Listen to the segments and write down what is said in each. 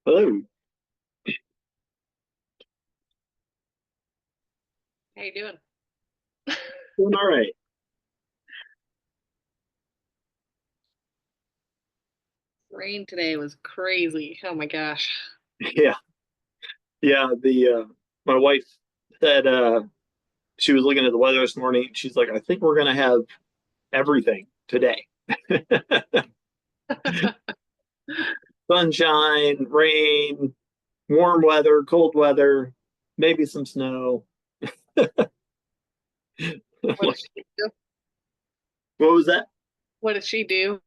Hello. How you doing? Doing all right. Rain today was crazy. Oh my gosh. Yeah. Yeah. The My wife said she was looking at the weather this morning. She's like, I think we're gonna have everything today. Sunshine, rain, warm weather, cold weather, maybe some snow. What does she do? What was that? What does she do?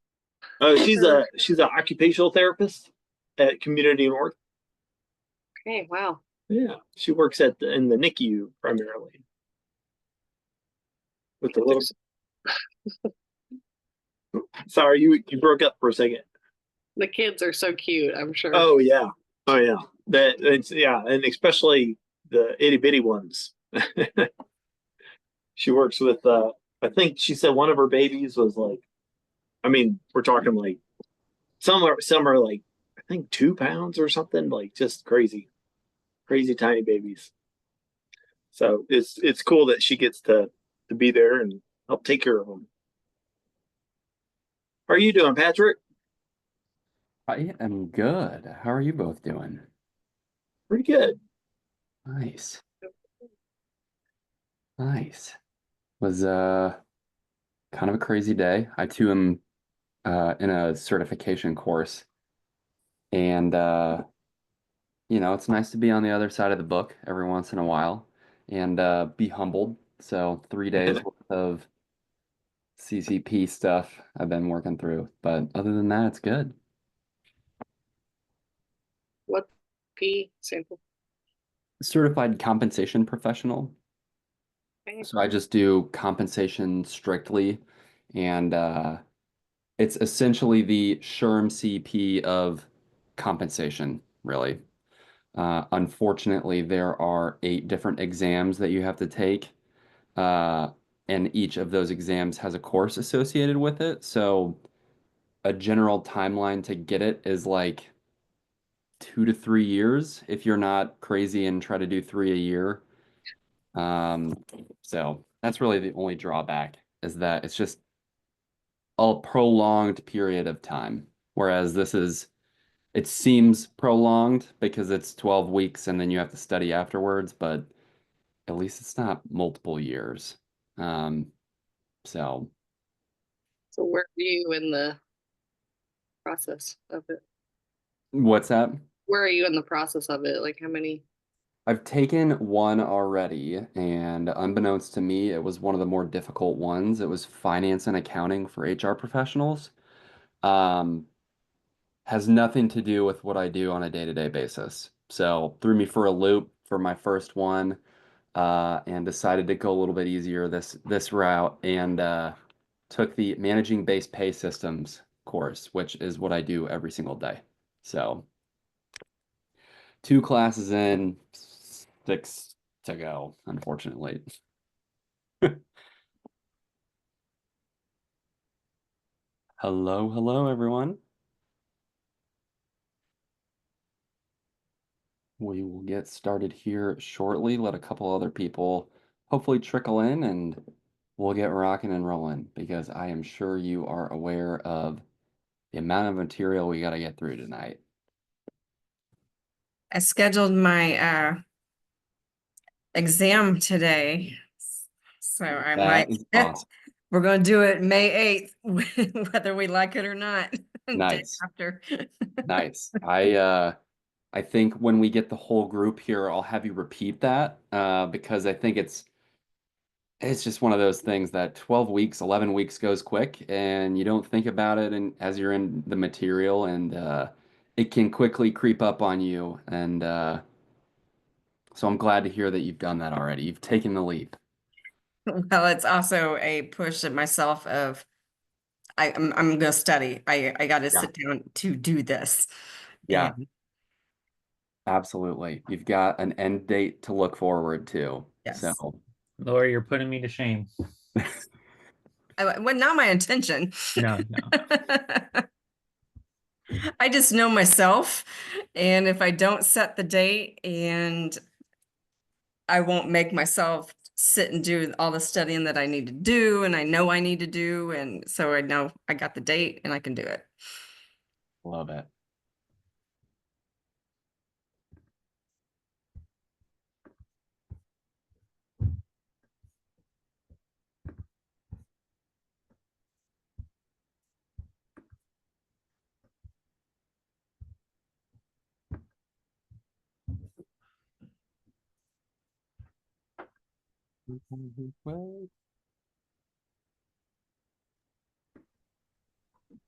Oh, she's an occupational therapist at Community North. Okay, wow. Yeah. She works in the NICU primarily with the little. There's Sorry, you broke up for a second. the kids are so cute, I'm sure. Oh yeah. Oh yeah. That it's yeah, and especially the itty bitty ones. She works with I think she said one of her babies was like, I mean, we're talking like some are like I think 2 pounds or something, like just crazy, crazy tiny babies. So it's cool that she gets to be there and help take care of them. How are you doing, Patrick? I am good. How are you both doing? Pretty good. Nice. Nice. Was kind of a crazy day. I too am in a certification course and it's nice to be on the other side of the book every once in a while and be humbled. So 3 days worth of CCP stuff I've been working through. But other than that, it's good. What P sample? Certified compensation professional. Okay. So I just do compensation strictly, and it's essentially the SHRM CP of compensation, really. Unfortunately, there are 8 different exams that you have to take, uh, and each of those exams has a course associated with it. So a general timeline to get it is like 2 to 3 years if you're not crazy and try to do three a year. Um, so that's really the only drawback is that it's just a prolonged period of time. Whereas it seems prolonged because it's 12 weeks and then you have to study afterwards, but at least it's not multiple years. Um, so So where are you in the process of it? what's that? Where are you in the process of it? Like how many? I've taken one already, and unbeknownst to me, it was one of the more difficult ones. It was finance and accounting for HR professionals. Um, has nothing to do with what I do on a day-to-day basis. So threw me for a loop for my first one, and decided to go a little bit easier this route and took the managing base pay systems course, which is what I do every single day. So 2 classes in, 6 to go, unfortunately. Hello, hello, everyone. We will get started here shortly. Let a couple other people hopefully trickle in and we'll get rocking and rolling because I am sure you are aware of the amount of material we got to get through tonight. I scheduled my exam today. So I'm That like, is awesome. we're going to do it May 8th, whether we like it or not. Day Nice. after. Nice. I think when we get the whole group here, I'll have you repeat that because I think it's just one of those things that 12 weeks, 11 weeks goes quick and you don't think about it and as you're in the material and it can quickly creep up on you. And so I'm glad to hear that you've done that already. You've taken the leap. Well, it's also a push at myself of I'm gonna study. I got to Yeah. sit down to do this. Yeah, And absolutely. You've got an end date to look forward to. yes, So Laura, you're putting me to shame. well, not my intention. No, no. I just know myself, and if I don't set the date, and I won't make myself sit and do all the studying that I need to do, and I know I need to do, and so I know I got the date and I can do it. Love it.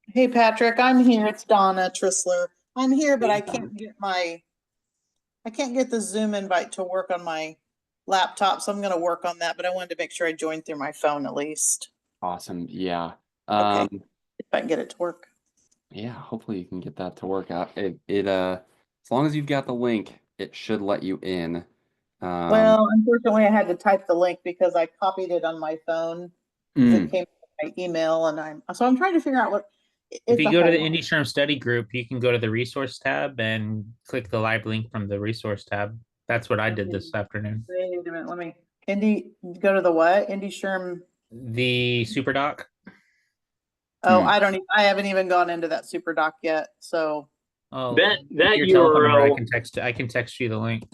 Hey Patrick, I'm here. It's Donna Trissler. I'm here, but Hey, I can't get the Zoom invite to work on my laptop, so I'm gonna work on that, but I wanted to make sure I joined through my phone at least. Awesome. Yeah. Okay. If I can get it to work. Yeah, hopefully you can get that to work out. As long as you've got the link, it should let you in. Well, unfortunately, I had to type the link because I copied it on my phone because it came to my email, and I'm trying to figure out what If it's you a go to the whole. Indie Sherm study group, you can go to the resource tab and click the live link from the resource tab. That's what I did this afternoon. Wait a minute, let me go to the what? Indy Sherm. The super doc. Oh, I haven't even gone into that super doc yet. So Oh, That your telephone number, URL I can text you the link.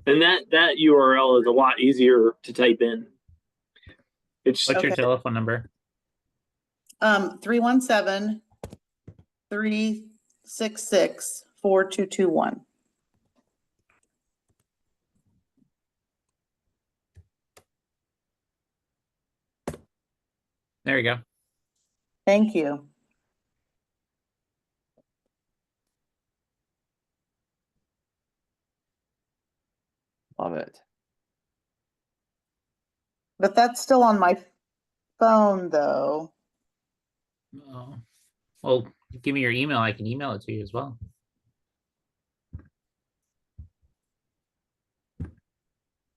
and that URL is a lot easier to type in. It's What's your Okay. telephone number? 317 366 4221. There you go. Thank you. Love it. But that's still on my phone though. Oh. Well, give me your email. I can email it to you as well.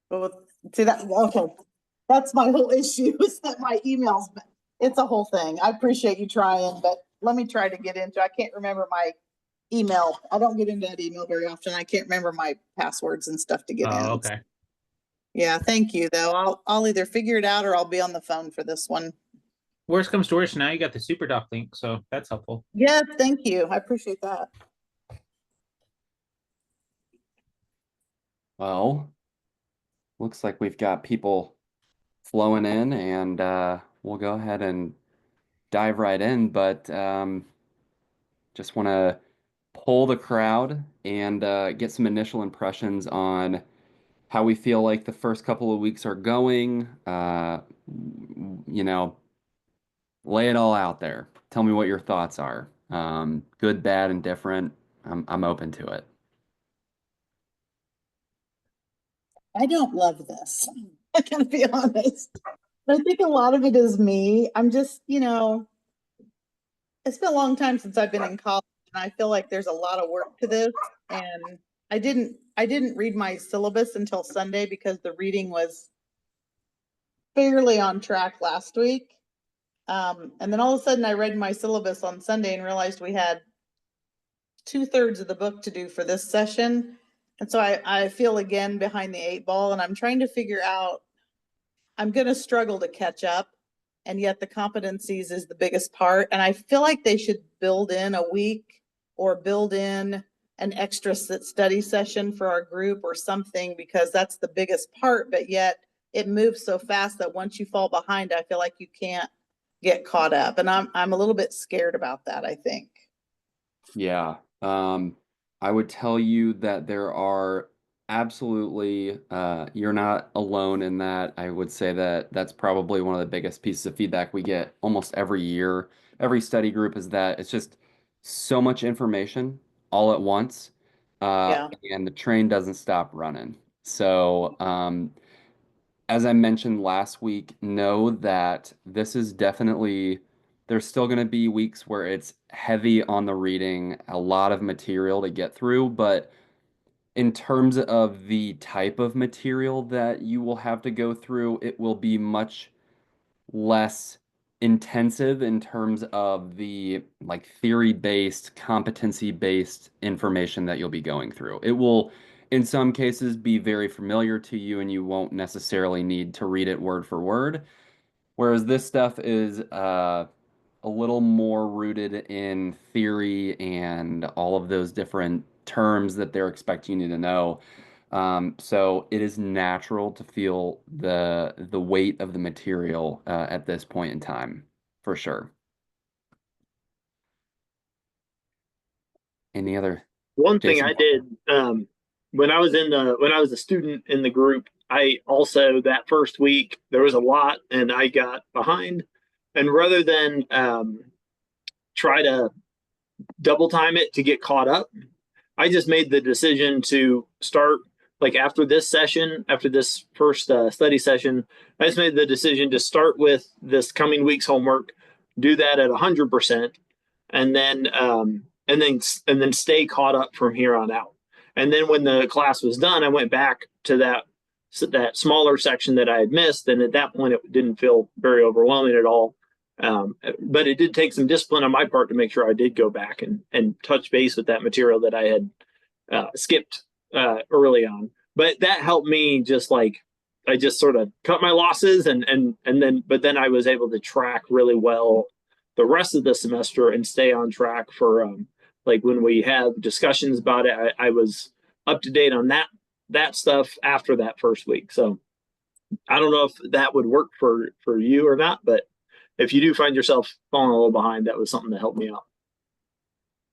But see that okay. That's my whole issue is that my emails, it's a whole thing. I appreciate you trying, but let me try to get into I can't remember my email. I don't get into that email very often. I can't remember my passwords and stuff to get in. Oh, okay. Yeah, thank you though. I'll either figure it out or I'll be on the phone for this one. Worst comes to worst, now you got the super doc link, so that's helpful. Yeah, thank you. I appreciate that. Well, looks like we've got people flowing in, and we'll go ahead and dive right in. But just want to poll the crowd and get some initial impressions on how we feel like the first couple of weeks are going. You know, lay it all out there. Tell me what your thoughts are. Good, bad, and different. I'm open to it. I don't love this. I gotta be honest. But I think a lot of it is me. I'm just, it's been a long time since I've been in college, and I feel like there's a lot of work to this. And I didn't read my syllabus until Sunday because the reading was fairly on track last week. And then all of a sudden I read my syllabus on Sunday and realized we had 2/3 of the book to do for this session. And so I feel again behind the eight ball, and I'm trying to figure out, I'm going to struggle to catch up. And yet the competencies is the biggest part. And I feel like they should build in a week or build in an extra study session for our group or something, because that's the biggest part. But yet it moves so fast that once you fall behind, I feel like you can't get caught up. And I'm a little bit scared about that, I think. Yeah. I would tell you that there are absolutely, you're not alone in that. I would say that that's probably one of the biggest pieces of feedback we get almost every year, every study group, is that it's just so much information all at once, Yeah. and the train doesn't stop running. So, as I mentioned last week, know that this is definitely, there's still going to be weeks where it's heavy on the reading, a lot of material to get through, but in terms of the type of material that you will have to go through, it will be much less intensive in terms of the like theory-based, competency-based information that you'll be going through. It will, in some cases, be very familiar to you and you won't necessarily need to read it word for word. Whereas this stuff is a little more rooted in theory and all of those different terms that they're expecting you to know. So it is natural to feel the weight of the material at this point in time, for sure. Any other, One thing Jason? I did when I was when I was a student in the group, I also that first week there was a lot and I got behind, and rather than try to double time it to get caught up, I just made the decision to start like after this session, after this first study session, I just made the decision to start with this coming week's homework, do that at 100%, and then stay caught up from here on out. And then when the class was done, I went back to that smaller section that I had missed, and at that point, it didn't feel very overwhelming at all. But it did take some discipline on my part to make sure I did go back and touch base with that material that I had skipped early on. But that helped me just like I just sort of cut my losses and then I was able to track really well the rest of the semester and stay on track for like when we have discussions about it. I was up to date on that stuff after that first week. So I don't know if that would work for you or not, but if you do find yourself falling a little behind, that was something that helped me out.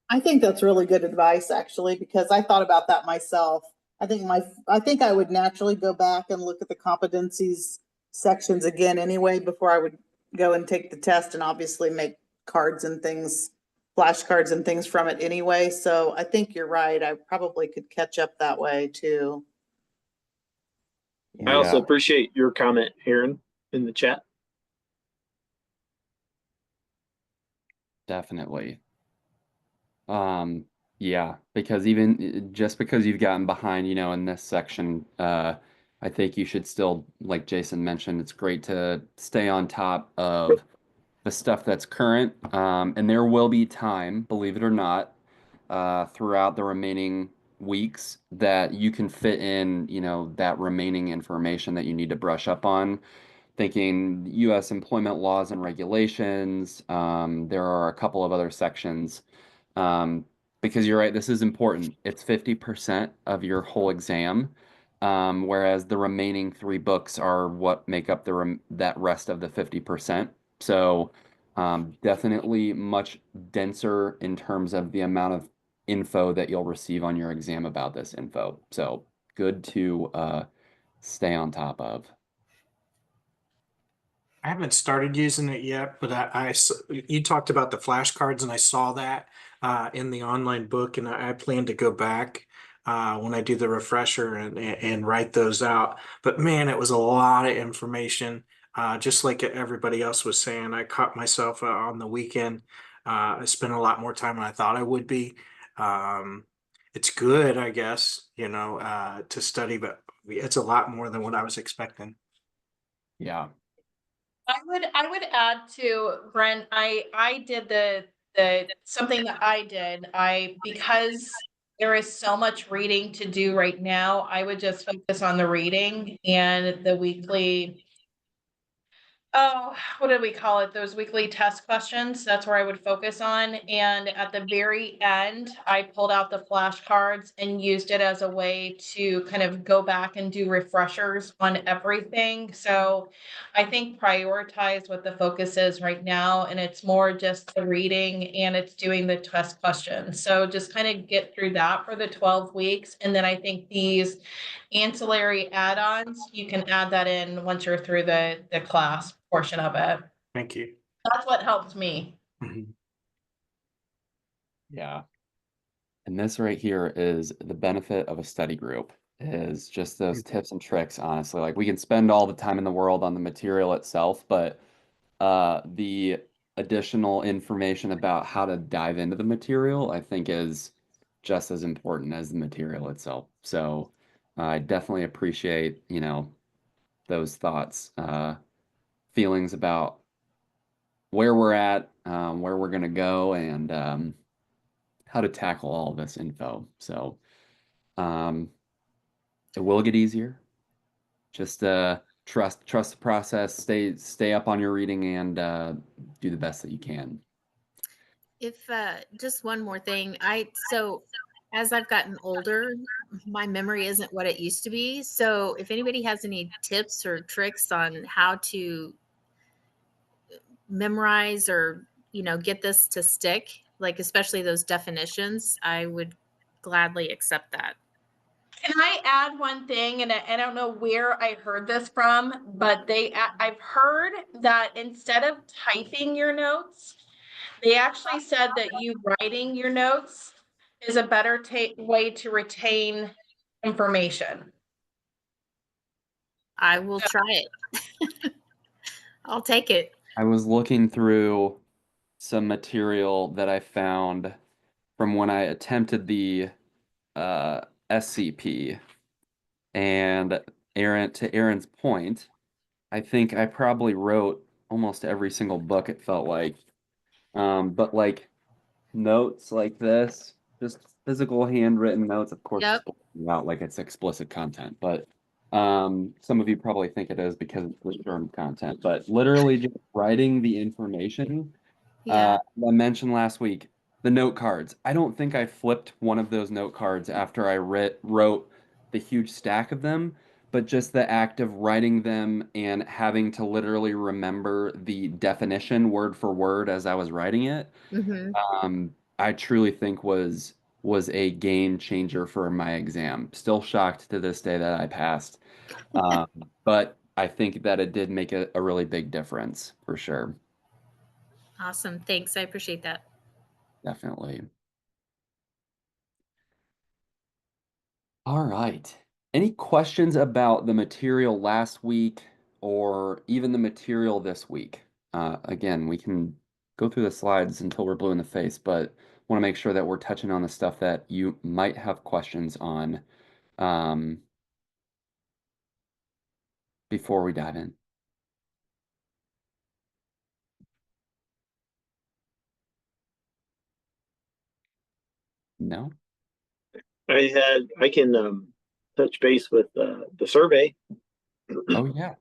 I think that's really good advice, actually, because I thought about that myself. I think I would naturally go back and look at the competencies sections again anyway before I would go and take the test and obviously make cards and things, flashcards and things from it anyway. So I think you're right. I probably could catch up that way too. I also Yeah, appreciate your comment, Aaron, in the chat. definitely. Yeah, because even just because you've gotten behind, in this section, I think you should still, like Jason mentioned, it's great to stay on top of the stuff that's current. And there will be time, believe it or not, throughout the remaining weeks that you can fit in, that remaining information that you need to brush up on. Thinking U.S. employment laws and regulations. There are a couple of other sections. Um, because you're right, this is important. It's 50% of your whole exam, whereas the remaining three books are what make up that rest of the 50%. So definitely much denser in terms of the amount of info that you'll receive on your exam about this info. So good to stay on top of. I haven't started using it yet, but you talked about the flashcards and I saw that in the online book and I plan to go back when I do the refresher and write those out. But man, it was a lot of information. Just like everybody else was saying, I caught myself on the weekend. I spent a lot more time than I thought I would be. Um, it's good, I guess, to study, but it's a lot more than what I was expecting. Yeah. I would add to Brent, I did the something that I did. Because there is so much reading to do right now, I would just focus on the reading and the weekly, oh, what did we call it? Those weekly test questions. That's where I would focus on. And at the very end, I pulled out the flashcards and used it as a way to kind of go back and do refreshers on everything. So I think prioritize what the focus is right now. And it's more just the reading and it's doing the test questions. So just kind of get through that for the 12 weeks. And then I think these ancillary add-ons, you can add that in once you're through the class portion of it. Thank you. That's what helped me. Mhm. Yeah. And this right here is the benefit of a study group is just those tips and tricks, honestly. Like we can spend all the time in the world on the material itself, but the additional information about how to dive into the material, I think is just as important as the material itself. So I definitely appreciate, those thoughts, feelings about where we're at, where we're gonna go, and how to tackle all this info. So it will get easier. Just trust the process, stay up on your reading, and do the best that you can. If just one more thing, so as I've gotten older, my memory isn't what it used to be. So if anybody has any tips or tricks on how to memorize or get this to stick, like especially those definitions, I would gladly accept that. Can I add one thing? And I don't know where I heard this from, but I've heard that instead of typing your notes, they actually said that you writing your notes is a better way to retain information. I will try it. I'll take it. I was looking through some material that I found from when I attempted the SCP, and to Aaron's point, I think I probably wrote almost every single book, it felt like. But like notes like this, just physical handwritten notes, of course, Yep. it's out like it's explicit content, but some of you probably think it is because it's term content, but literally just writing the information. Yeah. I mentioned last week the note cards. I don't think I flipped one of those note cards after I wrote the huge stack of them, but just the act of writing them and having to literally remember the definition word for word as I was writing it, Mm-hmm. I truly think was a game changer for my exam. Still shocked to this day that I passed. Um, but I think that it did make a really big difference for sure. Awesome. Thanks. I appreciate that. Definitely. All right. Any questions about the material last week or even the material this week? Again, we can go through the slides until we're blue in the face, but want to make sure that we're touching on the stuff that you might have questions on before we dive in. No? I can touch base with the survey, Oh yeah.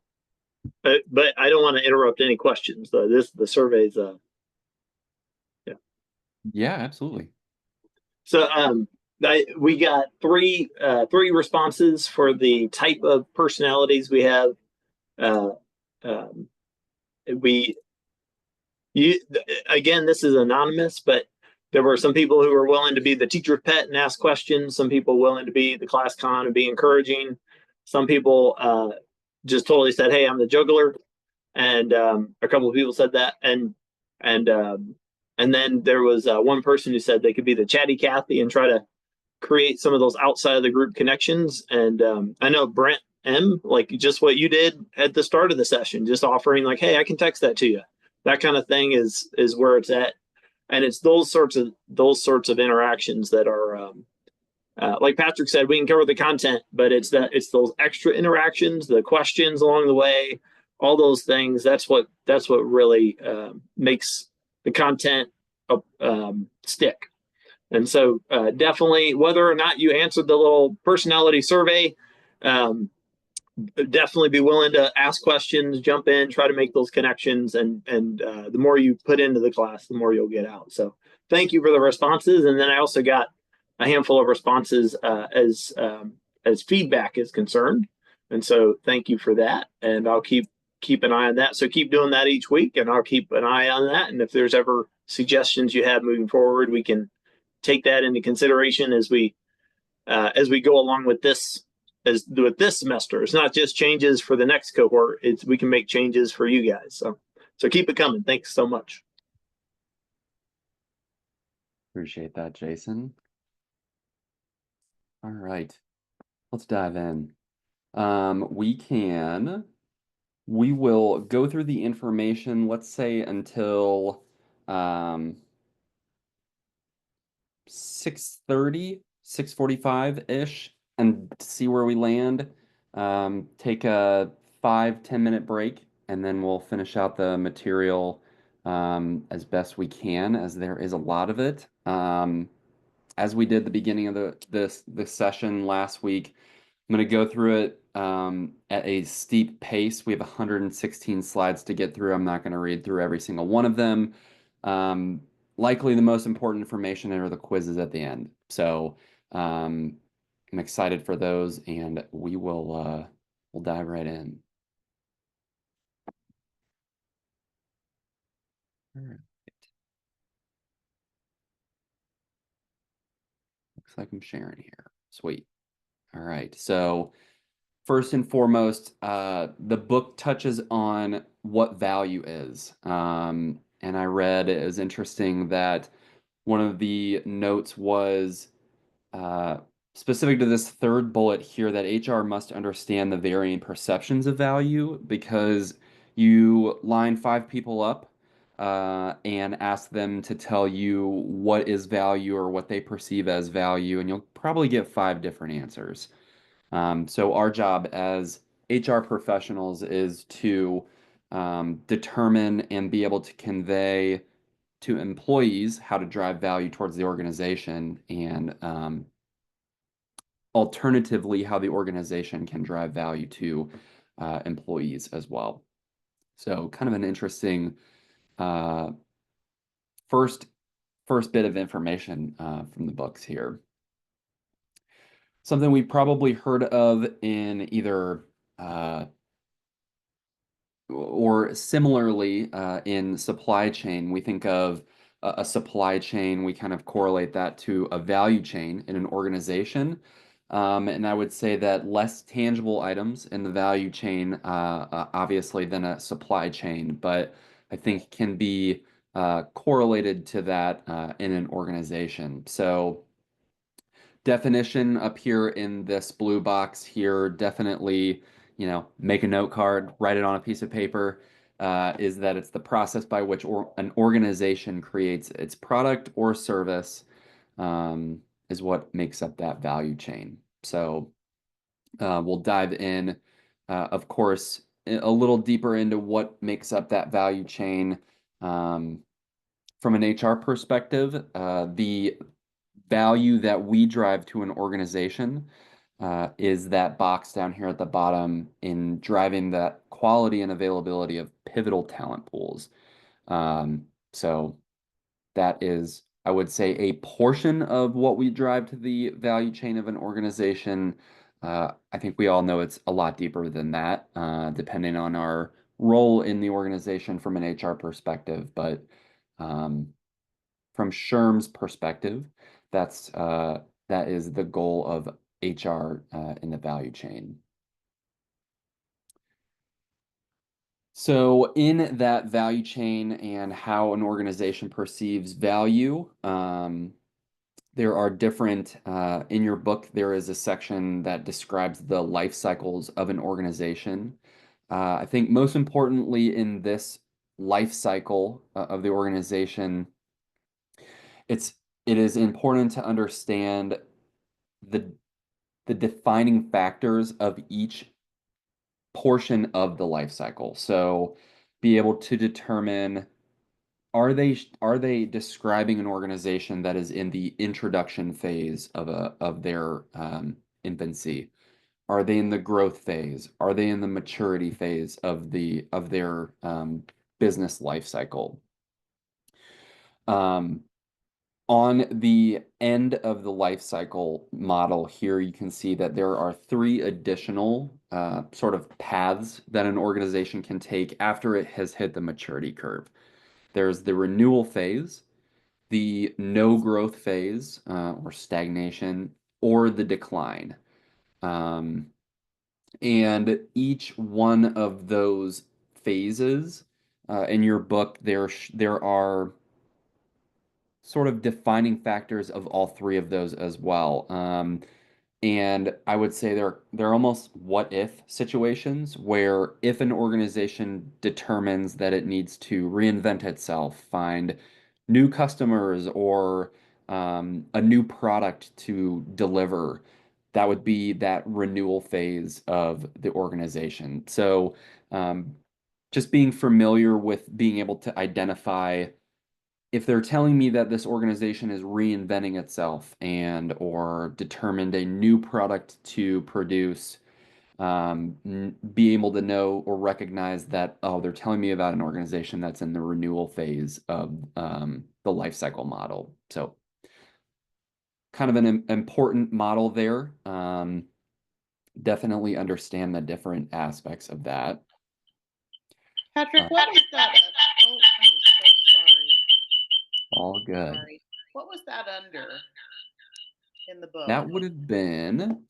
but I don't want to interrupt any questions. The survey's yeah. Yeah, absolutely. So we got three responses for the type of personalities we have. Uh, um, we you again, this is anonymous, but there were some people who were willing to be the teacher's pet and ask questions. Some people willing to be the class con and be encouraging. Some people just totally said, "Hey, I'm the juggler," and a couple of people said that, and and then there was one person who said they could be the chatty Cathy and try to create some of those outside of the group connections. And I know Brent M, like just what you did at the start of the session, just offering like, "Hey, I can text that to you." That kind of thing is where it's at, and it's those sorts of interactions that are like Patrick said, we can cover the content, but it's those extra interactions, the questions along the way, all those things. That's what really makes the content stick. And so definitely, whether or not you answered the little personality survey, um, definitely be willing to ask questions, jump in, try to make those connections, and the more you put into the class, the more you'll get out. So thank you for the responses. And then I also got a handful of responses as feedback is concerned. And so thank you for that. And I'll keep an eye on that. So keep doing that each week, and I'll keep an eye on that. And if there's ever suggestions you have moving forward, we can take that into consideration as we go along with this with this semester. It's not just changes for the next cohort. It's we can make changes for you guys. So keep it coming. Thanks so much. Appreciate that, Jason. All right. Let's dive in. We will go through the information, let's say until 6:30, 6:45-ish, and see where we land. Take a 5-10 minute break, and then we'll finish out the material as best we can, as there is a lot of it. As we did the beginning of the session last week, I'm going to go through it at a steep pace. We have 116 slides to get through. I'm not going to read through every single one of them. Likely the most important information are the quizzes at the end. So I'm excited for those, and we'll dive right in. All right. Looks like I'm sharing here. Sweet. All right. So first and foremost, the book touches on what value is. And I read it was interesting that one of the notes was uh, specific to this third bullet here that HR must understand the varying perceptions of value, because you line 5 people up and ask them to tell you what is value or what they perceive as value, and you'll probably get 5 different answers. So our job as HR professionals is to determine and be able to convey to employees how to drive value towards the organization, and alternatively, how the organization can drive value to employees as well. So kind of an interesting uh, first bit of information from the books here. Something we probably heard of in either or similarly in supply chain, we think of a supply chain, we kind of correlate that to a value chain in an organization. And I would say that less tangible items in the value chain, obviously, than a supply chain, but I think can be correlated to that in an organization. So definition up here in this blue box here, definitely, make a note card, write it on a piece of paper, is that it's the process by which an organization creates its product or service, is what makes up that value chain. So we'll dive in, of course, a little deeper into what makes up that value chain. From an HR perspective, the value that we drive to an organization is that box down here at the bottom in driving that quality and availability of pivotal talent pools. So that is, I would say, a portion of what we drive to the value chain of an organization. I think we all know it's a lot deeper than that, depending on our role in the organization from an HR perspective. But from SHRM's perspective, that is the goal of HR in the value chain. So in that value chain and how an organization perceives value, there are different, in your book, there is a section that describes the life cycles of an organization. I think most importantly in this life cycle of the organization, it is important to understand the defining factors of each portion of the life cycle. So be able to determine, are they describing an organization that is in the introduction phase of their infancy? Are they in the growth phase? Are they in the maturity phase of their business life cycle? On the end of the life cycle model here, you can see that there are 3 additional sort of paths that an organization can take after it has hit the maturity curve. There's the renewal phase, the no growth phase or stagnation, or the decline. And each one of those phases in your book, there are sort of defining factors of all 3 of those as well. And I would say they're almost what if situations where if an organization determines that it needs to reinvent itself, find new customers or a new product to deliver, that would be that renewal phase of the organization. So just being familiar with being able to identify if they're telling me that this organization is reinventing itself and or determined a new product to produce, be able to know or recognize that, oh, they're telling me about an organization that's in the renewal phase of the life cycle model. So kind of an important model there. Definitely understand the different aspects of that. Patrick, what was that? Oh, I'm so sorry. All good. Sorry. What was that under in the book? That would have been,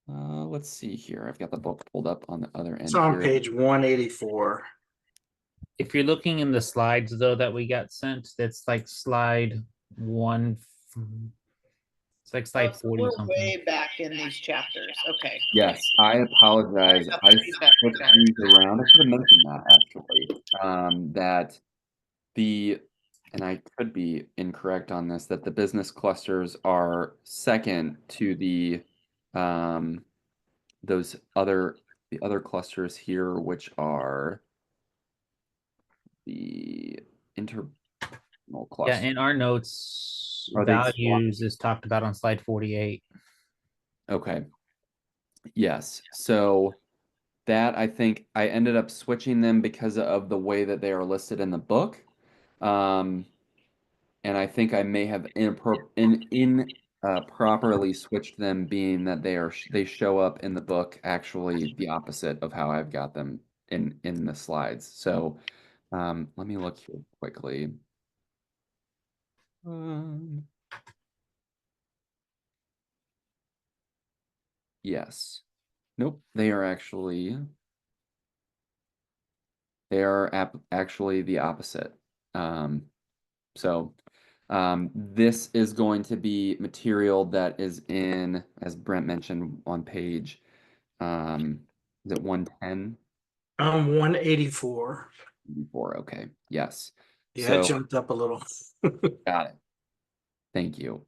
let's see here. I've got the book pulled up on the other end It's on here. page 184. If you're looking in the slides though that we got sent, that's like slide one. It's like Oh, slide so 40 we're something. way back in these chapters. Okay. Yes, I apologize. Sorry about I the feedback, switched guys. these around. I should have mentioned that actually. That the, and I could be incorrect on this, that the business clusters are second to the those other the other clusters here, which are the internal Yeah, cluster. in our notes, Are they values is talked about on slide 48. Okay. Yes. So that I think I ended up switching them because of the way that they are listed in the book. And I think I may have properly switched them, being that they show up in the book actually the opposite of how I've got them in the slides. So let me look here quickly. Yes. Nope, they are actually actually the opposite. So this is going to be material that is in, as Brent mentioned, on page, is it 110? 184. 4, okay, yes. Yeah, it So jumped up a little. got it. Thank you.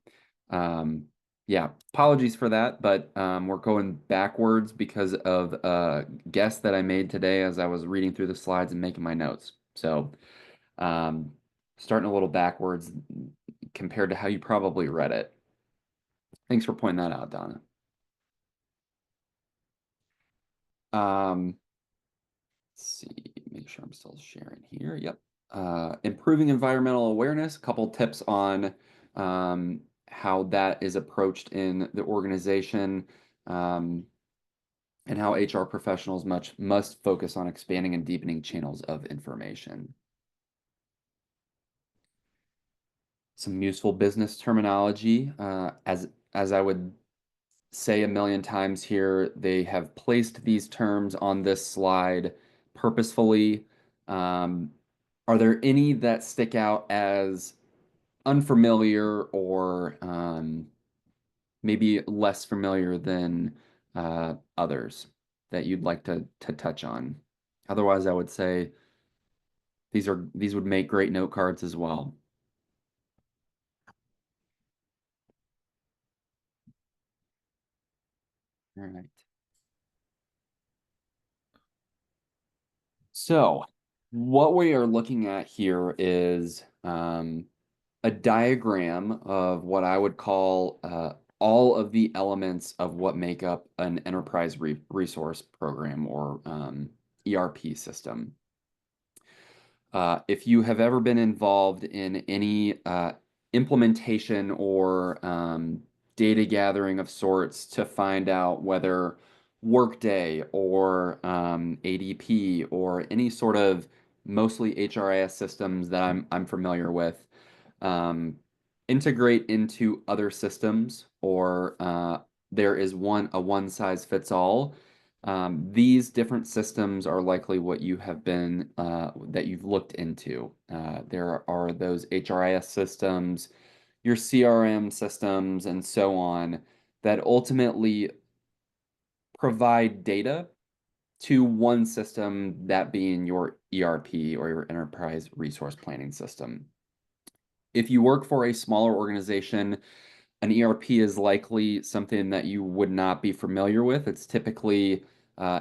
Yeah, apologies for that, but we're going backwards because of a guess that I made today as I was reading through the slides and making my notes. So starting a little backwards compared to how you probably read it. Thanks for pointing that out, Donna. Let's see, make sure I'm still sharing here. Yep. Improving environmental awareness, a couple tips on how that is approached in the organization, and how HR professionals must focus on expanding and deepening channels of information. Some useful business terminology, as I would say a million times here, they have placed these terms on this slide purposefully. Are there any that stick out as unfamiliar or maybe less familiar than others that you'd like to touch on? Otherwise, I would say these would make great note cards as well. All right. So what we are looking at here is a diagram of what I would call all of the elements of what make up an enterprise resource program or ERP system. If you have ever been involved in any implementation or data gathering of sorts to find out whether Workday or ADP or any sort of mostly HRIS systems that I'm familiar with integrate into other systems, or there is a one size fits all. These different systems are likely what you have been that you've looked into. There are those HRIS systems, your CRM systems, and so on that ultimately provide data to one system, that being your ERP or your enterprise resource planning system. If you work for a smaller organization, an ERP is likely something that you would not be familiar with. It's typically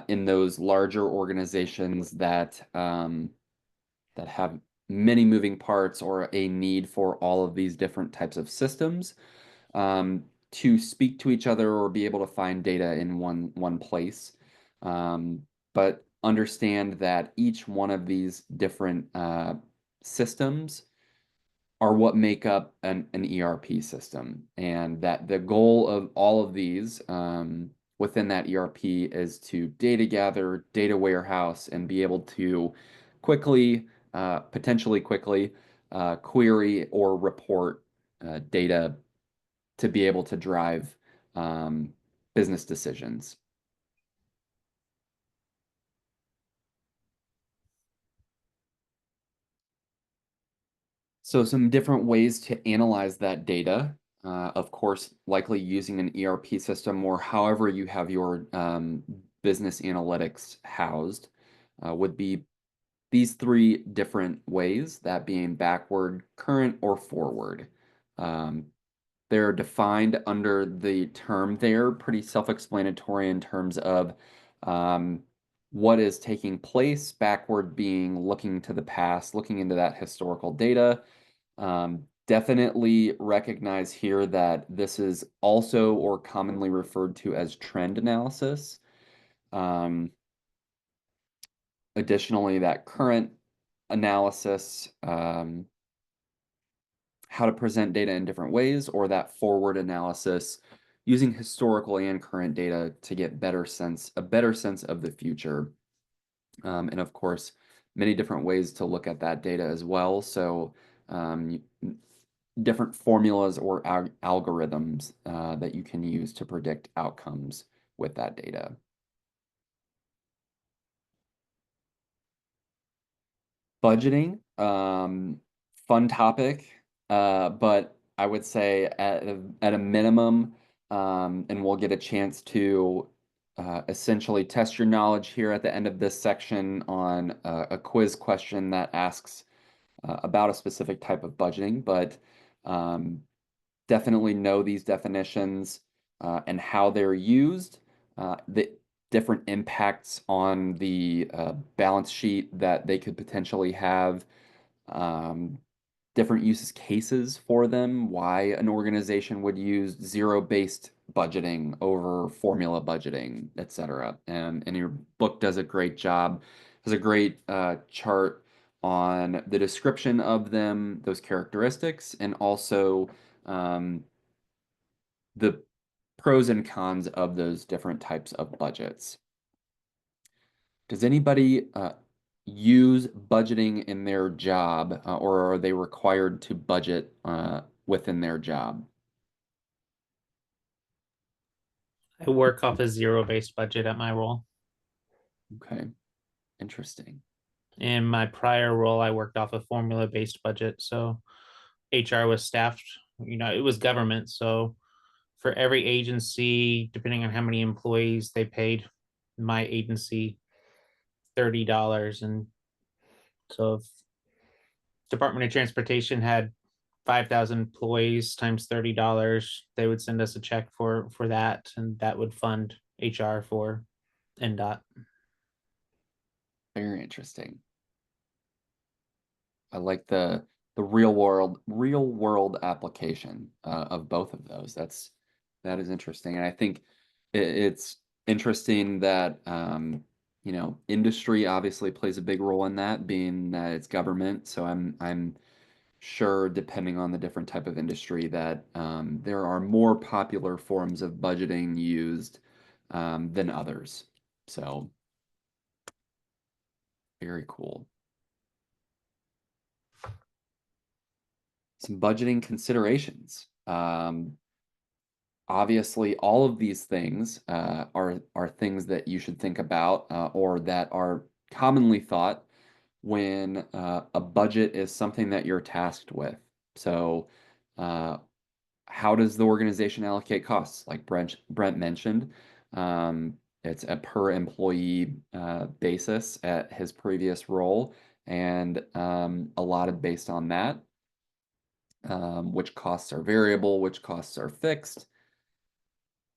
in those larger organizations that that have many moving parts or a need for all of these different types of systems to speak to each other or be able to find data in one place. But understand that each one of these different systems are what make up an ERP system, and that the goal of all of these within that ERP is to data gather, data warehouse, and be able to quickly, potentially quickly, query or report data to be able to drive business decisions. So some different ways to analyze that data, of course, likely using an ERP system or however you have your business analytics housed, would be these three different ways, that being backward, current, or forward. They're defined under the term there, pretty self-explanatory in terms of what is taking place, backward being looking to the past, looking into that historical data. Definitely recognize here that this is also or commonly referred to as trend analysis. Additionally, that current analysis, how to present data in different ways, or that forward analysis using historical and current data to get a better sense of the future. And of course, many different ways to look at that data as well. So different formulas or algorithms that you can use to predict outcomes with that data. Budgeting, fun topic, but I would say at a minimum, and we'll get a chance to essentially test your knowledge here at the end of this section on a quiz question that asks about a specific type of budgeting, but definitely know these definitions and how they're used, the different impacts on the balance sheet that they could potentially have, different use cases for them, why an organization would use zero-based budgeting over formula budgeting, etc. And your book does a great job, has a great chart on the description of them, those characteristics, and also the pros and cons of those different types of budgets. Does anybody use budgeting in their job, or are they required to budget within their job? I work off a zero-based budget at my role. Okay, interesting. In my prior role, I worked off a formula-based budget. So HR was staffed, it was government. So for every agency, depending on how many employees, they paid my agency $30. And so if Department of Transportation had 5,000 employees times $30, they would send us a check for that, and that would fund HR for NDOT. Very interesting. I like the real world application of both of those. That is interesting, and I think it's interesting that industry obviously plays a big role in that, being that it's government. So I'm sure, depending on the different type of industry, that there are more popular forms of budgeting used than others. So very cool. Some budgeting considerations. Obviously, all of these things are things that you should think about or that are commonly thought when a budget is something that you're tasked with. So how does the organization allocate costs? Like Brent mentioned, it's a per employee basis at his previous role, and allotted based on that. Which costs are variable, which costs are fixed.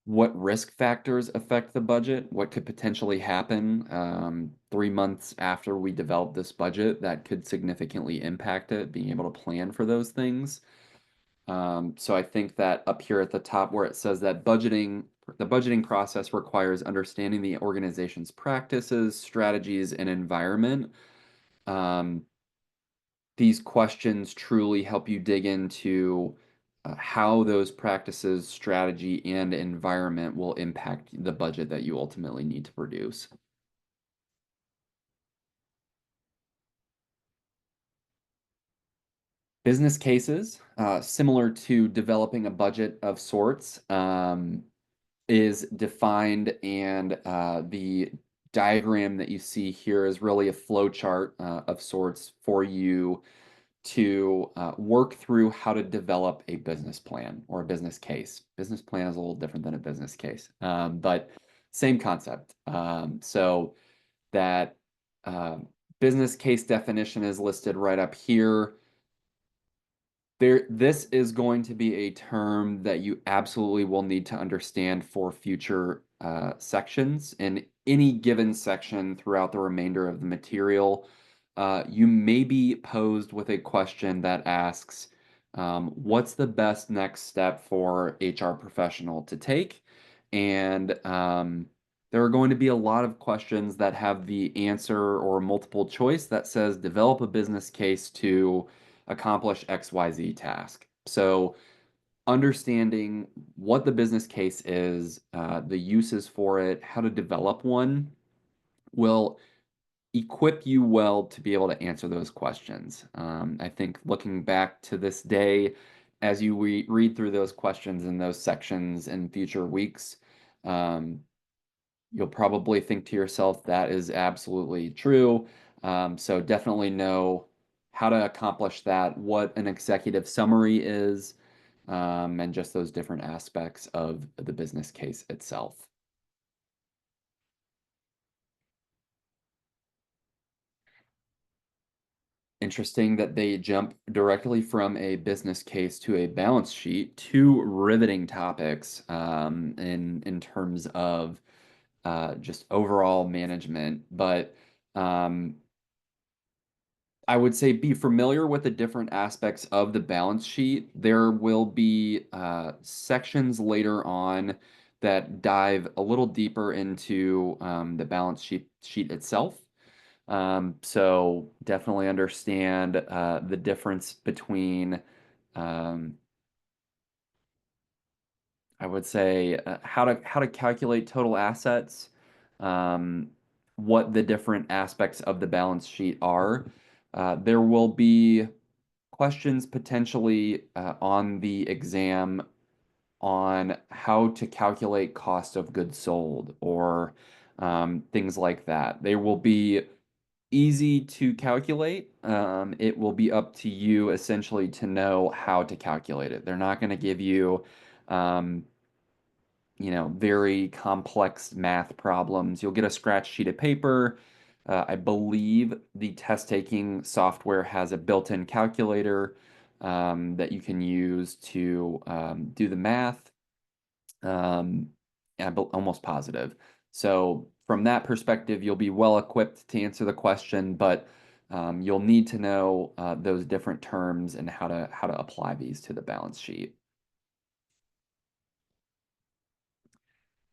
what risk factors affect the budget, what could potentially happen 3 months after we develop this budget that could significantly impact it, being able to plan for those things. So I think that up here at the top where it says that the budgeting process requires understanding the organization's practices, strategies, and environment. Um, these questions truly help you dig into how those practices, strategy, and environment will impact the budget that you ultimately need to produce. Business cases, similar to developing a budget of sorts, is defined, and the diagram that you see here is really a flow chart of sorts for you to work through how to develop a business plan or a business case. Business plan is a little different than a business case, but same concept. So that business case definition is listed right up here. This is going to be a term that you absolutely will need to understand for future sections. In any given section throughout the remainder of the material, you may be posed with a question that asks, what's the best next step for HR professional to take? And there are going to be a lot of questions that have the answer or multiple choice that says develop a business case to accomplish XYZ task. So understanding what the business case is, the uses for it, how to develop one will equip you well to be able to answer those questions. I think looking back to this day, as you read through those questions in those sections in future weeks, you'll probably think to yourself, that is absolutely true. So definitely know how to accomplish that, what an executive summary is, and just those different aspects of the business case itself. Interesting that they jump directly from a business case to a balance sheet, two riveting topics in terms of just overall management. But I would say be familiar with the different aspects of the balance sheet. There will be sections later on that dive a little deeper into the balance sheet itself. So definitely understand the difference between, I would say, how to calculate total assets, what the different aspects of the balance sheet are. There will be questions potentially on the exam on how to calculate cost of goods sold or things like that. They will be easy to calculate. It will be up to you essentially to know how to calculate it. They're not going to give you, um, very complex math problems. You'll get a scratch sheet of paper. I believe the test taking software has a built-in calculator that you can use to do the math. I'm almost positive. So from that perspective, you'll be well equipped to answer the question, but you'll need to know those different terms and how to apply these to the balance sheet.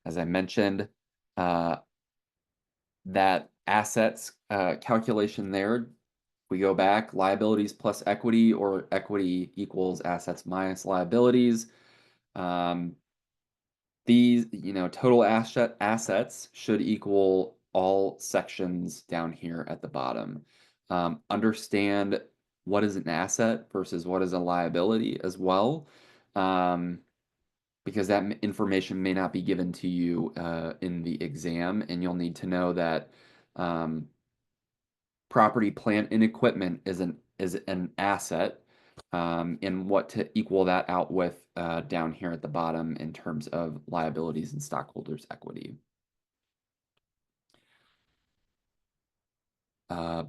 As I mentioned, that assets calculation there, we go back, liabilities plus equity or equity equals assets minus liabilities. These, total assets should equal all sections down here at the bottom. Understand what is an asset versus what is a liability as well, because that information may not be given to you in the exam, and you'll need to know that property, plant, and equipment is an asset, and what to equal that out with down here at the bottom in terms of liabilities and stockholders' equity.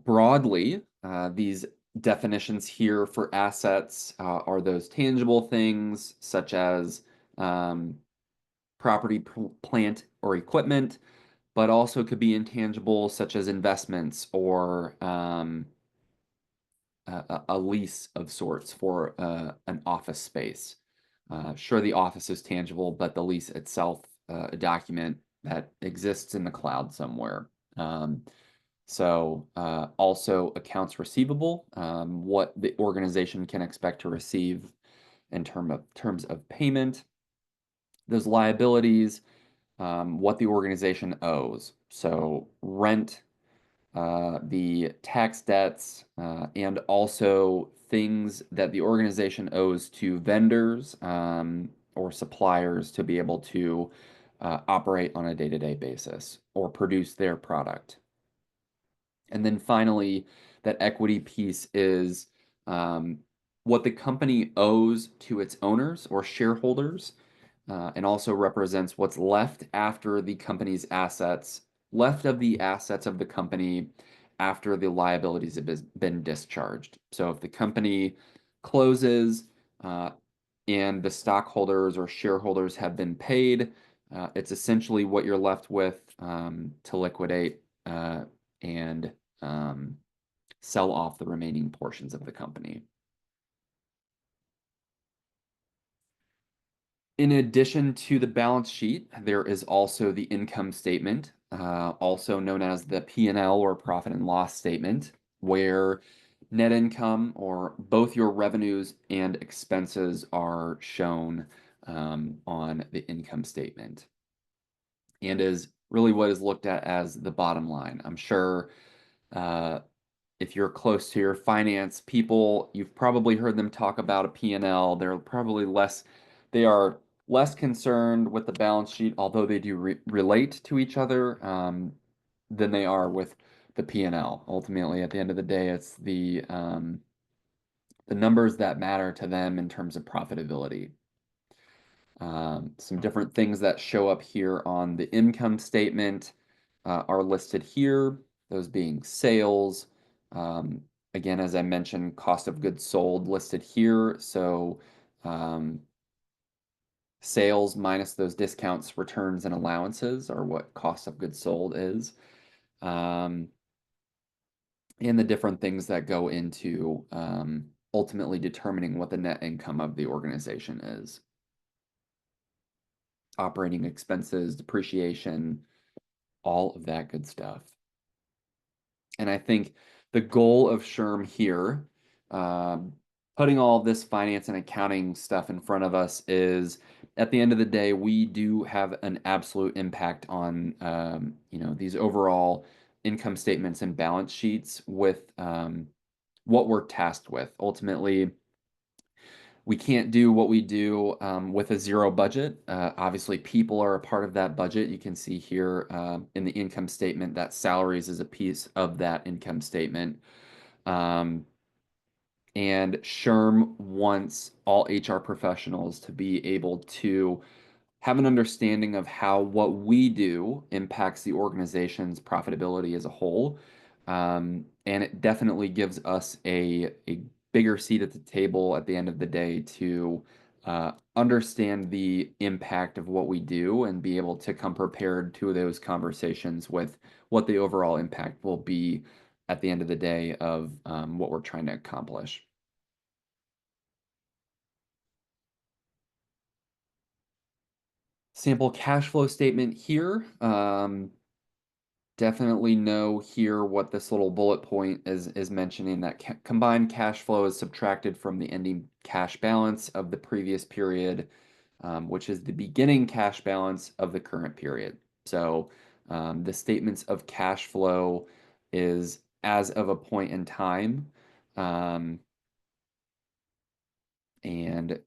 Broadly, these definitions here for assets are those tangible things such as property, plant, or equipment, but also could be intangible such as investments or a lease of sorts for an office space. Sure, the office is tangible, but the lease itself, a document that exists in the cloud somewhere. Also accounts receivable, what the organization can expect to receive in terms of payment. Those liabilities, what the organization owes. So rent, the tax debts, and also things that the organization owes to vendors or suppliers to be able to operate on a day-to-day basis or produce their product. And then finally, that equity piece is what the company owes to its owners or shareholders, and also represents what's left after the company's assets, left of the assets of the company after the liabilities have been discharged. So if the company closes and the stockholders or shareholders have been paid, it's essentially what you're left with to liquidate and sell off the remaining portions of the company. In addition to the balance sheet, there is also the income statement, also known as the P&L or profit and loss statement, where net income or both your revenues and expenses are shown on the income statement, and is really what is looked at as the bottom line. I'm sure if you're close to your finance people, you've probably heard them talk about a P&L. They are less concerned with the balance sheet, although they do relate to each other, than they are with the P&L. Ultimately, at the end of the day, it's the numbers that matter to them in terms of profitability. Some different things that show up here on the income statement are listed here, those being sales. Again, as I mentioned, cost of goods sold listed here. So sales minus those discounts, returns, and allowances are what cost of goods sold is. And the different things that go into ultimately determining what the net income of the organization is. Operating expenses, depreciation, all of that good stuff. And I think the goal of SHRM here, putting all of this finance and accounting stuff in front of us, is at the end of the day, we do have an absolute impact on these overall income statements and balance sheets with what we're tasked with. Ultimately, we can't do what we do with a zero budget. Obviously, people are a part of that budget. You can see here in the income statement that salaries is a piece of that income statement. And SHRM wants all HR professionals to be able to have an understanding of how what we do impacts the organization's profitability as a whole. And it definitely gives us a bigger seat at the table at the end of the day to understand the impact of what we do and be able to come prepared to those conversations with what the overall impact will be at the end of the day of what we're trying to accomplish. Sample cash flow statement here. Definitely know here what this little bullet point is mentioning, that combined cash flow is subtracted from the ending cash balance of the previous period, which is the beginning cash balance of the current period. So the statements of cash flow is as of a point in time, and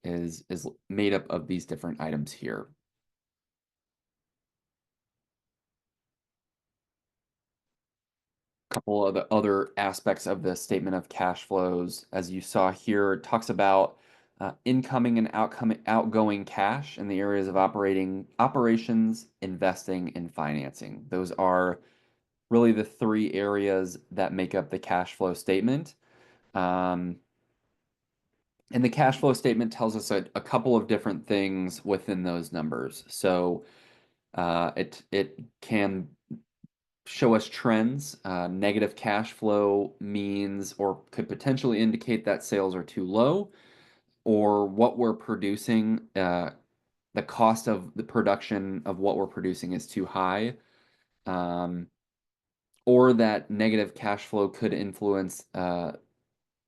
is made up of these different items here. Couple of the other aspects of the statement of cash flows, as you saw here, it talks about incoming and outgoing cash in the areas of operations, investing, and financing. Those are really the three areas that make up the cash flow statement. And the cash flow statement tells us a couple of different things within those numbers. So it can show us trends. Negative cash flow means or could potentially indicate that sales are too low, or what we're producing, the cost of the production of what we're producing is too high, or that negative cash flow could influence,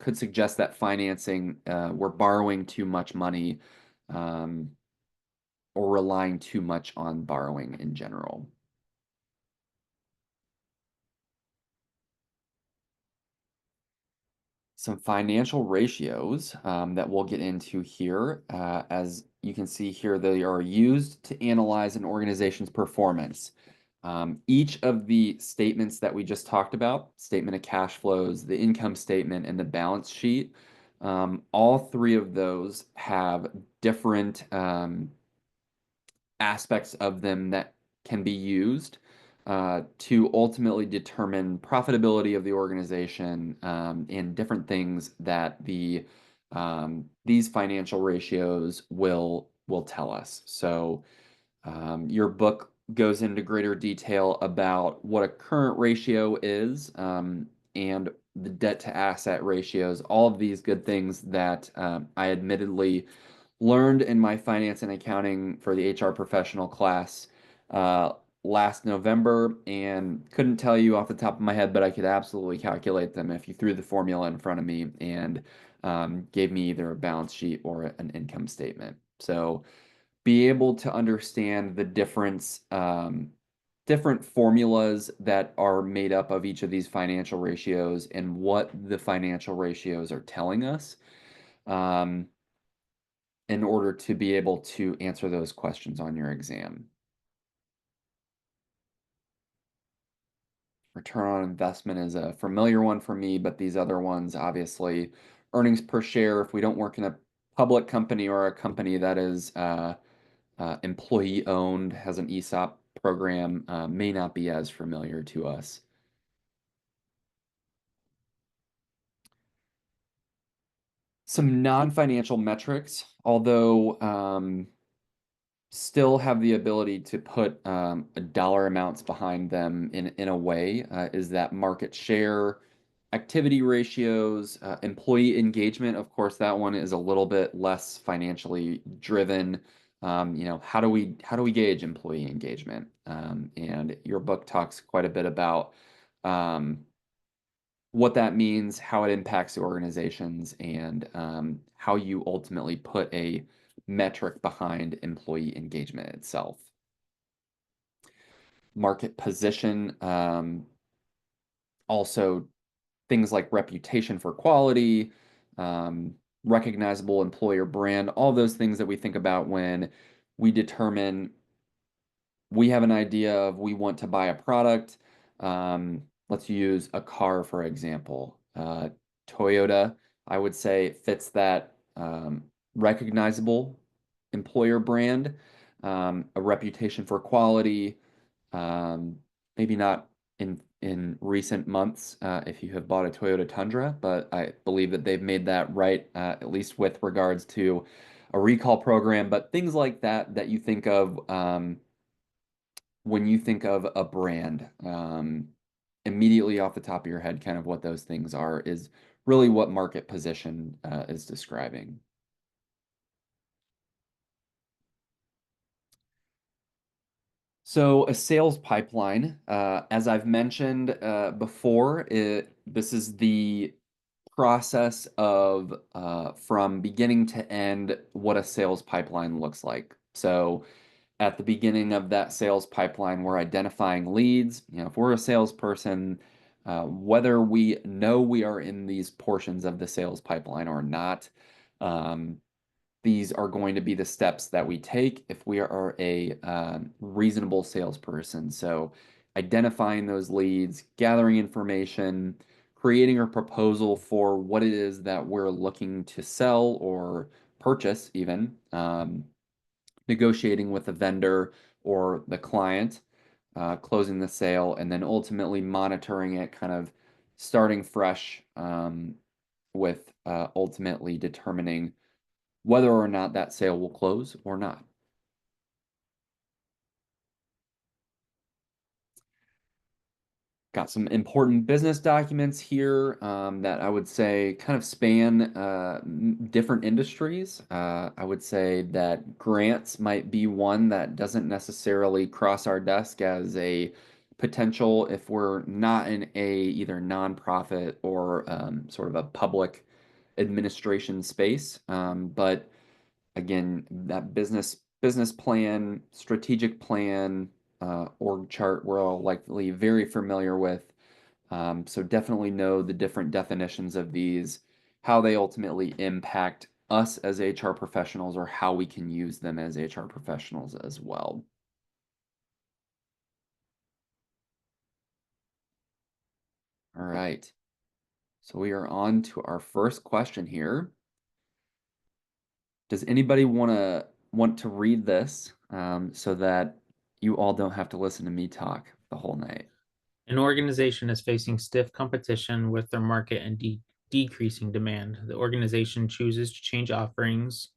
could suggest that financing, we're borrowing too much money, or relying too much on borrowing in general. Some financial ratios that we'll get into here. As you can see here, they are used to analyze an organization's performance. Each of the statements that we just talked about, statement of cash flows, the income statement, and the balance sheet, all three of those have different aspects of them that can be used to ultimately determine profitability of the organization, and different things that these financial ratios will tell us. So your book goes into greater detail about what a current ratio is, and the debt to asset ratios, all of these good things that I admittedly learned in my finance and accounting for the HR professional class last November, and couldn't tell you off the top of my head, but I could absolutely calculate them if you threw the formula in front of me and gave me either a balance sheet or an income statement. So be able to understand the difference, different formulas that are made up of each of these financial ratios and what the financial ratios are telling us, in order to be able to answer those questions on your exam. Return on investment is a familiar one for me, but these other ones, obviously, earnings per share, if we don't work in a public company or a company that is employee owned, has an ESOP program, may not be as familiar to us. Some non-financial metrics, although still have the ability to put dollar amounts behind them in a way, is that market share, activity ratios, employee engagement. Of course, that one is a little bit less financially driven. How do we gauge employee engagement? And your book talks quite a bit about what that means, how it impacts the organizations, and how you ultimately put a metric behind employee engagement itself. Market position, also things like reputation for quality, recognizable employer brand, all those things that we think about when we determine we have an idea of we want to buy a product. Let's use a car, for example. Toyota, I would say, fits that recognizable employer brand, a reputation for quality. Maybe not in recent months if you have bought a Toyota Tundra, but I believe that they've made that right, at least with regards to a recall program. But things like that that you think of when you think of a brand, immediately off the top of your head, kind of what those things are is really what market position is describing. So a sales pipeline, as I've mentioned before, this is the process of from beginning to end what a sales pipeline looks like. So at the beginning of that sales pipeline, we're identifying leads. If we're a salesperson, whether we know we are in these portions of the sales pipeline or not, these are going to be the steps that we take if we are a reasonable salesperson. So identifying those leads, gathering information, creating a proposal for what it is that we're looking to sell or purchase even, negotiating with the vendor or the client, closing the sale, and then ultimately monitoring it, kind of starting fresh with ultimately determining whether or not that sale will close or not. Got some important business documents here that I would say kind of span different industries. I would say that grants might be one that doesn't necessarily cross our desk as a potential if we're not in a either nonprofit or sort of a public administration space. But again, that business plan, strategic plan, org chart, we're all likely very familiar with. So definitely know the different definitions of these, how they ultimately impact us as HR professionals, or how we can use them as HR professionals as well. All right. So we are on to our first question here. Does anybody want to read this so that you all don't have to listen to me talk the whole night? An organization is facing stiff competition with their market and decreasing demand. The organization chooses to change offerings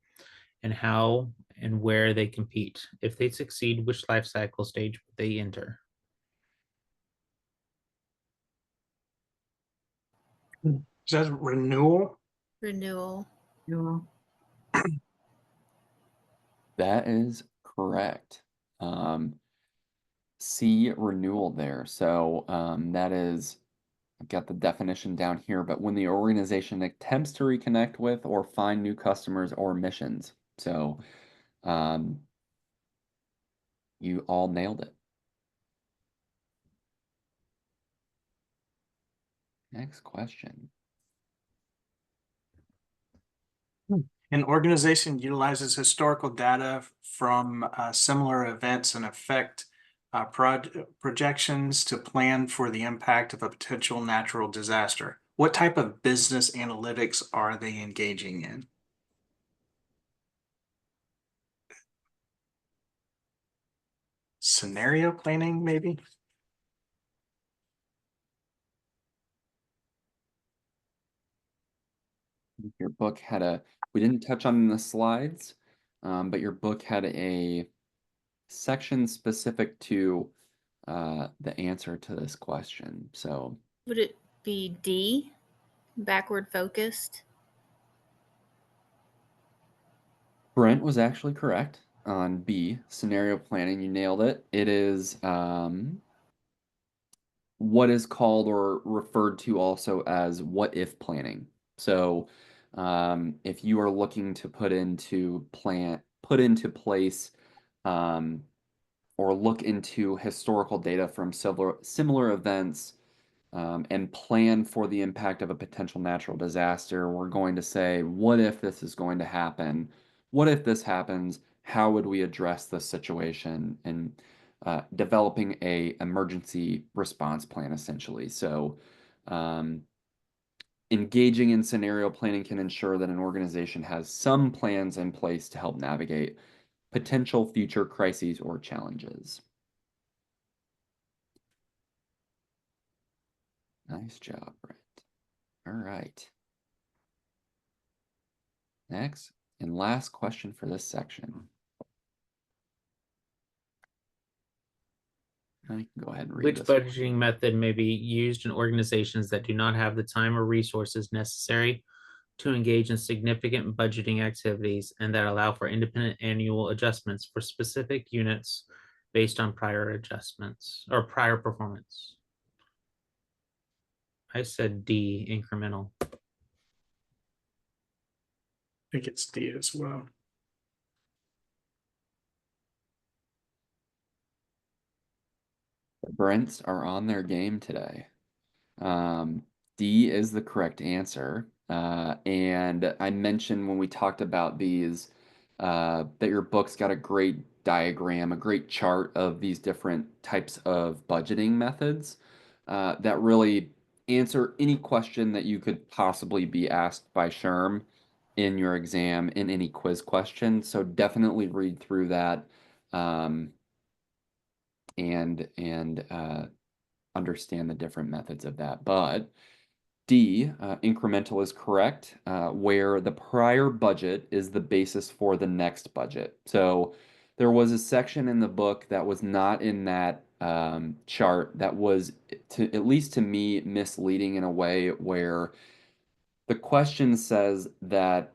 and how and where they compete. If they succeed, which life cycle stage would they enter? Is that renewal? Renewal. That is correct. C, renewal there. So that is, I've got the definition down here, but when the organization attempts to reconnect with or find new customers or missions. So you all nailed it. Next question. An organization utilizes historical data from similar events and affect projections to plan for the impact of a potential natural disaster. What type of business analytics are they engaging in? Scenario planning, maybe? Your book had we didn't touch on the slides, but your book had a section specific to the answer to this question. So Would it be D, backward focused? Brent was actually correct on B, scenario planning. You nailed it. It is what is called or referred to also as what if planning. So if you are looking to put into place or look into historical data from similar events and plan for the impact of a potential natural disaster, we're going to say, what if this is going to happen? What if this happens? How would we address this situation? And developing a emergency response plan, essentially. So engaging in scenario planning can ensure that an organization has some plans in place to help navigate potential future crises or challenges. Nice job, Brent. All right. Next and last question for this section. I can go ahead and read Which this. budgeting method may be used in organizations that do not have the time or resources necessary to engage in significant budgeting activities and that allow for independent annual adjustments for specific units based on prior adjustments or prior performance? I said D, incremental. I think it's D as well. The Brents are on their game today. D is the correct answer. And I mentioned when we talked about these that your book's got a great diagram, a great chart of these different types of budgeting methods that really answer any question that you could possibly be asked by SHRM in your exam, in any quiz question. So definitely read through that and understand the different methods of that. But D, incremental is correct, where the prior budget is the basis for the next budget. So there was a section in the book that was not in that chart that was, at least to me, misleading in a way where the question says that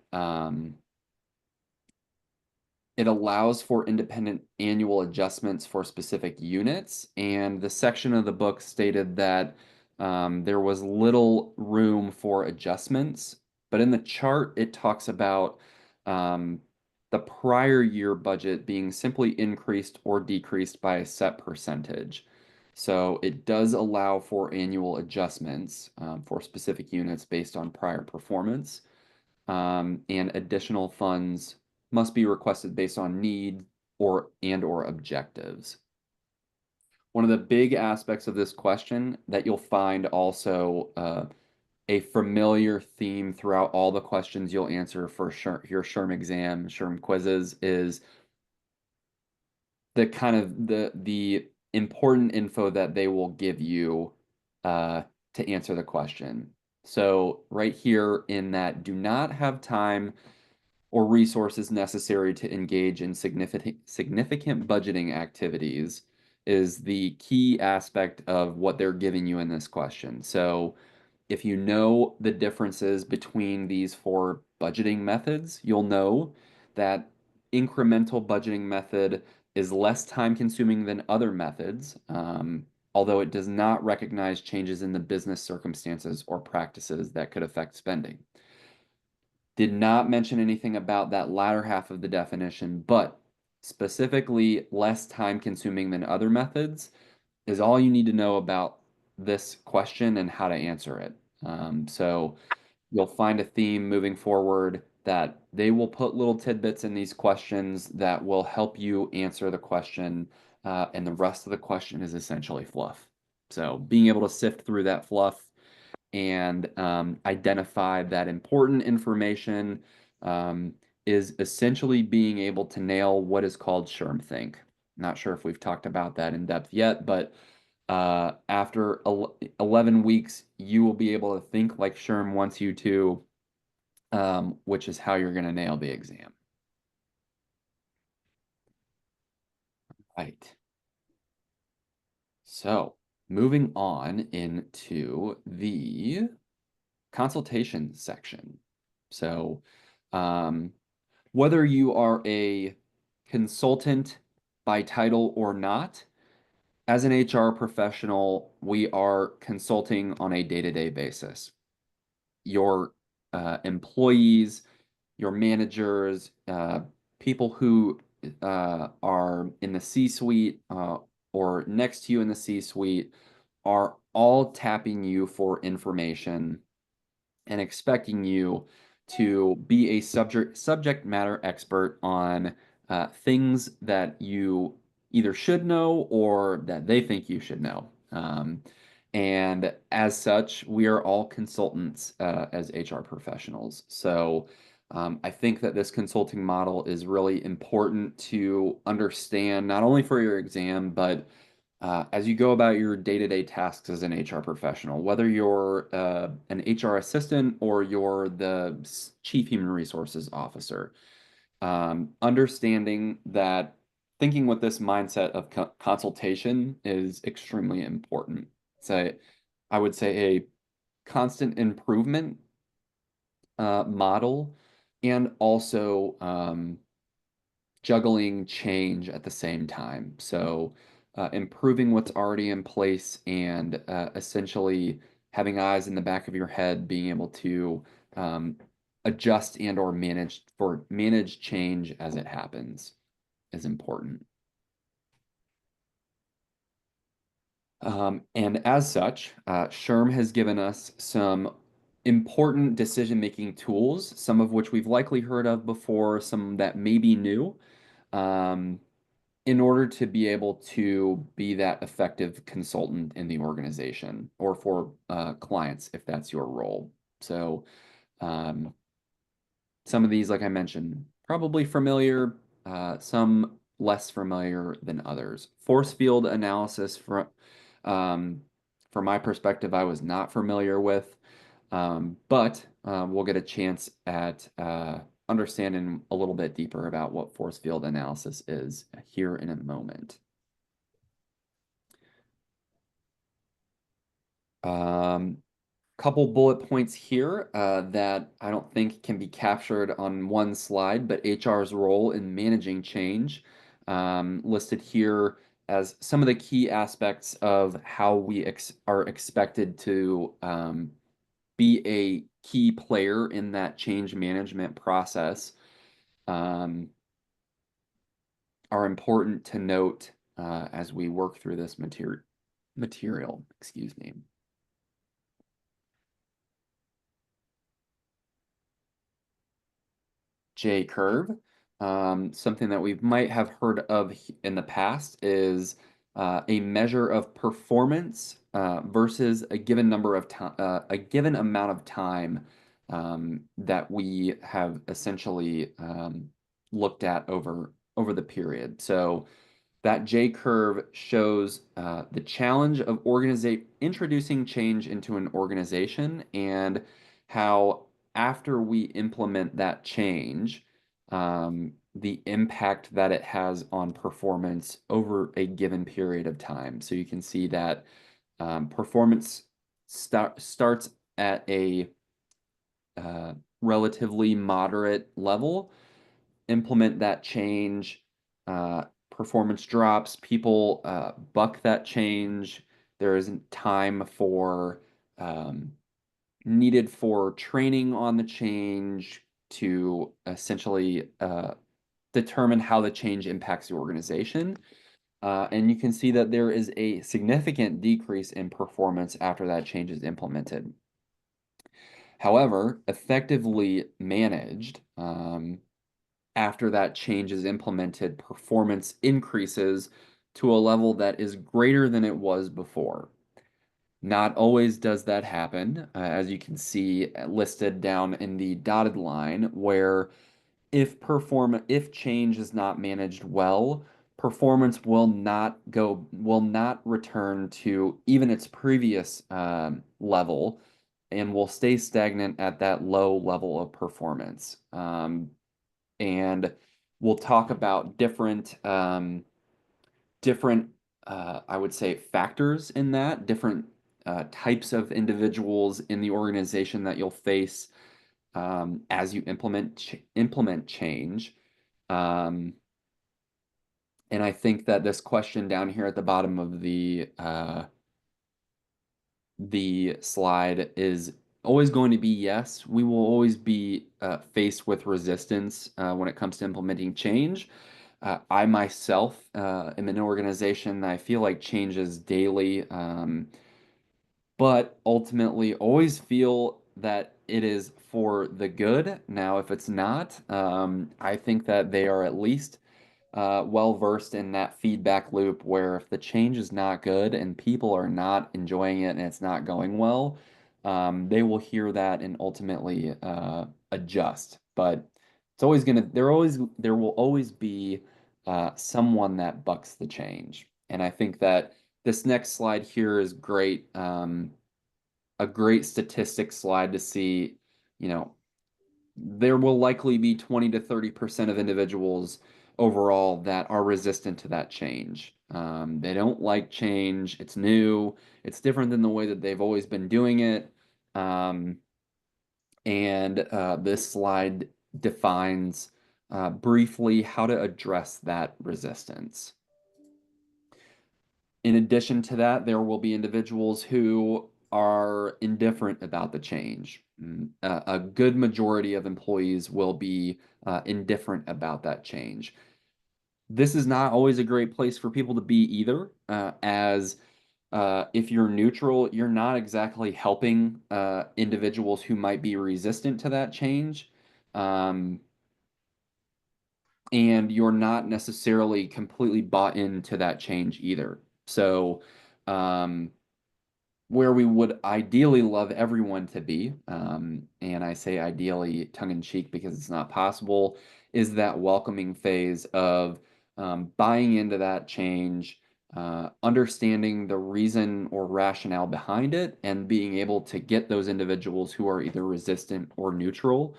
it allows for independent annual adjustments for specific units, and the section of the book stated that there was little room for adjustments. But in the chart, it talks about the prior year budget being simply increased or decreased by a set percentage. So it does allow for annual adjustments for specific units based on prior performance, and additional funds must be requested based on need or objectives. One of the big aspects of this question that you'll find also a familiar theme throughout all the questions you'll answer for your SHRM exam, SHRM quizzes, is the kind of the important info that they will give you to answer the question. So right here in that, do not have time or resources necessary to engage in significant budgeting activities is the key aspect of what they're giving you in this question. So if you know the differences between these four budgeting methods, you'll know that incremental budgeting method is less time consuming than other methods, although it does not recognize changes in the business circumstances or practices that could affect spending. Did not mention anything about that latter half of the definition, but specifically less time consuming than other methods is all you need to know about this question and how to answer it. So you'll find a theme moving forward that they will put little tidbits in these questions that will help you answer the question, and the rest of the question is essentially fluff. So being able to sift through that fluff and identify that important information is essentially being able to nail what is called SHRM think. Not sure if we've talked about that in depth yet, but after 11 weeks, you will be able to think like SHRM wants you to, which is how you're going to nail the exam. Right. So moving on into the consultation section. So whether you are a consultant by title or not, as an HR professional, we are consulting on a day-to-day basis. Your employees, your managers, people who are in the C-suite or next to you in the C-suite are all tapping you for information and expecting you to be a subject matter expert on things that you either should know or that they think you should know. And as such, we are all consultants as HR professionals. So I think that this consulting model is really important to understand, not only for your exam, but as you go about your day-to-day tasks as an HR professional, whether you're an HR assistant or you're the chief human resources officer, understanding that thinking with this mindset of consultation is extremely important. So I would say a constant improvement model, and also juggling change at the same time. So improving what's already in place and essentially having eyes in the back of your head, being able to adjust and or manage change as it happens is important. And as such, SHRM has given us some important decision-making tools, some of which we've likely heard of before, some that may be new, in order to be able to be that effective consultant in the organization or for clients, if that's your role. So some of these, like I mentioned, probably familiar, some less familiar than others. Force field analysis, from my perspective, I was not familiar with. But we'll get a chance at understanding a little bit deeper about what force field analysis is here in a moment. Couple bullet points here that I don't think can be captured on one slide, but HR's role in managing change, listed here as some of the key aspects of how we are expected to be a key player in that change management process, are important to note as we work through this material. Excuse me. J curve. Something that we might have heard of in the past is a measure of performance versus a given number of time, a given amount of time that we have essentially looked at over the period. So that J curve shows the challenge of introducing change into an organization and how after we implement that change, the impact that it has on performance over a given period of time. So you can see that performance starts at a relatively moderate level, implement that change, performance drops, people buck that change. There isn't time for needed for training on the change to essentially determine how the change impacts the organization. And you can see that there is a significant decrease in performance after that change is implemented. However, effectively managed, after that change is implemented, performance increases to a level that is greater than it was before. Not always does that happen, as you can see listed down in the dotted line, where if change is not managed well, performance will not return to even its previous level, and will stay stagnant at that low level of performance. And we'll talk about different I would say factors in that, different types of individuals in the organization that you'll face as you implement change. And I think that this question down here at the bottom of the slide is always going to be yes. We will always be faced with resistance when it comes to implementing change. I myself am in an organization that I feel like changes daily, but ultimately always feel that it is for the good. Now, if it's not, I think that they are at least well versed in that feedback loop where if the change is not good and people are not enjoying it and it's not going well, they will hear that and ultimately adjust. But it's always there will always be someone that bucks the change. And I think that this next slide here is great, a great statistic slide to see, you know, there will likely be 20 to 30% of individuals overall that are resistant to that change. They don't like change. It's new. It's different than the way that they've always been doing it. And this slide defines briefly how to address that resistance. In addition to that, there will be individuals who are indifferent about the change. A good majority of employees will be indifferent about that change. This is not always a great place for people to be either, as if you're neutral, you're not exactly helping individuals who might be resistant to that change. And you're not necessarily completely bought into that change either. So, where we would ideally love everyone to be, and I say ideally tongue-in-cheek because it's not possible, is that welcoming phase of buying into that change, understanding the reason or rationale behind it, and being able to get those individuals who are either resistant or neutral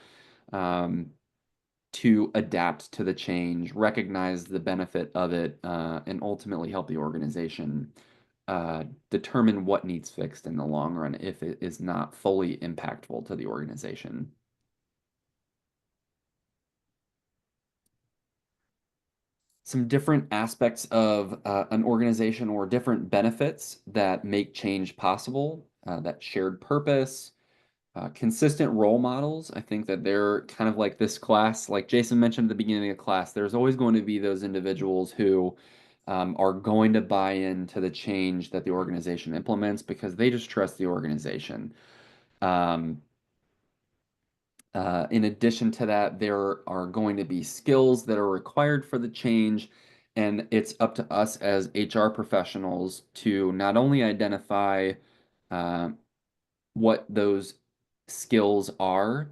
to adapt to the change, recognize the benefit of it, and ultimately help the organization determine what needs fixed in the long run if it is not fully impactful to the organization. Some different aspects of an organization or different benefits that make change possible, that shared purpose, consistent role models. I think that they're kind of like this class, like Jason mentioned at the beginning of the class, there's always going to be those individuals who are going to buy into the change that the organization implements because they just trust the organization. In addition to that, there are going to be skills that are required for the change, and it's up to us as HR professionals to not only identify what those skills are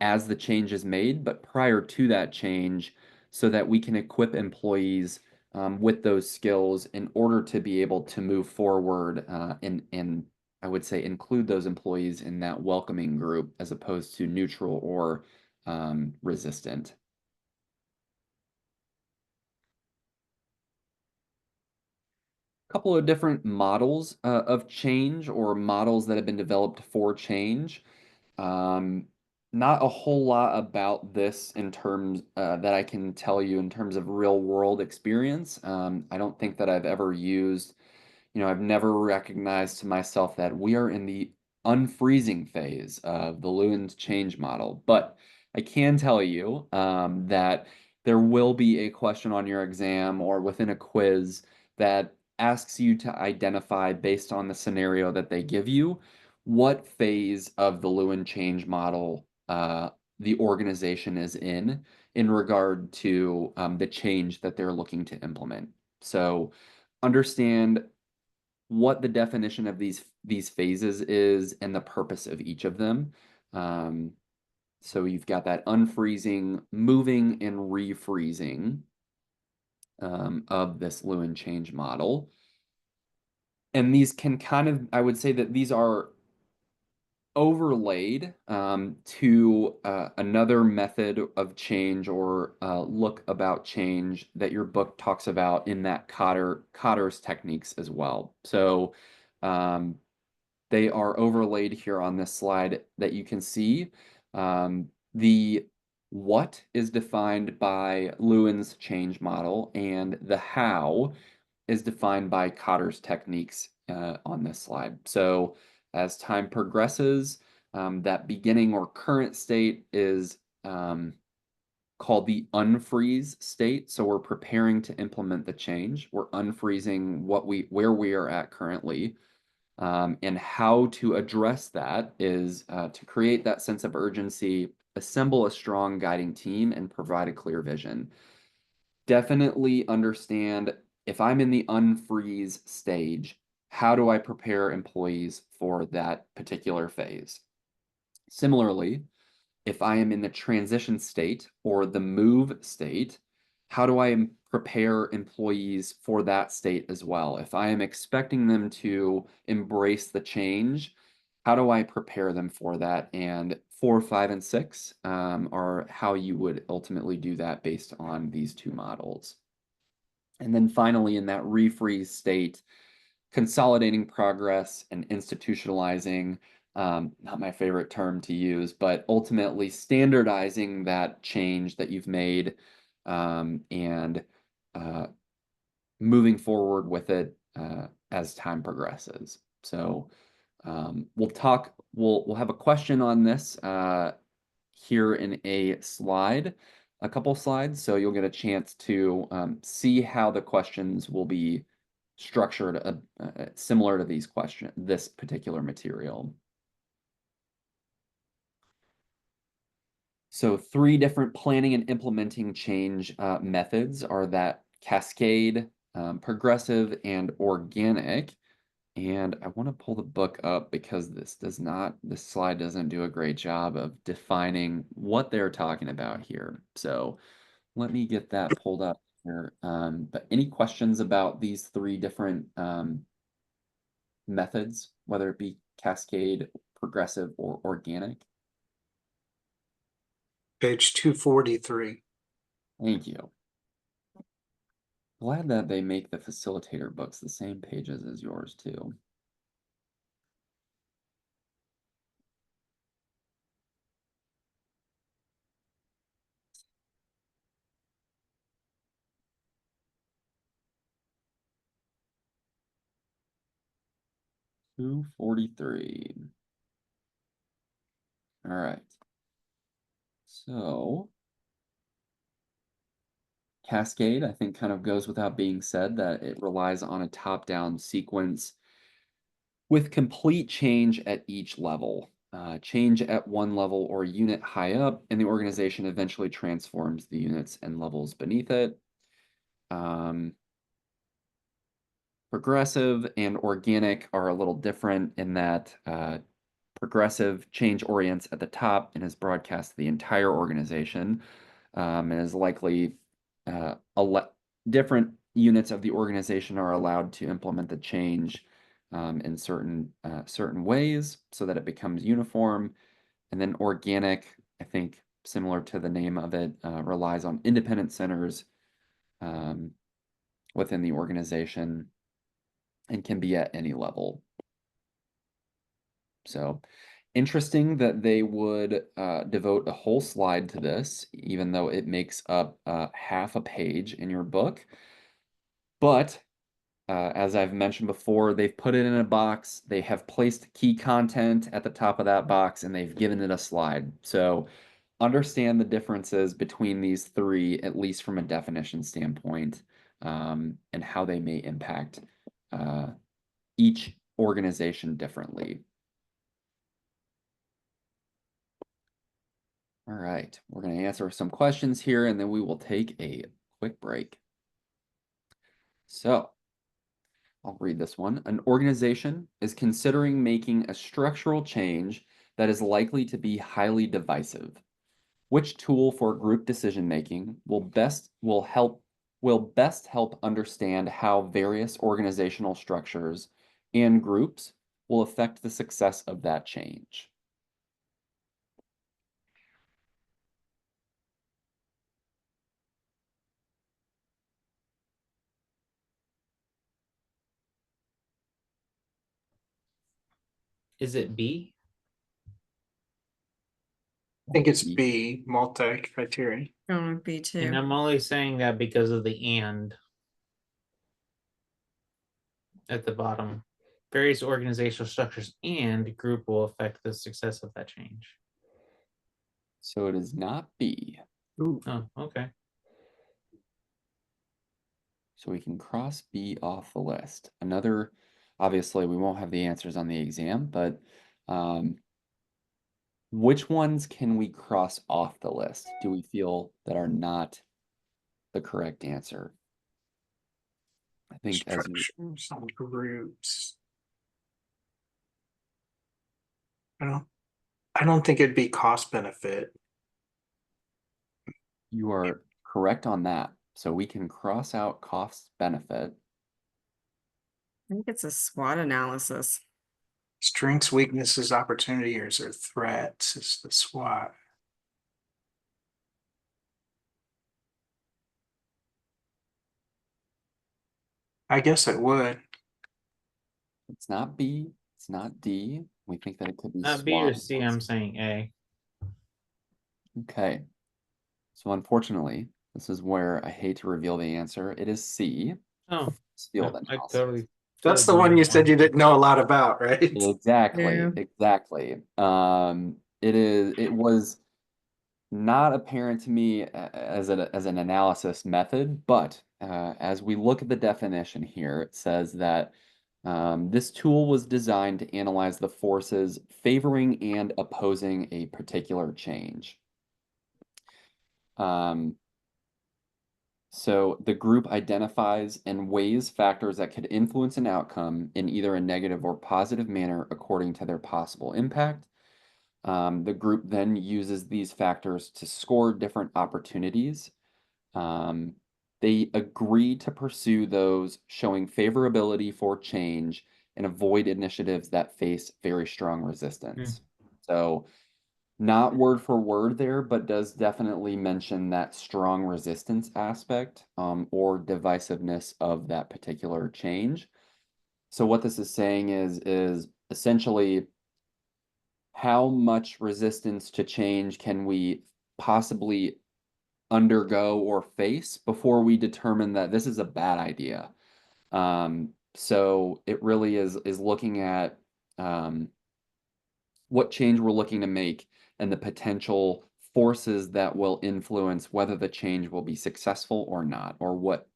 as the change is made, but prior to that change, so that we can equip employees with those skills in order to be able to move forward and I would say include those employees in that welcoming group as opposed to neutral or resistant. Couple of different models of change or models that have been developed for change. Not a whole lot about this in terms that I can tell you in terms of real world experience. I don't think that I've ever used, I've never recognized to myself that we are in the unfreezing phase of the Lewin's change model. But I can tell you that there will be a question on your exam or within a quiz that asks you to identify, based on the scenario that they give you, what phase of the Lewin change model the organization is in regard to the change that they're looking to implement. So understand what the definition of these phases is and the purpose of each of them. So you've got that unfreezing, moving, and refreezing of this Lewin change model. And these can kind of, I would say that these are overlaid to another method of change or look about change that your book talks about in that Kotter's techniques as well. So they are overlaid here on this slide that you can see. The what is defined by Lewin's change model, and the how is defined by Kotter's techniques on this slide. So as time progresses, that beginning or current state is called the unfreeze state. So we're preparing to implement the change. We're unfreezing where we are at currently. And how to address that is to create that sense of urgency, assemble a strong guiding team, and provide a clear vision. Definitely understand, if I'm in the unfreeze stage, how do I prepare employees for that particular phase? Similarly, if I am in the transition state or the move state, how do I prepare employees for that state as well? If I am expecting them to embrace the change, how do I prepare them for that? And 4, 5, and 6 are how you would ultimately do that based on these two models. And then finally, in that refreeze state, consolidating progress and institutionalizing, not my favorite term to use, but ultimately standardizing that change that you've made and moving forward with it as time progresses. So we'll have a question on this here in a couple slides, so you'll get a chance to see how the questions will be structured similar to this particular material. So 3 different planning and implementing change methods are that cascade, progressive, and organic. And I want to pull the book up because this slide doesn't do a great job of defining what they're talking about here. So let me get that pulled up here. But any questions about these three different methods, whether it be cascade, progressive, or organic? Page 243. Thank you. Glad that they make the facilitator books the same pages as yours too. Two 43. All right. So Cascade, I think, kind of goes without being said that it relies on a top-down sequence with complete change at each level. Change at one level or unit high up, and the organization eventually transforms the units and levels beneath it. Progressive and organic are a little different in that progressive change orients at the top and is broadcast to the entire organization, and is likely different units of the organization are allowed to implement the change in certain ways so that it becomes uniform. And then organic, I think, similar to the name of it, relies on independent centers within the organization and can be at any level. So interesting that they would devote a whole slide to this, even though it makes up half a page in your book. But as I've mentioned before, they've put it in a box, they have placed key content at the top of that box, and they've given it a slide. So understand the differences between these three, at least from a definition standpoint, and how they may impact each organization differently. All right, we're going to answer some questions here, and then we will take a quick break. So I'll read this one. An organization is considering making a structural change that is likely to be highly divisive. Which tool for group decision-making will best help understand how various organizational structures and groups will affect the success of that change? Is it B? I think it's B, multi-criteria. Going B two. And I'm only saying that because of the and at the bottom. Various organizational structures and group will affect the success of that change. So it is not B. Ooh. Oh, okay. So we can cross B off the list. Another, obviously, we won't have the answers on the exam, but which ones can we cross off the list? Do we feel that are not the correct answer? I think as we Structures and groups. I don't think it'd be cost benefit. you are correct on that. So we can cross out cost benefit. I think it's a SWOT analysis. Strengths, weaknesses, opportunities, or threats is the SWOT. I guess it would. It's not B, it's not D. We think that it could be Not B or SWOT. C, I'm saying A. Okay. So unfortunately, this is where I hate to reveal the answer. It is C. Oh, Field I analysis. totally. That's the one you said you didn't know a lot about, right? Exactly, Yeah. exactly. It was not apparent to me as an analysis method, but as we look at the definition here, it says that this tool was designed to analyze the forces favoring and opposing a particular change. So the group identifies and weighs factors that could influence an outcome in either a negative or positive manner according to their possible impact. The group then uses these factors to score different opportunities. They agree to pursue those showing favorability for change and avoid initiatives that face very strong resistance. So not word for word there, but does definitely mention that strong resistance aspect or divisiveness of that particular change. So what this is saying is essentially how much resistance to change can we possibly undergo or face before we determine that this is a bad idea. So it really is looking at what change we're looking to make and the potential forces that will influence whether the change will be successful or not, or what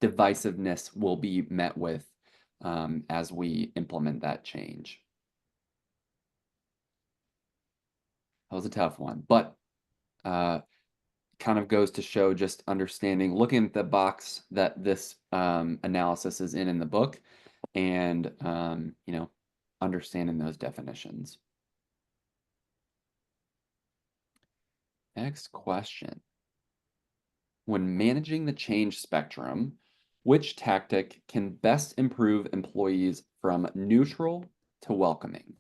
divisiveness will be met with as we implement that change. That was a tough one, but kind of goes to show just understanding, looking at the box that this analysis is in the book, and you know, understanding those definitions. Next question. When managing the change spectrum, which tactic can best improve employees from neutral to welcoming?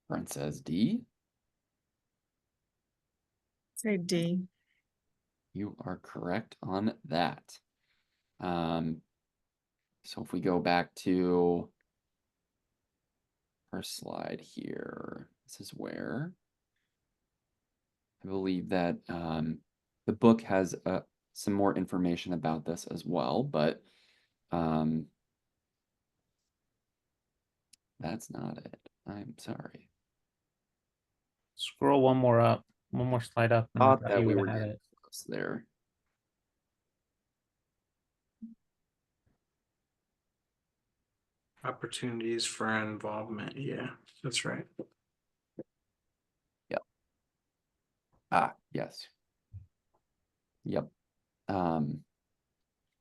Brent says D. Say D. You are correct on that. So if we go back to our slide here, this is where I believe that the book has some more information about this as well, but that's not it. I'm sorry. Scroll one more up, one more slide up, and I Thought thought that you we would were have getting it. close there. Opportunities for involvement. Yeah, that's right. Yep. Ah, yes. Yep. The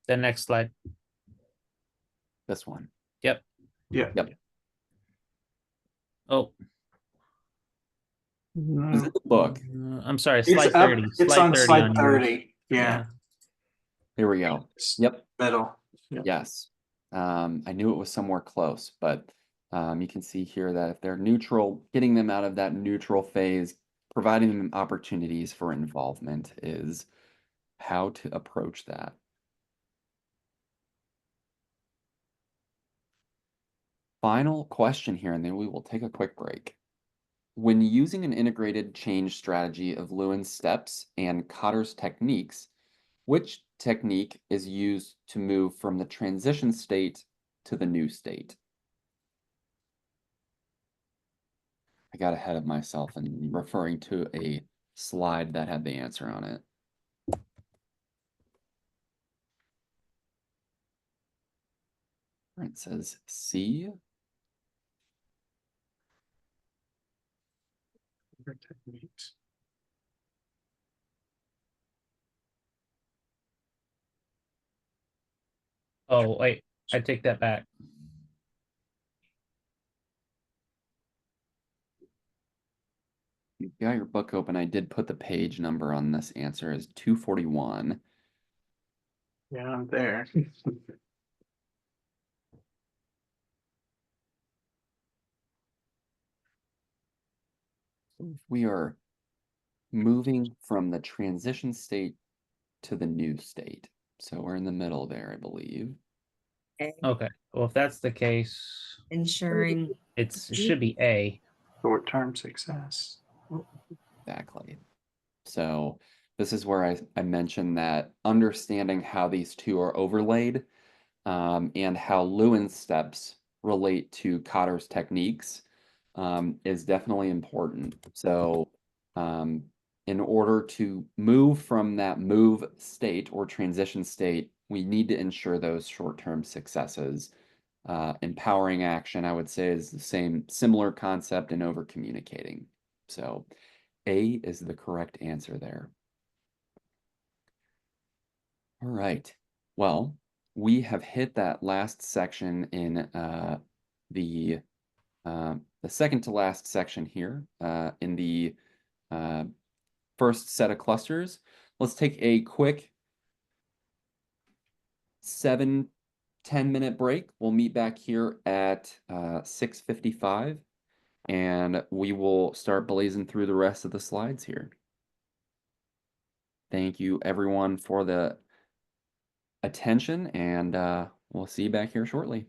next slide. This one. Yep. Yeah. Yep. Oh, It's in the book. I'm sorry. It's Slide up, 30. it's on slide on yours. 30. Yeah. Here we go. Yep. Middle. Yep. Yes. I knew it was somewhere close, but you can see here that if they're neutral, getting them out of that neutral phase, providing them opportunities for involvement is how to approach that. Final question here, and then we will take a quick break. When using an integrated change strategy of Lewin's steps and Cotter's techniques, which technique is used to move from the transition state to the new state? I got ahead of myself and referring to a slide that had the answer on it. It says C. Techniques. Oh, wait. I take that back. You've got your book open. I did put the page number on this answer as 241. Yeah, I'm there. We are moving from the transition state to the new state. So we're in the middle there, I believe. Okay. Well, if that's the case, Ensuring. it should be A. Short-term success. Exactly. So this is where I mentioned that understanding how these two are overlaid and how Lewin's steps relate to Cotter's techniques is definitely important. So in order to move from that move state or transition state, we need to ensure those short-term successes. Empowering action, I would say, is the similar concept in over communicating. So A is the correct answer there. All right. Well, we have hit that last section in the second to last section here in the first set of clusters. Let's take a quick 7-10 minute break. We'll meet back here at 6:55, and we will start blazing through the rest of the slides here. Thank you everyone for the attention, and we'll see you back here shortly.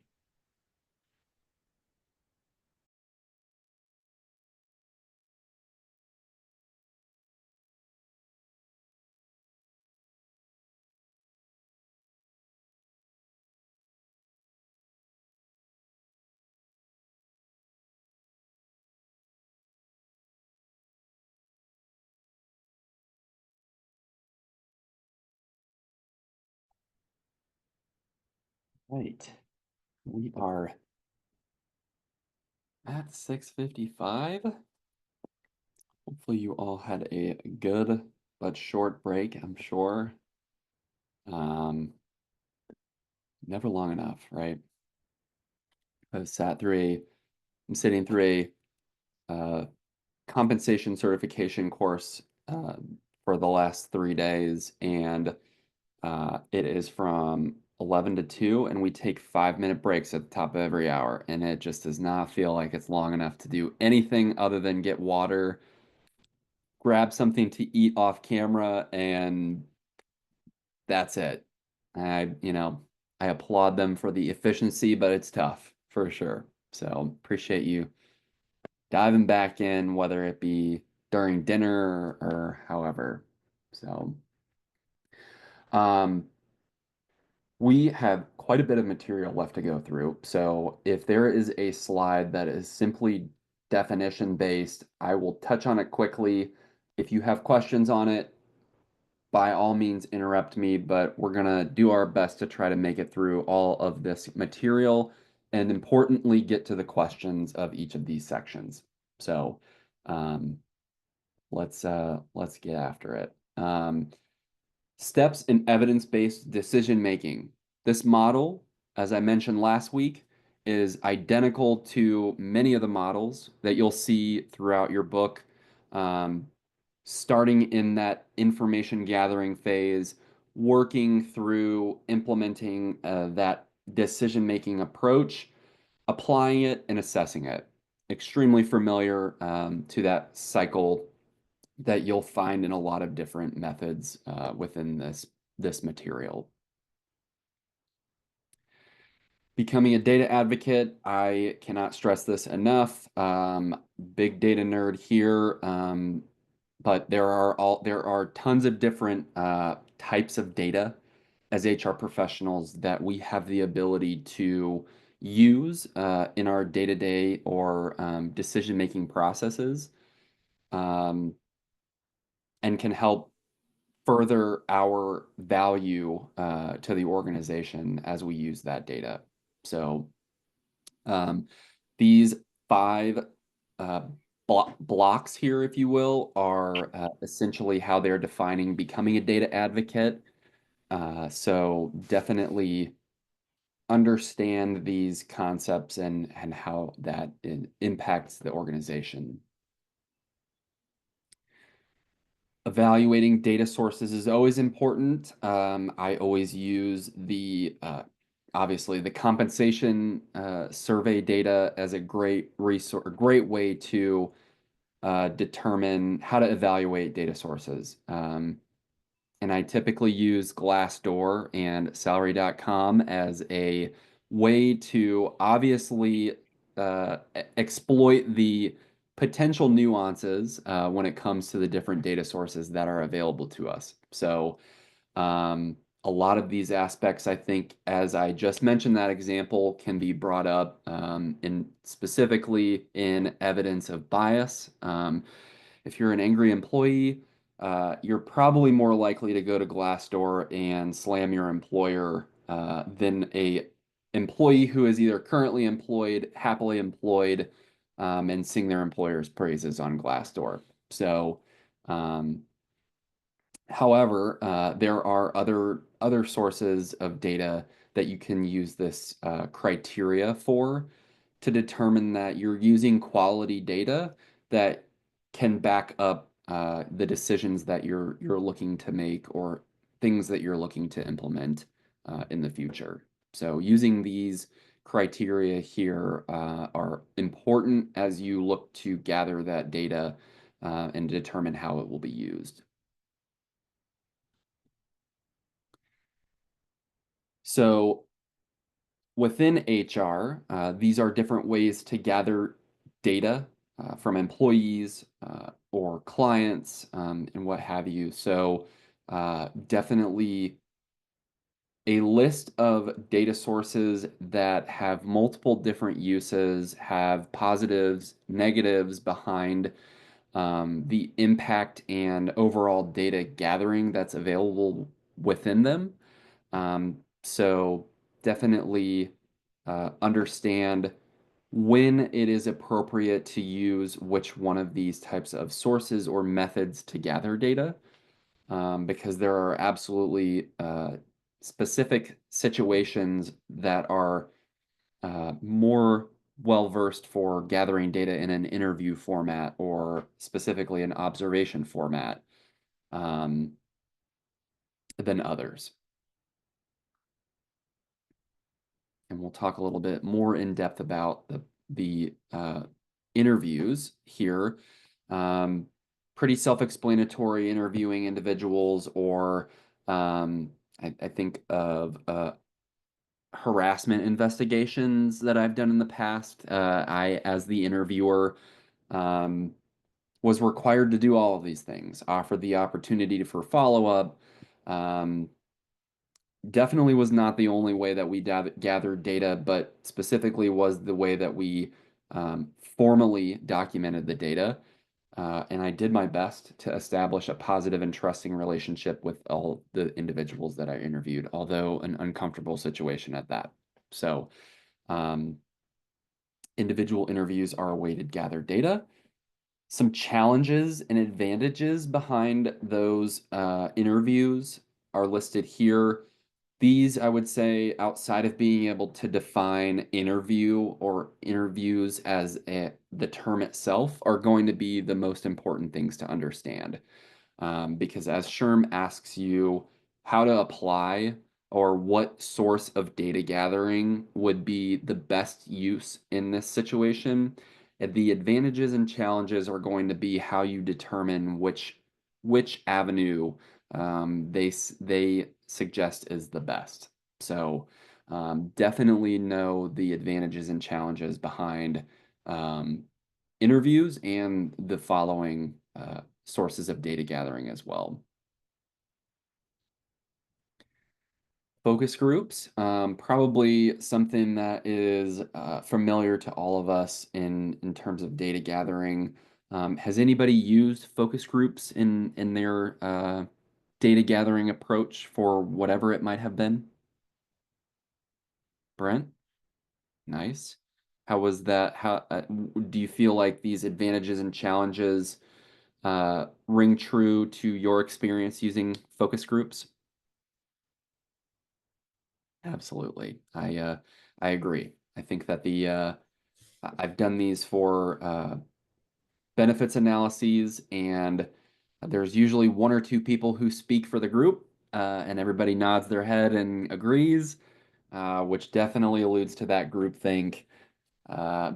Right, we are at 6:55. Hopefully you all had a good but short break, I'm sure. Never long enough, right? I'm sitting through a compensation certification course for the last 3 days, and it is from 11 to 2, and we take 5-minute breaks at the top of every hour, and it just does not feel like it's long enough to do anything other than get water, grab something to eat off camera, and that's it. I applaud them for the efficiency, but it's tough for sure. So appreciate you diving back in, whether it be during dinner or however. So we have quite a bit of material left to go through. So if there is a slide that is simply definition based, I will touch on it quickly. If you have questions on it, by all means interrupt me, but we're gonna do our best to try to make it through all of this material and importantly get to the questions of each of these sections. So let's get after it. Steps in evidence-based decision making. This model, as I mentioned last week, is identical to many of the models that you'll see throughout your book. Starting in that information gathering phase, working through implementing that decision-making approach, applying it and assessing it. Extremely familiar to that cycle that you'll find in a lot of different methods within this material. Becoming a data advocate, I cannot stress this enough. Big data nerd here. But there are tons of different types of data as HR professionals that we have the ability to use in our day-to-day or decision-making processes, and can help further our value to the organization as we use that data. So these 5 blocks here, if you will, are essentially how they're defining becoming a data advocate. So definitely understand these concepts and how that impacts the organization. Evaluating data sources is always important. I always use obviously the compensation survey data as a great resource, a great way to determine how to evaluate data sources. And I typically use Glassdoor and salary.com as a way to obviously exploit the potential nuances when it comes to the different data sources that are available to us. So a lot of these aspects, I think, as I just mentioned that example, can be brought up specifically in evidence of bias. If you're an angry employee, you're probably more likely to go to Glassdoor and slam your employer than a employee who is either currently employed, happily employed, and sing their employer's praises on Glassdoor. So, however, there are other sources of data that you can use this criteria for to determine that you're using quality data that can back up the decisions that you're looking to make or things that you're looking to implement in the future. So using these criteria here are important as you look to gather that data and determine how it will be used. So within HR, these are different ways to gather data from employees or clients and what have you. So definitely a list of data sources that have multiple different uses, have positives, negatives behind the impact and overall data gathering that's available within them. So definitely understand when it is appropriate to use which one of these types of sources or methods to gather data, because there are absolutely specific situations that are more well-versed for gathering data in an interview format or specifically an observation format than others. And we'll talk a little bit more in depth about the interviews here. Pretty self-explanatory, interviewing individuals, or I think of harassment investigations that I've done in the past. I, as the interviewer, was required to do all of these things, offered the opportunity for follow-up. Definitely was not the only way that we gathered data, but specifically was the way that we formally documented the data. And I did my best to establish a positive and trusting relationship with all the individuals that I interviewed, although an uncomfortable situation at that. So individual interviews are a way to gather data. Some challenges and advantages behind those interviews are listed here. These, I would say, outside of being able to define interview or interviews as the term itself, are going to be the most important things to understand. Because as Sherm asks you how to apply or what source of data gathering would be the best use in this situation, the advantages and challenges are going to be how you determine which avenue they suggest is the best. So definitely know the advantages and challenges behind interviews and the following sources of data gathering as well. Focus groups, probably something that is familiar to all of us in terms of data gathering. Has anybody used focus groups in their data gathering approach for whatever it might have been? Brent? Nice. How was that? How do you feel like these advantages and challenges ring true to your experience using focus groups? Absolutely. I agree. I think that I've done these for benefits analyses, and there's usually one or two people who speak for the group, and everybody nods their head and agrees, which definitely alludes to that groupthink.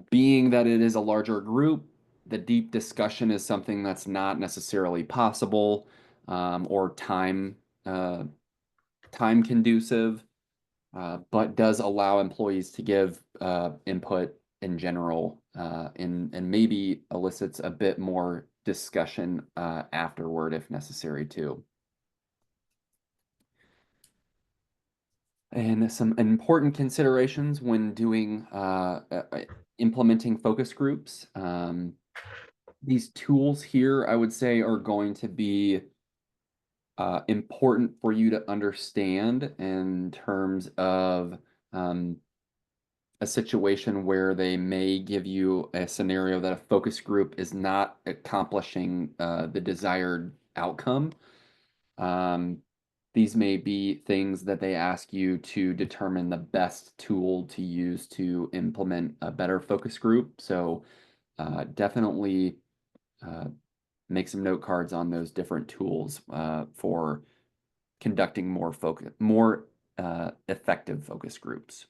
Being that it is a larger group, the deep discussion is something that's not necessarily possible or time conducive. But does allow employees to give input in general and maybe elicits a bit more discussion afterward if necessary too. And some important considerations when doing implementing focus groups. These tools here, I would say, are going to be important for you to understand in terms of a situation where they may give you a scenario that a focus group is not accomplishing the desired outcome. These may be things that they ask you to determine the best tool to use to implement a better focus group. So definitely make some note cards on those different tools for conducting more effective focus groups.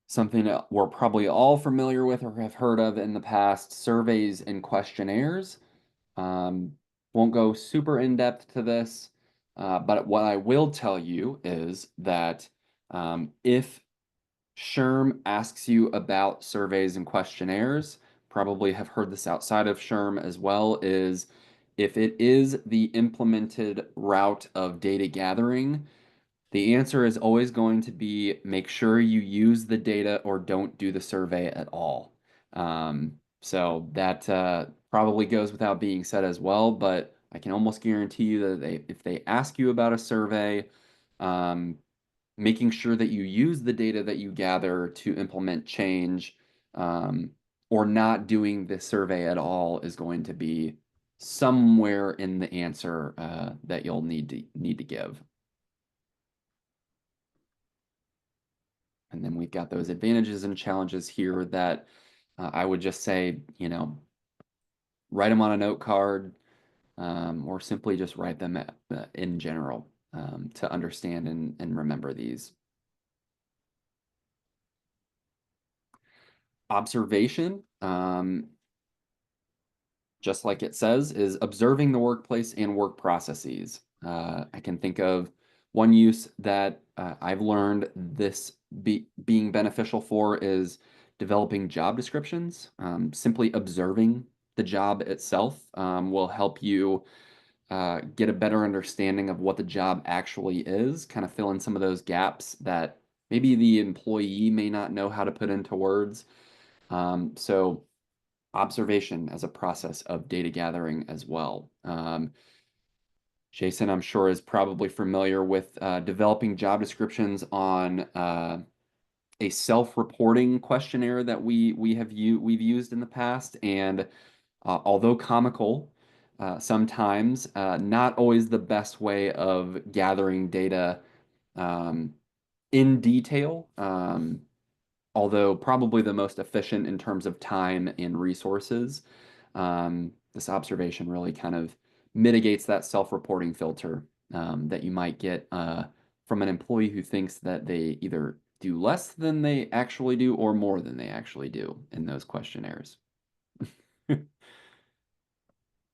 Something that we're probably all familiar with or have heard of in the past, surveys and questionnaires. Won't go super in depth to this, but what I will tell you is that if SHRM asks you about surveys and questionnaires, probably have heard this outside of SHRM as well, is if it is the implemented route of data gathering, the answer is always going to be make sure you use the data or don't do the survey at all. So that probably goes without being said as well, but I can almost guarantee you that if they ask you about a survey, making sure that you use the data that you gather to implement change, or not doing the survey at all is going to be somewhere in the answer that you'll need to give. And then we've got those advantages and challenges here that I would just say, write them on a note card, or simply just write them in general to understand and remember these. Observation, just like it says, is observing the workplace and work processes. I can think of one use that I've learned this being beneficial for is developing job descriptions. Simply observing the job itself will help you get a better understanding of what the job actually is, kind of fill in some of those gaps that maybe the employee may not know how to put into words. So observation as a process of data gathering as well. Jason, I'm sure, is probably familiar with developing job descriptions on a self-reporting questionnaire that we've used in the past, and although comical, sometimes not always the best way of gathering data in detail. Although probably the most efficient in terms of time and resources. This observation really kind of mitigates that self-reporting filter that you might get from an employee who thinks that they either do less than they actually do or more than they actually do in those questionnaires. And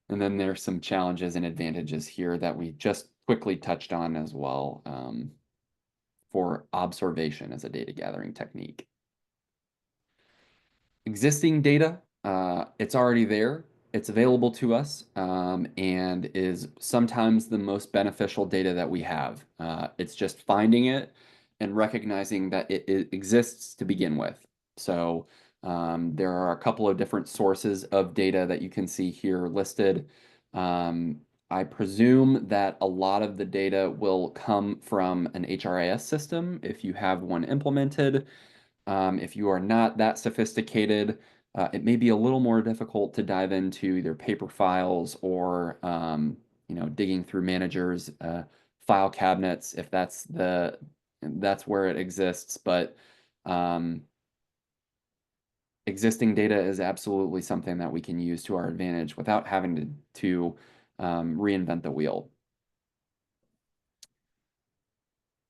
then there's some challenges and advantages here that we just quickly touched on as well for observation as a data gathering technique. Existing data, it's already there, it's available to us, and is sometimes the most beneficial data that we have. It's just finding it and recognizing that it exists to begin with. So there are a couple of different sources of data that you can see here listed. I presume that a lot of the data will come from an HRIS system if you have one implemented. If you are not that sophisticated, it may be a little more difficult to dive into either paper files or digging through managers' file cabinets if that's where it exists. But existing data is absolutely something that we can use to our advantage without having to reinvent the wheel.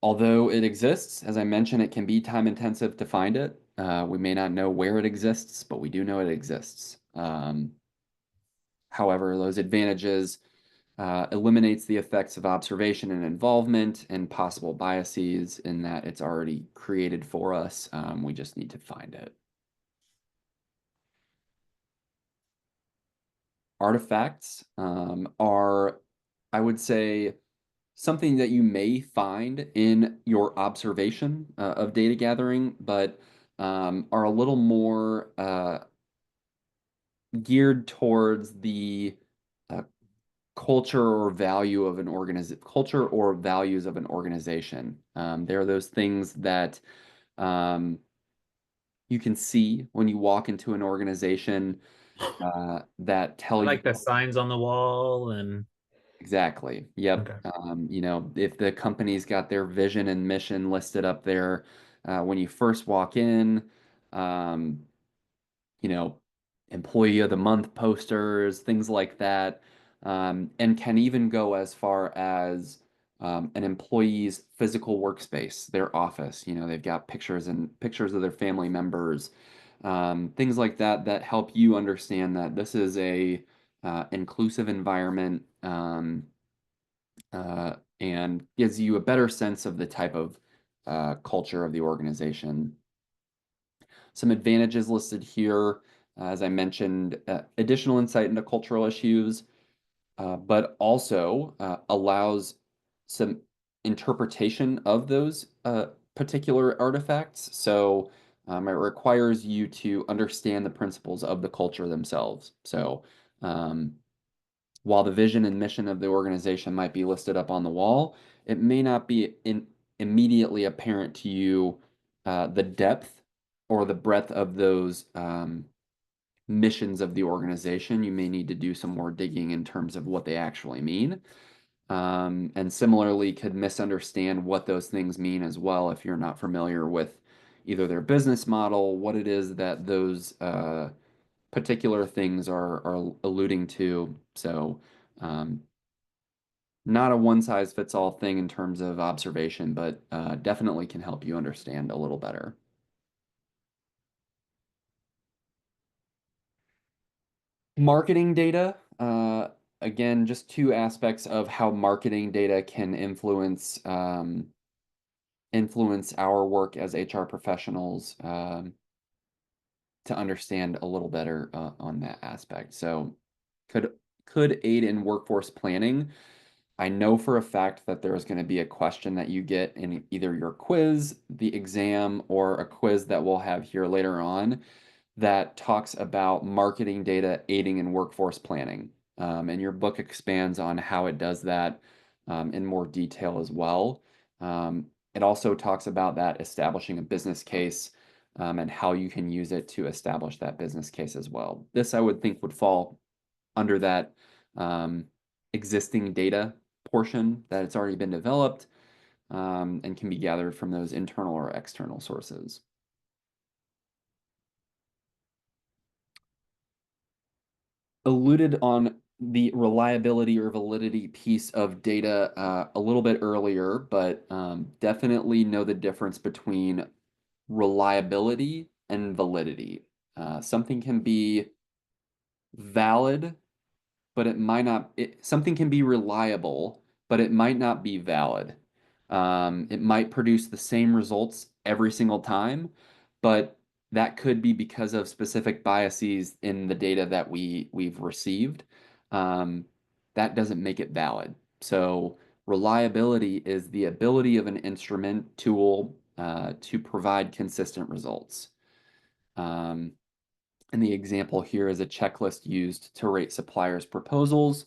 Although it exists, as I mentioned, it can be time intensive to find it. We may not know where it exists, but we do know it exists. However, those advantages eliminates the effects of observation and involvement and possible biases in that it's already created for us. We just need to find it. Artifacts are, I would say, something that you may find in your observation of data gathering, but are a little more geared towards the culture or value of an culture or values of an organization. There are those things that you can see when you walk into an organization that tell you Like the signs on the wall and exactly. Yep. okay. If the company's got their vision and mission listed up there when you first walk in, um, you know, employee of the month posters, things like that, and can even go as far as an employee's physical workspace, their office. You know, they've got pictures and pictures of their family members, things like that that help you understand that this is a inclusive environment, and gives you a better sense of the type of culture of the organization. Some advantages listed here, as I mentioned, additional insight into cultural issues, but also allows some interpretation of those particular artifacts. So it requires you to understand the principles of the culture themselves. So um, while the vision and mission of the organization might be listed up on the wall, it may not be immediately apparent to you the depth or the breadth of those missions of the organization. You may need to do some more digging in terms of what they actually mean. And similarly, could misunderstand what those things mean as well if you're not familiar with either their business model, what it is that those particular things are alluding to. So, not a one size fits all thing in terms of observation, but definitely can help you understand a little better. Marketing data, again, just two aspects of how marketing data can influence our work as HR professionals, to understand a little better on that aspect. So could aid in workforce planning. I know for a fact that there is going to be a question that you get in either your quiz, the exam, or a quiz that we'll have here later on that talks about marketing data aiding in workforce planning. And your book expands on how it does that in more detail as well. It also talks about that establishing a business case and how you can use it to establish that business case as well. This, I would think, would fall under that existing data portion that it's already been developed and can be gathered from those internal or external sources. Alluded on the reliability or validity piece of data a little bit earlier, but definitely know the difference between reliability and validity. Something can be valid, but it might not, something can be reliable, but it might not be valid. It might produce the same results every single time, but that could be because of specific biases in the data that we've received. That doesn't make it valid. So reliability is the ability of an instrument tool to provide consistent results. And the example here is a checklist used to rate suppliers' proposals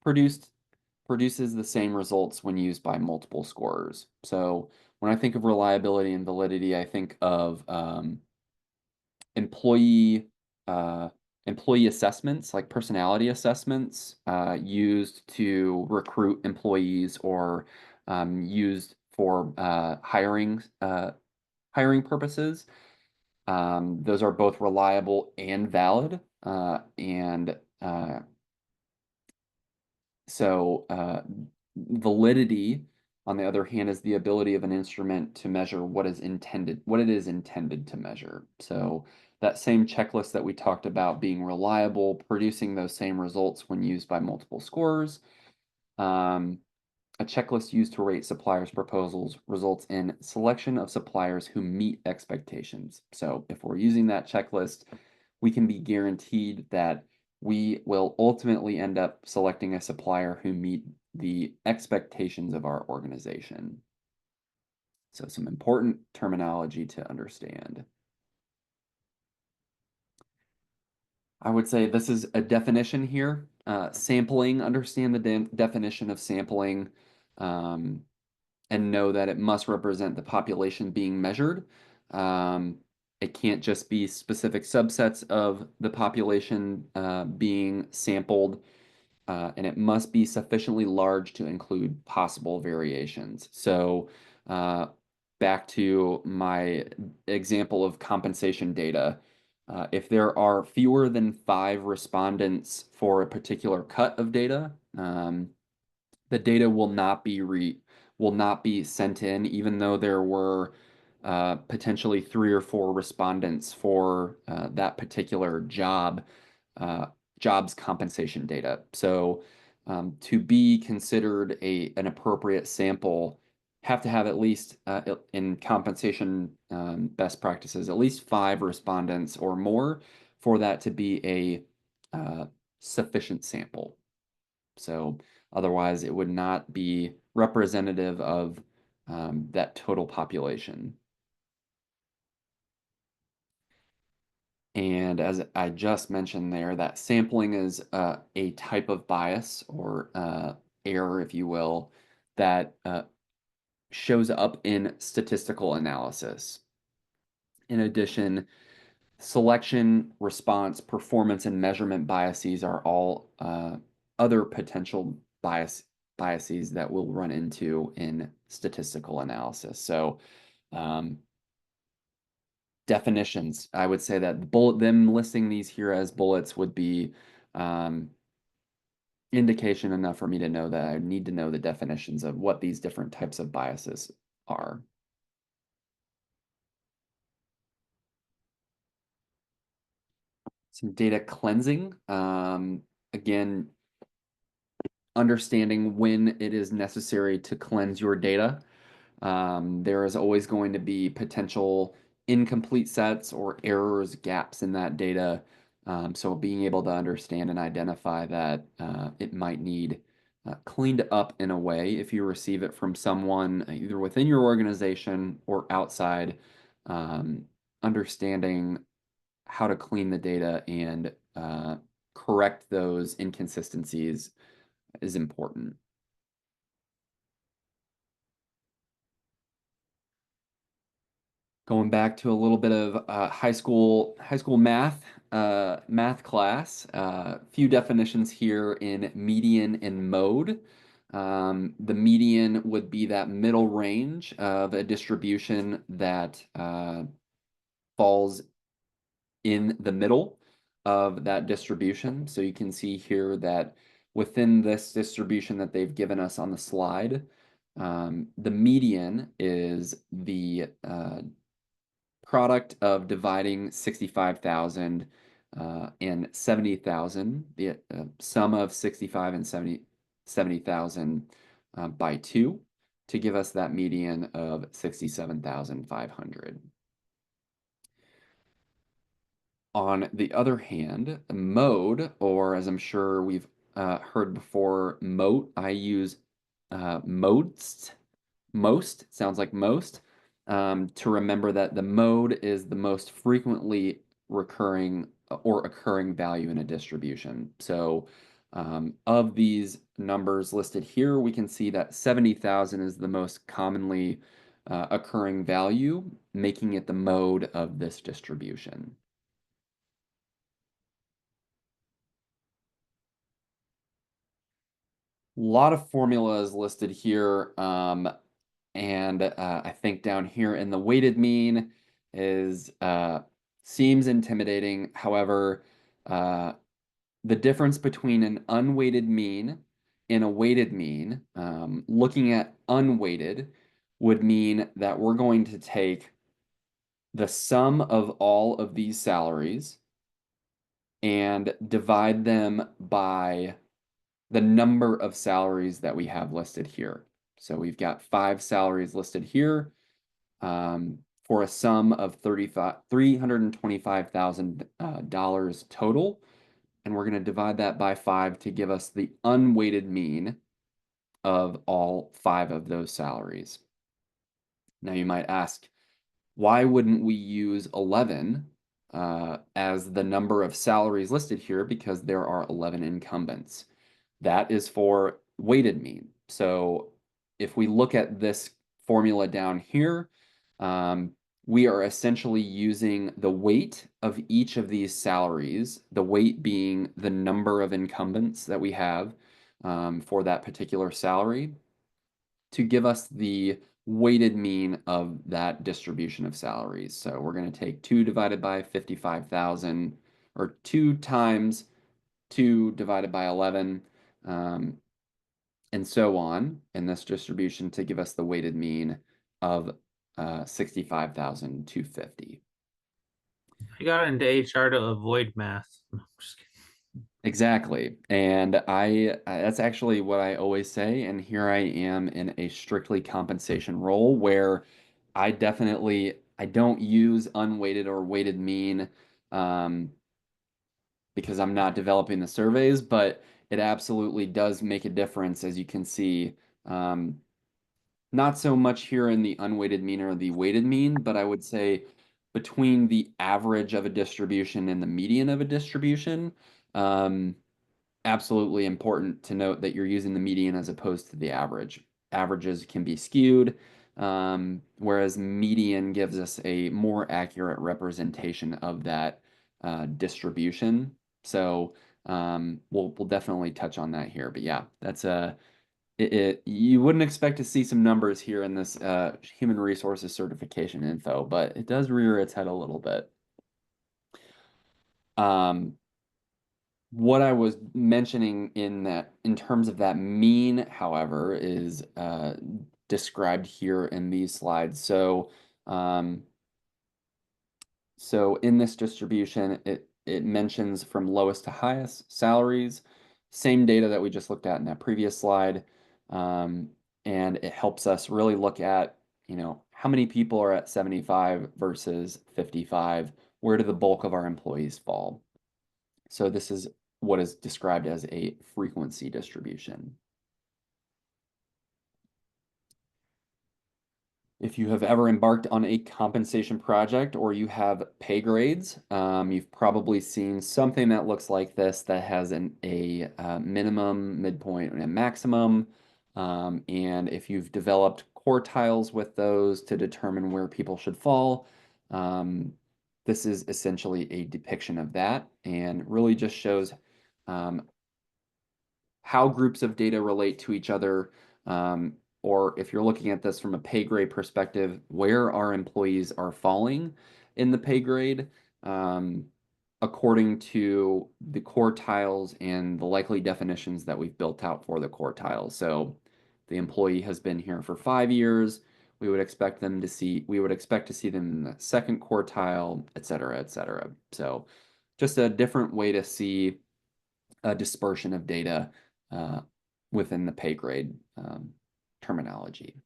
produces the same results when used by multiple scorers. So when I think of reliability and validity, I think of employee employee assessments, like personality assessments, used to recruit employees or used for hiring purposes. Those are both reliable and valid, and so validity, on the other hand, is the ability of an instrument to measure what it is intended to measure. So that same checklist that we talked about being reliable, producing those same results when used by multiple scorers. A checklist used to rate suppliers' proposals results in selection of suppliers who meet expectations. So if we're using that checklist, we can be guaranteed that we will ultimately end up selecting a supplier who meet the expectations of our organization. So some important terminology to understand. I would say this is a definition here. Sampling, understand the definition of sampling, and know that it must represent the population being measured. It can't just be specific subsets of the population being sampled, and it must be sufficiently large to include possible variations. So back to my example of compensation data, If there are fewer than 5 respondents for a particular cut of data, the data will not be sent in, even though there were potentially 3 or 4 respondents for that particular job's compensation data. So to be considered an appropriate sample, have to have at least in compensation best practices, at least 5 respondents or more for that to be a sufficient sample. So otherwise, it would not be representative of that total population. And as I just mentioned there, that sampling is a type of bias or error, if you will, that shows up in statistical analysis. In addition, selection, response, performance, and measurement biases are all other potential biases that we'll run into in statistical analysis. So definitions, I would say that them listing these here as bullets would be indication enough for me to know that I need to know the definitions of what these different types of biases are. Some data cleansing. Again, understanding when it is necessary to cleanse your data. There is always going to be potential incomplete sets or errors, gaps in that data. So being able to understand and identify that it might need cleaned up in a way if you receive it from someone either within your organization or outside, understanding how to clean the data and correct those inconsistencies is important. Going back to a little bit of high school math class. Few definitions here in median and mode. The median would be that middle range of a distribution that falls in the middle of that distribution. So you can see here that within this distribution that they've given us on the slide, the median is the product of dividing 65,000 and 70,000, the sum of 65 and 70,000 by 2 to give us that median of 67,500. On the other hand, mode, or as I'm sure we've heard before, moat, I use most, sounds like most, to remember that the mode is the most frequently recurring or occurring value in a distribution. So of these numbers listed here, we can see that 70,000 is the most commonly occurring value, making it the mode of this distribution. A lot of formulas listed here, and I think down here in the weighted mean is seems intimidating. However, the difference between an unweighted mean and a weighted mean, looking at unweighted would mean that we're going to take the sum of all of these salaries and divide them by the number of salaries that we have listed here. So we've got 5 salaries listed here for a sum of $325,000 total. And we're going to divide that by 5 to give us the unweighted mean of all 5 of those salaries. Now you might ask, why wouldn't we use 11 as the number of salaries listed here? Because there are 11 incumbents. That is for weighted mean. So if we look at this formula down here, we are essentially using the weight of each of these salaries, the weight being the number of incumbents that we have for that particular salary, to give us the weighted mean of that distribution of salaries. So we're going to take 2 divided by 55,000, or 2 times 2 divided by 11, and so on in this distribution to give us the weighted mean of 65,250. I got into HR to avoid math. No, I'm just kidding. Exactly. And that's actually what I always say. And here I am in a strictly compensation role where I don't use unweighted or weighted mean, because I'm not developing the surveys, but it absolutely does make a difference, as you can see. Not so much here in the unweighted mean or the weighted mean, but I would say between the average of a distribution and the median of a distribution. Absolutely important to note that you're using the median as opposed to the average. Averages can be skewed, whereas median gives us a more accurate representation of that distribution. So we'll definitely touch on that here. But yeah, that's you wouldn't expect to see some numbers here in this human resources certification info, but it does rear its head a little bit. What I was mentioning in terms of that mean, however, is described here in these slides. So in this distribution, it mentions from lowest to highest salaries, same data that we just looked at in that previous slide. And it helps us really look at, how many people are at 75 versus 55? Where do the bulk of our employees fall? So this is what is described as a frequency distribution. If you have ever embarked on a compensation project or you have pay grades, you've probably seen something that looks like this that has a minimum, midpoint, and a maximum. And if you've developed quartiles with those to determine where people should fall, this is essentially a depiction of that and really just shows how groups of data relate to each other, or if you're looking at this from a pay grade perspective, where our employees are falling in the pay grade, according to the quartiles and the likely definitions that we've built out for the quartiles. So the employee has been here for 5 years. We would expect to see them in the second quartile, et cetera, et cetera. So just a different way to see a dispersion of data within the pay grade terminology.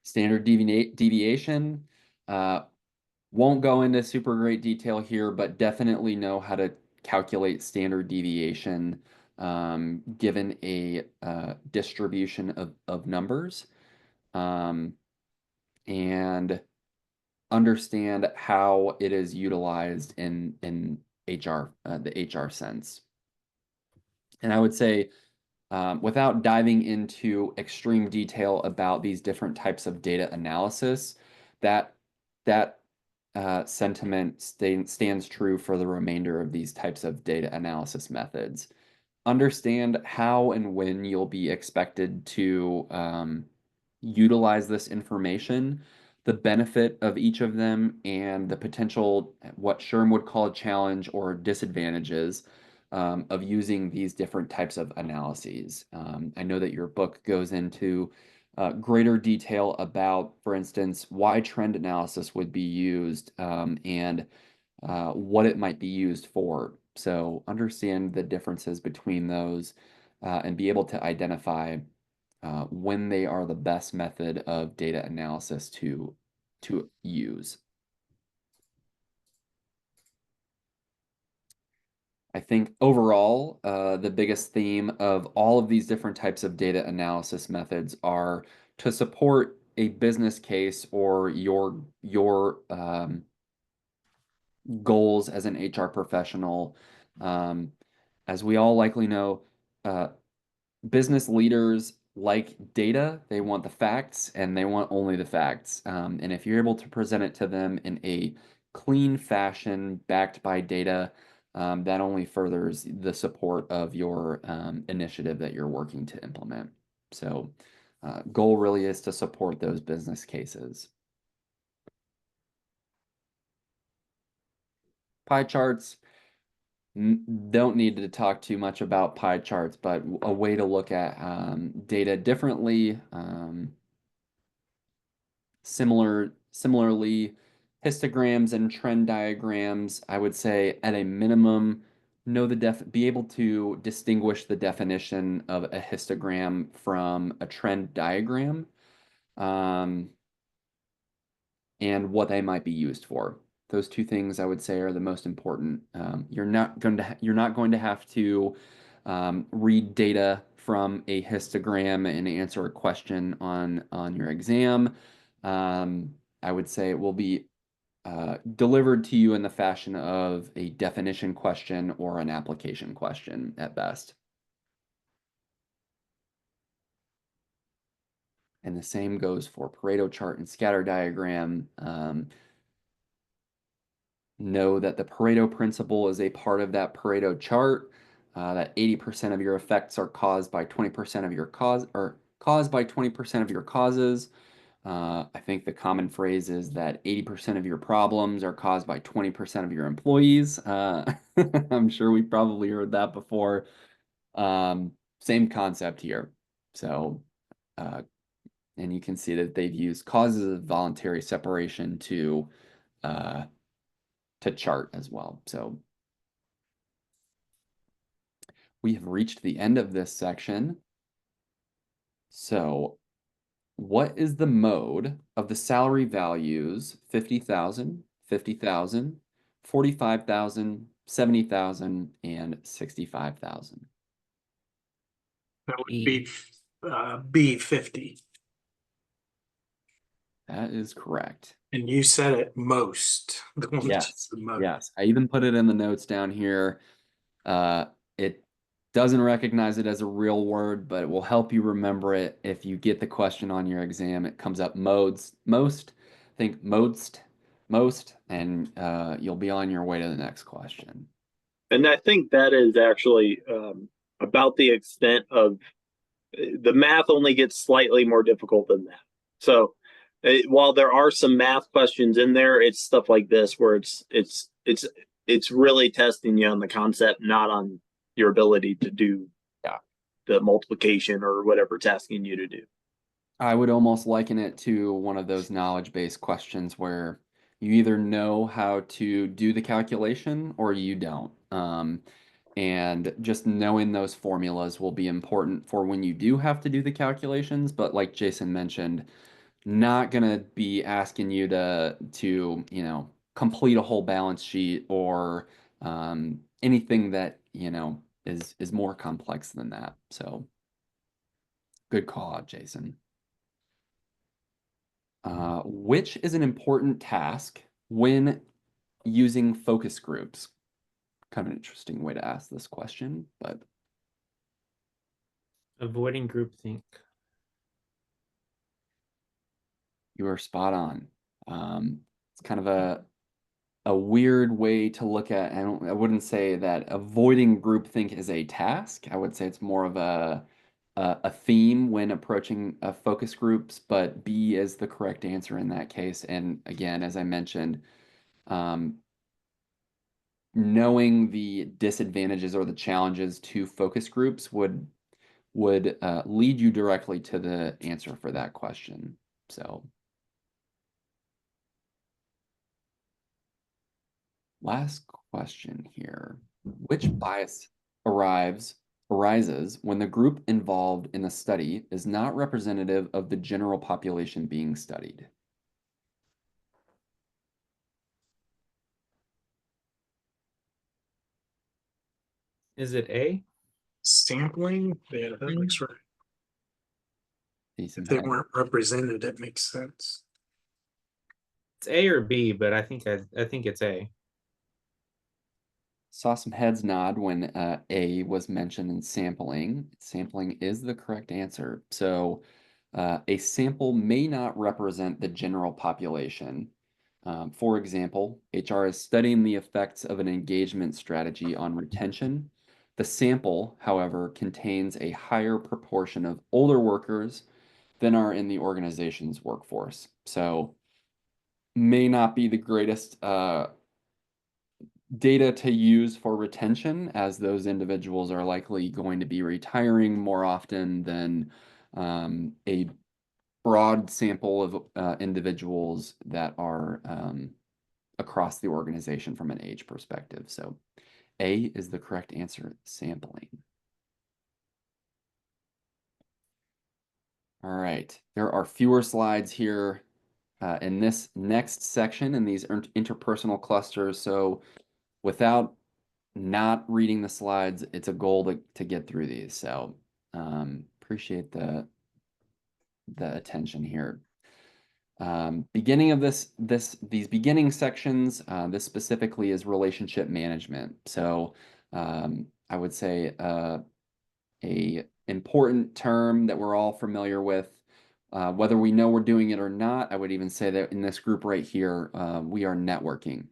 Standard deviation, won't go into super great detail here, but definitely know how to calculate standard deviation given a distribution of numbers, and understand how it is utilized in HR, the HR sense. And I would say, without diving into extreme detail about these different types of data analysis, that sentiment stands true for the remainder of these types of data analysis methods. Understand how and when you'll be expected to utilize this information, the benefit of each of them, and the potential, what Sherm would call a challenge or disadvantages of using these different types of analyses. I know that your book goes into greater detail about, for instance, why trend analysis would be used, and what it might be used for. So understand the differences between those and be able to identify when they are the best method of data analysis to use. I think overall, the biggest theme of all of these different types of data analysis methods are to support a business case or your goals as an HR professional. As we all likely know, business leaders like data. They want the facts, and they want only the facts. And if you're able to present it to them in a clean fashion backed by data, that only furthers the support of your initiative that you're working to implement. So goal really is to support those business cases. Pie charts, don't need to talk too much about pie charts, but a way to look at data differently. Similarly, histograms and trend diagrams, I would say at a minimum, be able to distinguish the definition of a histogram from a trend diagram, and what they might be used for. Those two things I would say are the most important. You're not going to have to read data from a histogram and answer a question on your exam. I would say it will be delivered to you in the fashion of a definition question or an application question at best. And the same goes for Pareto chart and scatter diagram. Know that the Pareto principle is a part of that Pareto chart, that 80% of your effects are caused by 20% of your caused by 20% of your causes. I think the common phrase is that 80% of your problems are caused by 20% of your employees. I'm sure we probably heard that before. Same concept here. So, and you can see that they've used causes of voluntary separation to chart as well. So we have reached the end of this section. So what is the mode of the salary values 50,000, 50,000, 45,000, 70,000, and 65,000? That would E. be B50. That is correct. And you said it most. The one Yes. that's the most. Yes, I even put it in the notes down here. It doesn't recognize it as a real word, but it will help you remember it if you get the question on your exam. It comes up most, think most, and you'll be on your way to the next question. And I think that is actually about the extent of the math only gets slightly more difficult than that. So while there are some math questions in there, it's stuff like this where it's really testing you on the concept, not on your ability to do the multiplication or whatever it's asking you to do. I would almost liken it to one of those knowledge-based questions where you either know how to do the calculation or you don't. And just knowing those formulas will be important for when you do have to do the calculations. But like Jason mentioned, not gonna be asking you to complete a whole balance sheet or anything that is more complex than that. So good call out, Jason. Which is an important task when using focus groups? Kind of an interesting way to ask this question, but Avoiding groupthink. you are spot on. It's kind of a weird way to look at. I wouldn't say that avoiding groupthink is a task. I would say it's more of a theme when approaching focus groups, but B is the correct answer in that case. And again, as I mentioned, knowing the disadvantages or the challenges to focus groups would lead you directly to the answer for that question. So last question here. Which bias arises when the group involved in the study is not representative of the general population being studied? Is it A? Sampling? Yeah, that looks right. If they weren't represented, it makes sense. It's A or B, but I think it's A. Saw some heads nod when A was mentioned in sampling. Sampling is the correct answer. So a sample may not represent the general population. For example, HR is studying the effects of an engagement strategy on retention. The sample, however, contains a higher proportion of older workers than are in the organization's workforce. So may not be the greatest data to use for retention, as those individuals are likely going to be retiring more often than a broad sample of individuals that are across the organization from an age perspective. So A is the correct answer, sampling. All right, there are fewer slides here in this next section in these interpersonal clusters. So without not reading the slides, it's a goal to get through these. So appreciate the attention here. Beginning of these beginning sections, this specifically is relationship management. So I would say a important term that we're all familiar with, whether we know we're doing it or not. I would even say that in this group right here, we are networking.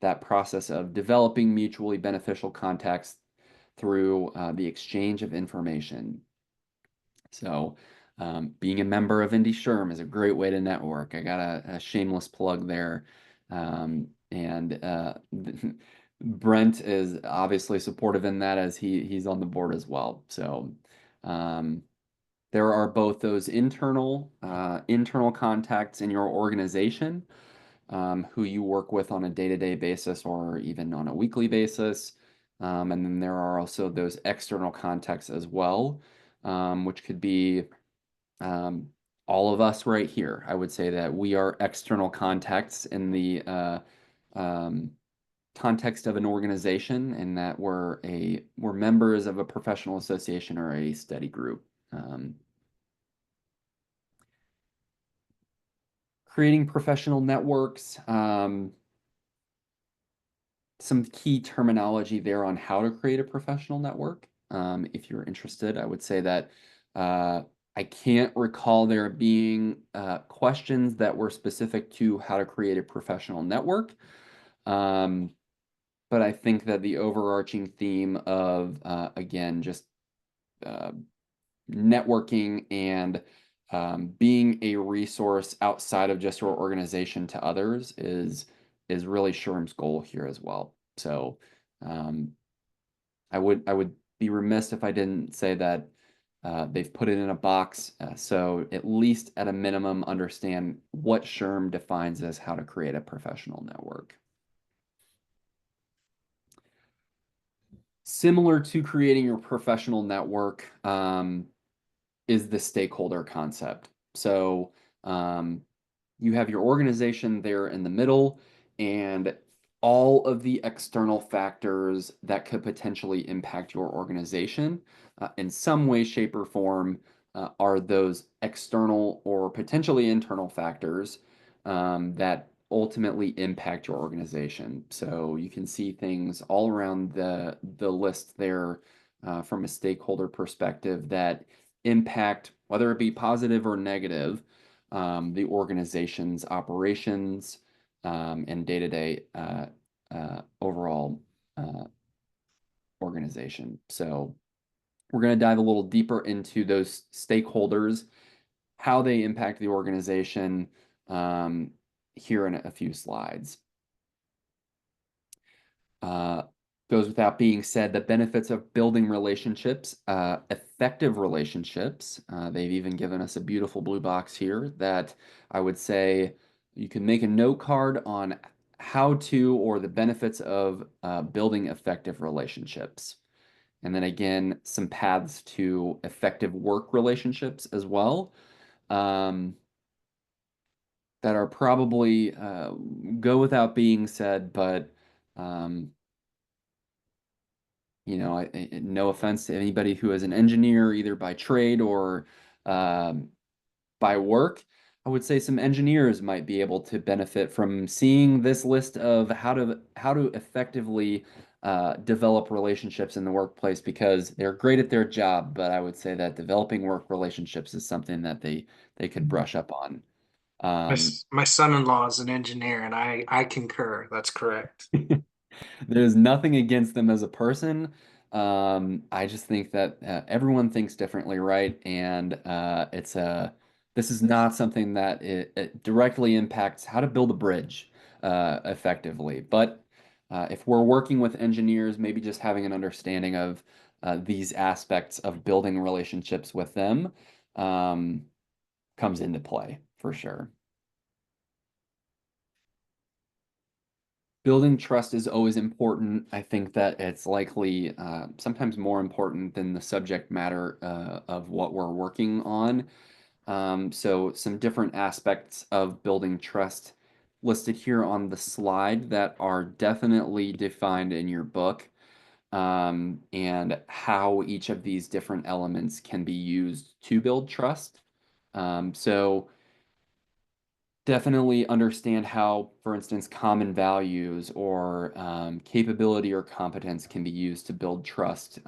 That process of developing mutually beneficial contacts through the exchange of information. So being a member of Indy SHRM is a great way to network. I got a shameless plug there. Brent is obviously supportive in that, as he's on the board as well. So there are both those internal contacts in your organization, who you work with on a day-to-day basis or even on a weekly basis. And then there are also those external contacts as well, which could be all of us right here. I would say that we are external contacts in the context of an organization, and that we're members of a professional association or a study group. Creating professional networks, some key terminology there on how to create a professional network. If you're interested, I would say that I can't recall there being questions that were specific to how to create a professional network. But I think that the overarching theme of, again, just networking and being a resource outside of just your organization to others is really SHRM's goal here as well. So I would be remiss if I didn't say that they've put it in a box, so at least at a minimum understand what SHRM defines as how to create a professional network. Similar to creating your professional network is the stakeholder concept. So you have your organization there in the middle, and all of the external factors that could potentially impact your organization in some way, shape, or form are those external or potentially internal factors that ultimately impact your organization. So you can see things all around the list there from a stakeholder perspective that impact, whether it be positive or negative, the organization's operations and day-to-day overall organization. So we're going to dive a little deeper into those stakeholders, how they impact the organization here in a few slides. Goes without being said, the benefits of building relationships, effective relationships. They've even given us a beautiful blue box here that I would say you can make a note card on how to, or the benefits of building effective relationships. And then again, some paths to effective work relationships as well. That are probably go without being said, but you know, no offense to anybody who is an engineer, either by trade or by work. I would say some engineers might be able to benefit from seeing this list of how to effectively develop relationships in the workplace, because they're great at their job, but I would say that developing work relationships is something that they could brush up on. My son-in-law is an engineer, and I concur. That's correct. There's nothing against them as a person. I just think that everyone thinks differently, right? And this is not something that it directly impacts how to build a bridge effectively. But if we're working with engineers, maybe just having an understanding of these aspects of building relationships with them comes into play for sure. Building trust is always important. I think that it's likely sometimes more important than the subject matter of what we're working on. So some different aspects of building trust listed here on the slide that are definitely defined in your book, and how each of these different elements can be used to build trust. So definitely understand how, for instance, common values or capability or competence can be used to build trust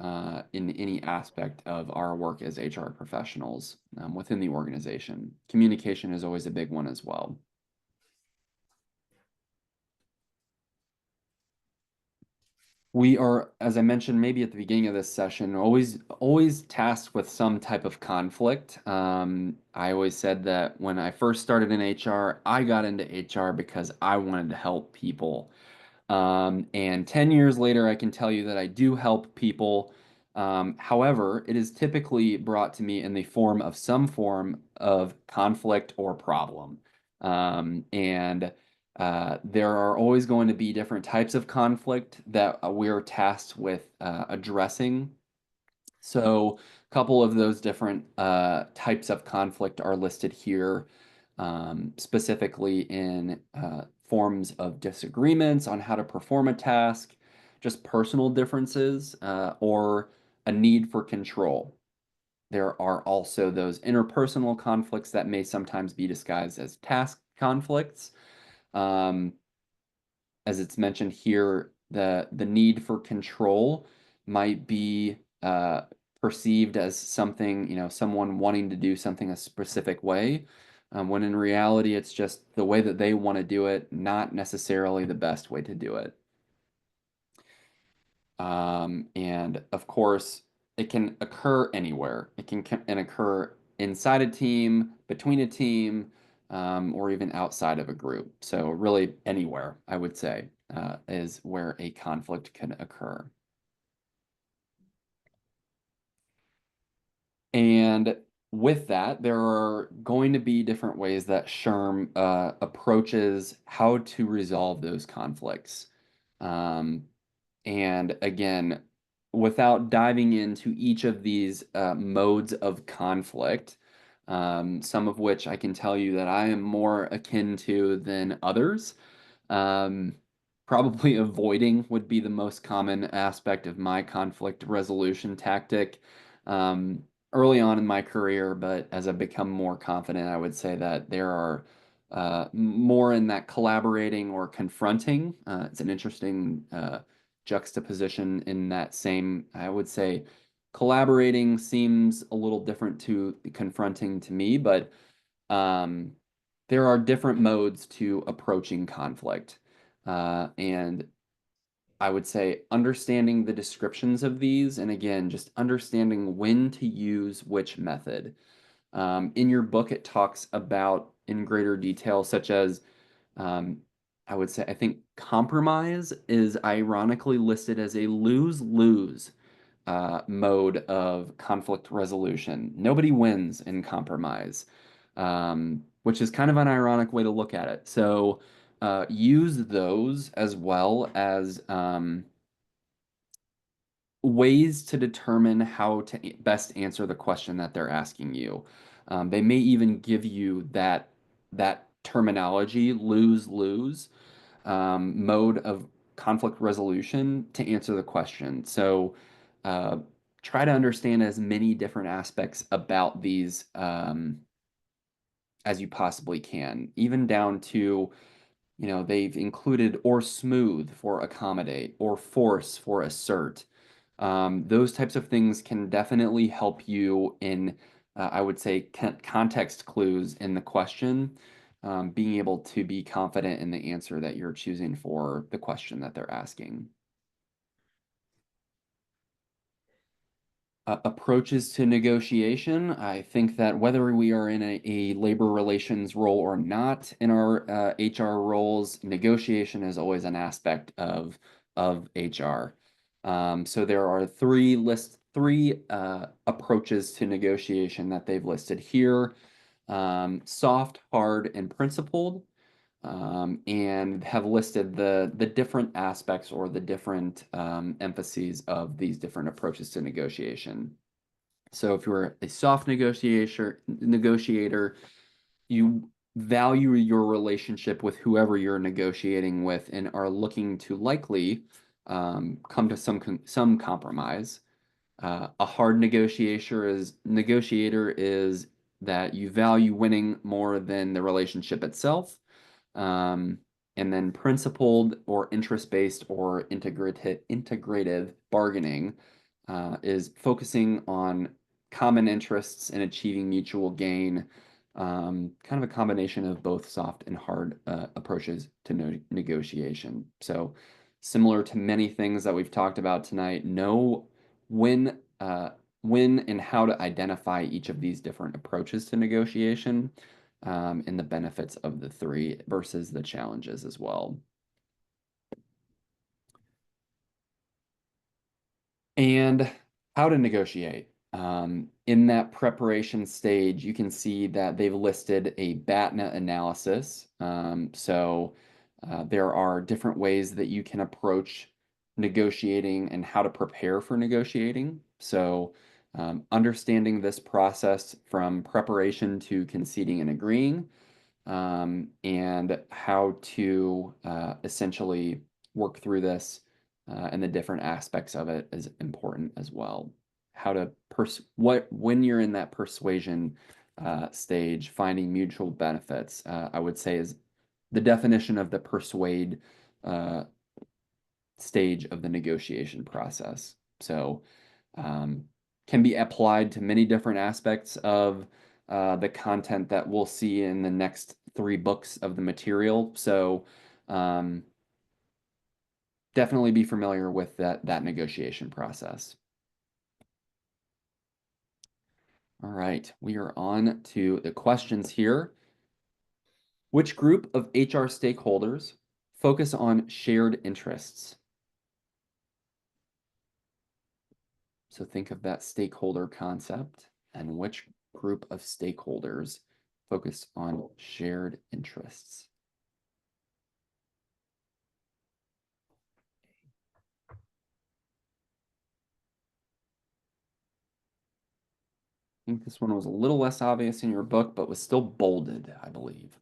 in any aspect of our work as HR professionals within the organization. Communication is always a big one as well. We are, as I mentioned, maybe at the beginning of this session, always tasked with some type of conflict. I always said that when I first started in HR, I got into HR because I wanted to help people. And 10 years later, I can tell you that I do help people. However, it is typically brought to me in the form of some form of conflict or problem. And there are always going to be different types of conflict that we're tasked with addressing. So a couple of those different types of conflict are listed here, specifically in forms of disagreements on how to perform a task, just personal differences, or a need for control. There are also those interpersonal conflicts that may sometimes be disguised as task conflicts. Um, as it's mentioned here, the need for control might be perceived as something, someone wanting to do something a specific way, when in reality it's just the way that they want to do it, not necessarily the best way to do it. And of course, it can occur anywhere. It can occur inside a team, between a team, or even outside of a group. So really anywhere, I would say, is where a conflict can occur. And with that, there are going to be different ways that SHRM approaches how to resolve those conflicts. And again, without diving into each of these modes of conflict, some of which I can tell you that I am more akin to than others. Probably avoiding would be the most common aspect of my conflict resolution tactic early on in my career, but as I've become more confident, I would say that there are more in that collaborating or confronting. It's an interesting juxtaposition in that same, I would say, collaborating seems a little different to confronting to me, but there are different modes to approaching conflict. And I would say understanding the descriptions of these, and again, just understanding when to use which method. In your book, it talks about in greater detail, such as I would say, I think compromise is ironically listed as a lose-lose mode of conflict resolution. Nobody wins in compromise, which is kind of an ironic way to look at it. So use those as well as ways to determine how to best answer the question that they're asking you. They may even give you that terminology, lose-lose, mode of conflict resolution to answer the question. So try to understand as many different aspects about these as you possibly can, even down to, they've included or smooth for accommodate or force for assert. Those types of things can definitely help you in, I would say, context clues in the question, being able to be confident in the answer that you're choosing for the question that they're asking. approaches to negotiation. I think that whether we are in a labor relations role or not in our HR roles, negotiation is always an aspect of HR. So there are three approaches to negotiation that they've listed here: soft, hard, and principled. And have listed the different aspects or the different emphases of these different approaches to negotiation. So if you're a soft negotiator, you value your relationship with whoever you're negotiating with and are looking to likely come to some compromise. A hard negotiator is that you value winning more than the relationship itself. And then principled or interest-based or integrative bargaining is focusing on common interests and achieving mutual gain, kind of a combination of both soft and hard approaches to negotiation. So similar to many things that we've talked about tonight, know when and how to identify each of these different approaches to negotiation, and the benefits of the three versus the challenges as well. And how to negotiate. In that preparation stage, you can see that they've listed a BATNA analysis. There are different ways that you can approach negotiating and how to prepare for negotiating. So understanding this process from preparation to conceding and agreeing, and how to essentially work through this and the different aspects of it is important as well. How to when you're in that persuasion stage, finding mutual benefits, I would say is the definition of the persuade stage of the negotiation process. So can be applied to many different aspects of the content that we'll see in the next 3 books of the material. So definitely be familiar with that negotiation process. All right, we are on to the questions here. Which group of HR stakeholders focus on shared interests? So think of that stakeholder concept and which group of stakeholders focus on shared interests. I think this one was a little less obvious in your book, but was still bolded, I believe.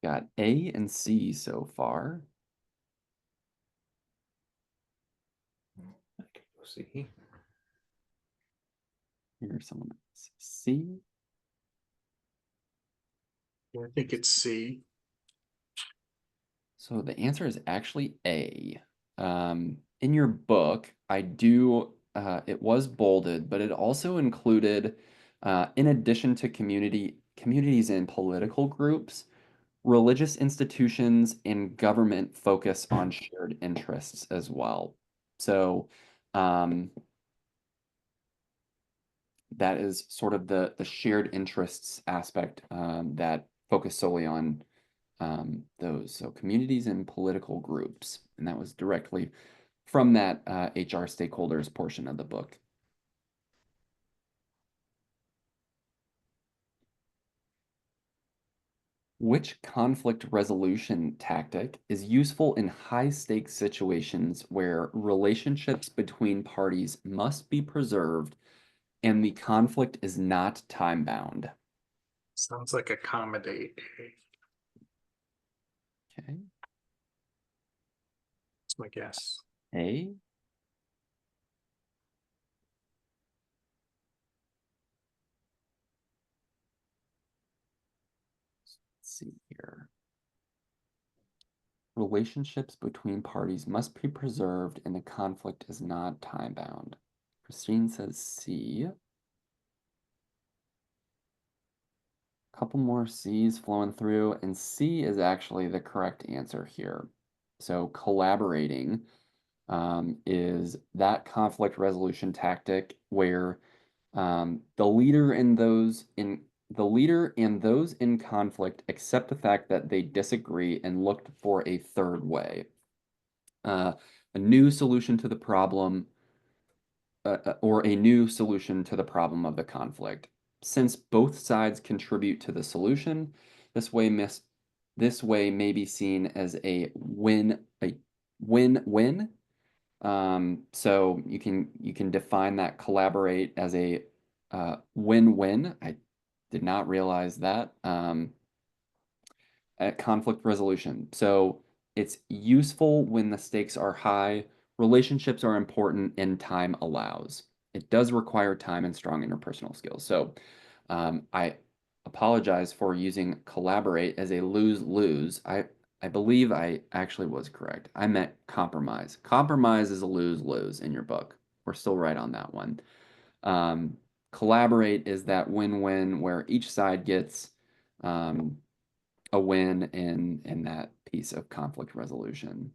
Got A and C so far. I could go see. Here's someone else. C. I think it's C. So the answer is actually A. In your book, I do, it was bolded, but it also included, in addition to communities and political groups, religious institutions and government focus on shared interests as well. So that is sort of the shared interests aspect that focus solely on those. So communities and political groups. And that was directly from that HR stakeholders portion of the book. Which conflict resolution tactic is useful in high stakes situations where relationships between parties must be preserved and the conflict is not time bound? Sounds like accommodate. Okay. That's my guess. A. Let's see here. Relationships between parties must be preserved and the conflict is not time bound. Christine says C. A couple more C's flowing through, and C is actually the correct answer here. So collaborating is that conflict resolution tactic where the leader and those in conflict accept the fact that they disagree and look for a third way, a new solution to the problem, or a new solution to the problem of the conflict. Since both sides contribute to the solution, this way may be seen as a win-win. So you can define that collaborate as a win-win. I did not realize that. At conflict resolution. So it's useful when the stakes are high, relationships are important, and time allows. It does require time and strong interpersonal skills. So I apologize for using collaborate as a lose-lose. I believe I actually was correct. I meant compromise. Compromise is a lose-lose in your book. We're still right on that one. Collaborate is that win-win where each side gets a win in that piece of conflict resolution.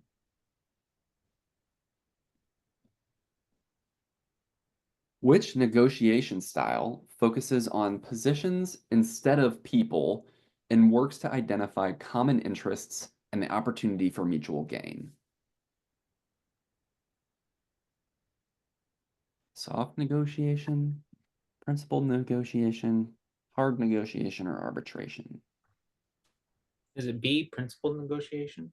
Which negotiation style focuses on positions instead of people and works to identify common interests and the opportunity for mutual gain? Soft negotiation, principled negotiation, hard negotiation, or arbitration? Is it B, principal negotiation?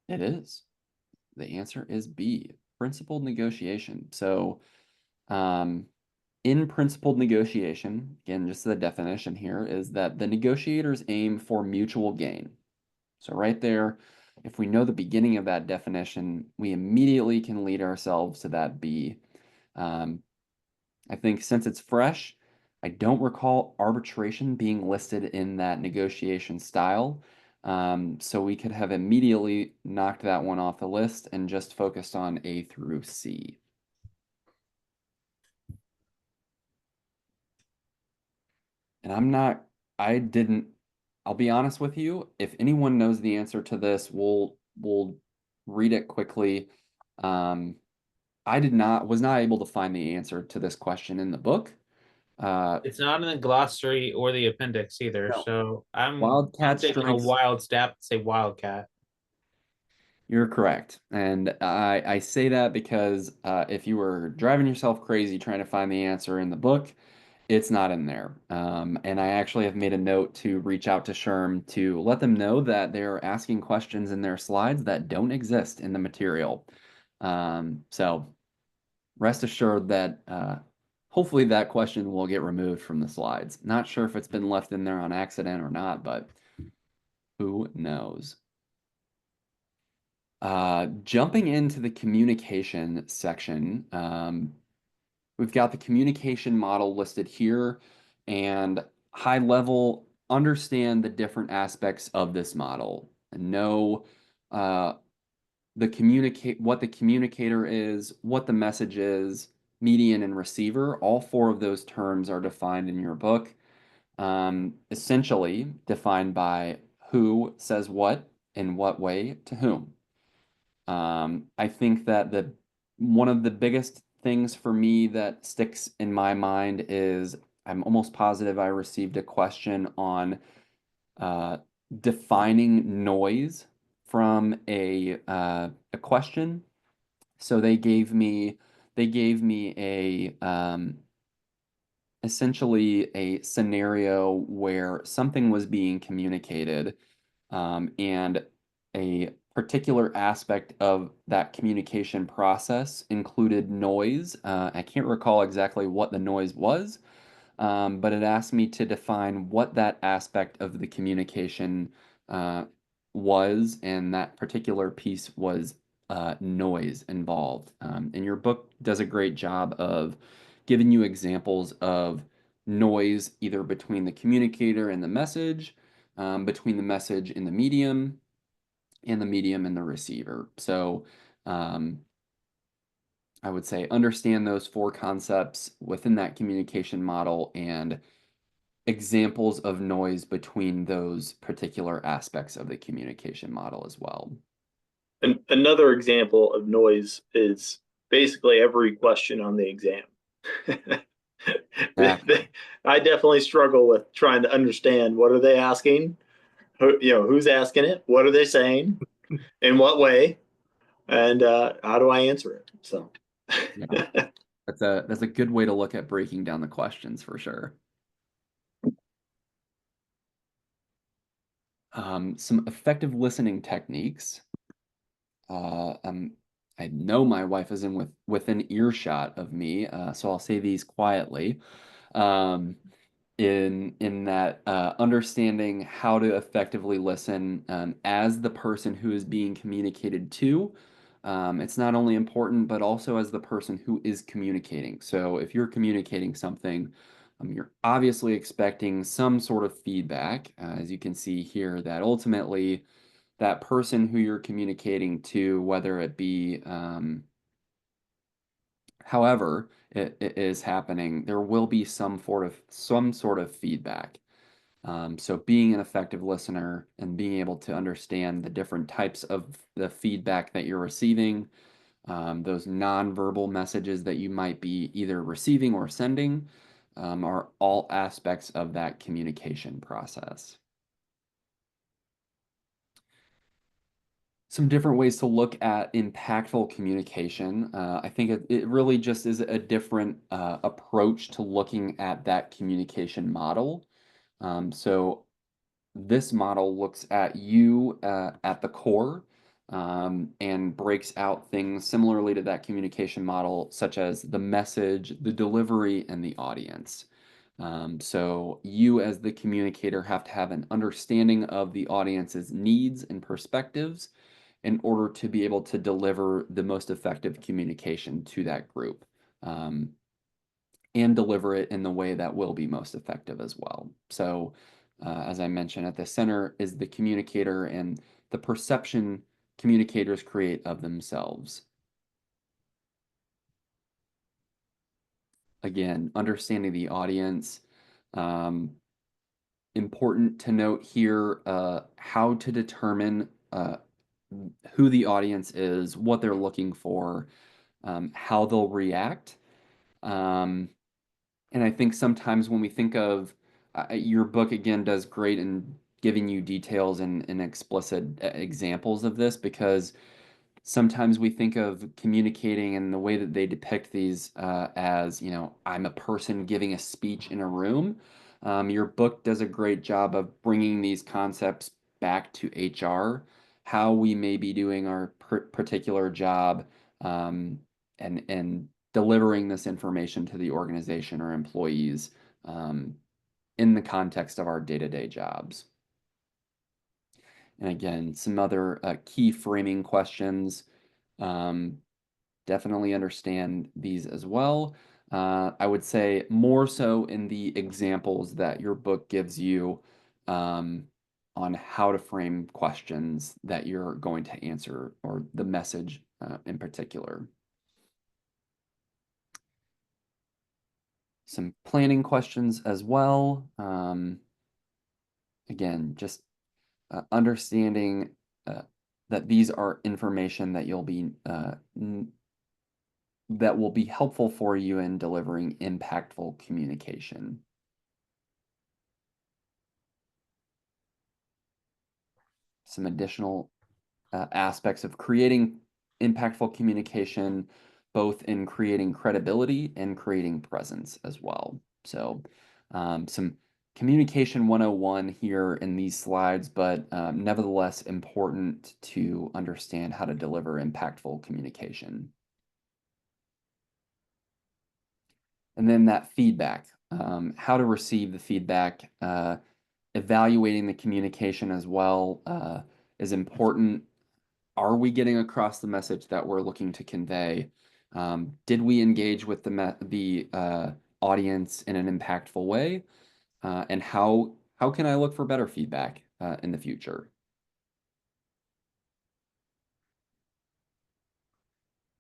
It is. The answer is B, principled negotiation. So, in principled negotiation, again, just the definition here is that the negotiators aim for mutual gain. So right there, if we know the beginning of that definition, we immediately can lead ourselves to that B. I think since it's fresh, I don't recall arbitration being listed in that negotiation style. So we could have immediately knocked that one off the list and just focused on A through C. And I'll be honest with you, if anyone knows the answer to this, we'll read it quickly. Was not able to find the answer to this question in the book. It's not in the glossary or the appendix either. No. So I'm Wildcat taking a strikes. wild stab to say wildcat. You're correct. And I say that because if you were driving yourself crazy trying to find the answer in the book, it's not in there. And I actually have made a note to reach out to Sherm to let them know that they're asking questions in their slides that don't exist in the material. So rest assured that hopefully that question will get removed from the slides. Not sure if it's been left in there on accident or not, but who knows? Jumping into the communication section, we've got the communication model listed here, and high level, understand the different aspects of this model and know what the communicator is, what the message is, median and receiver. All four of those terms are defined in your book, essentially defined by who says what in what way to whom. I think that one of the biggest things for me that sticks in my mind is I'm almost positive I received a question on defining noise from a question. So they gave me a essentially a scenario where something was being communicated, and a particular aspect of that communication process included noise. I can't recall exactly what the noise was, but it asked me to define what that aspect of the communication was, and that particular piece was noise involved. And your book does a great job of giving you examples of noise either between the communicator and the message, between the message and the medium, and the medium and the receiver. So I would say understand those 4 concepts within that communication model and examples of noise between those particular aspects of the communication model as well. And another example of noise is basically every question on the exam. Exactly. I definitely struggle with trying to understand what are they asking, who's asking it, what are they saying, in what way, and how do I answer it? So, Yeah. That's a good way to look at breaking down the questions for sure. Some effective listening techniques. I know my wife is within earshot of me, so I'll say these quietly. Um, in that understanding how to effectively listen as the person who is being communicated to. It's not only important, but also as the person who is communicating. So if you're communicating something, you're obviously expecting some sort of feedback, as you can see here, that ultimately that person who you're communicating to, whether it be however it is happening, there will be some sort of feedback. So being an effective listener and being able to understand the different types of the feedback that you're receiving, those nonverbal messages that you might be either receiving or sending, are all aspects of that communication process. Some different ways to look at impactful communication. I think it really just is a different approach to looking at that communication model. So this model looks at you at the core and breaks out things similarly to that communication model, such as the message, the delivery, and the audience. So you as the communicator have to have an understanding of the audience's needs and perspectives in order to be able to deliver the most effective communication to that group. And deliver it in the way that will be most effective as well. So, as I mentioned, at the center is the communicator and the perception communicators create of themselves. Again, understanding the audience. Important to note here how to determine who the audience is, what they're looking for, how they'll react. And I think sometimes when we think of your book, again, does great in giving you details and explicit examples of this, because sometimes we think of communicating and the way that they depict these as, I'm a person giving a speech in a room. Your book does a great job of bringing these concepts back to HR, how we may be doing our particular job, and delivering this information to the organization or employees in the context of our day-to-day jobs. And again, some other key framing questions. Definitely understand these as well. I would say more so in the examples that your book gives you on how to frame questions that you're going to answer, or the message in particular. Some planning questions as well. Again, just understanding that these are information that you'll be that will be helpful for you in delivering impactful communication. Some additional aspects of creating impactful communication, both in creating credibility and creating presence as well. So some communication 101 here in these slides, but nevertheless important to understand how to deliver impactful communication. And then that feedback, how to receive the feedback, evaluating the communication as well is important. Are we getting across the message that we're looking to convey? Did we engage with the audience in an impactful way? And how can I look for better feedback in the future?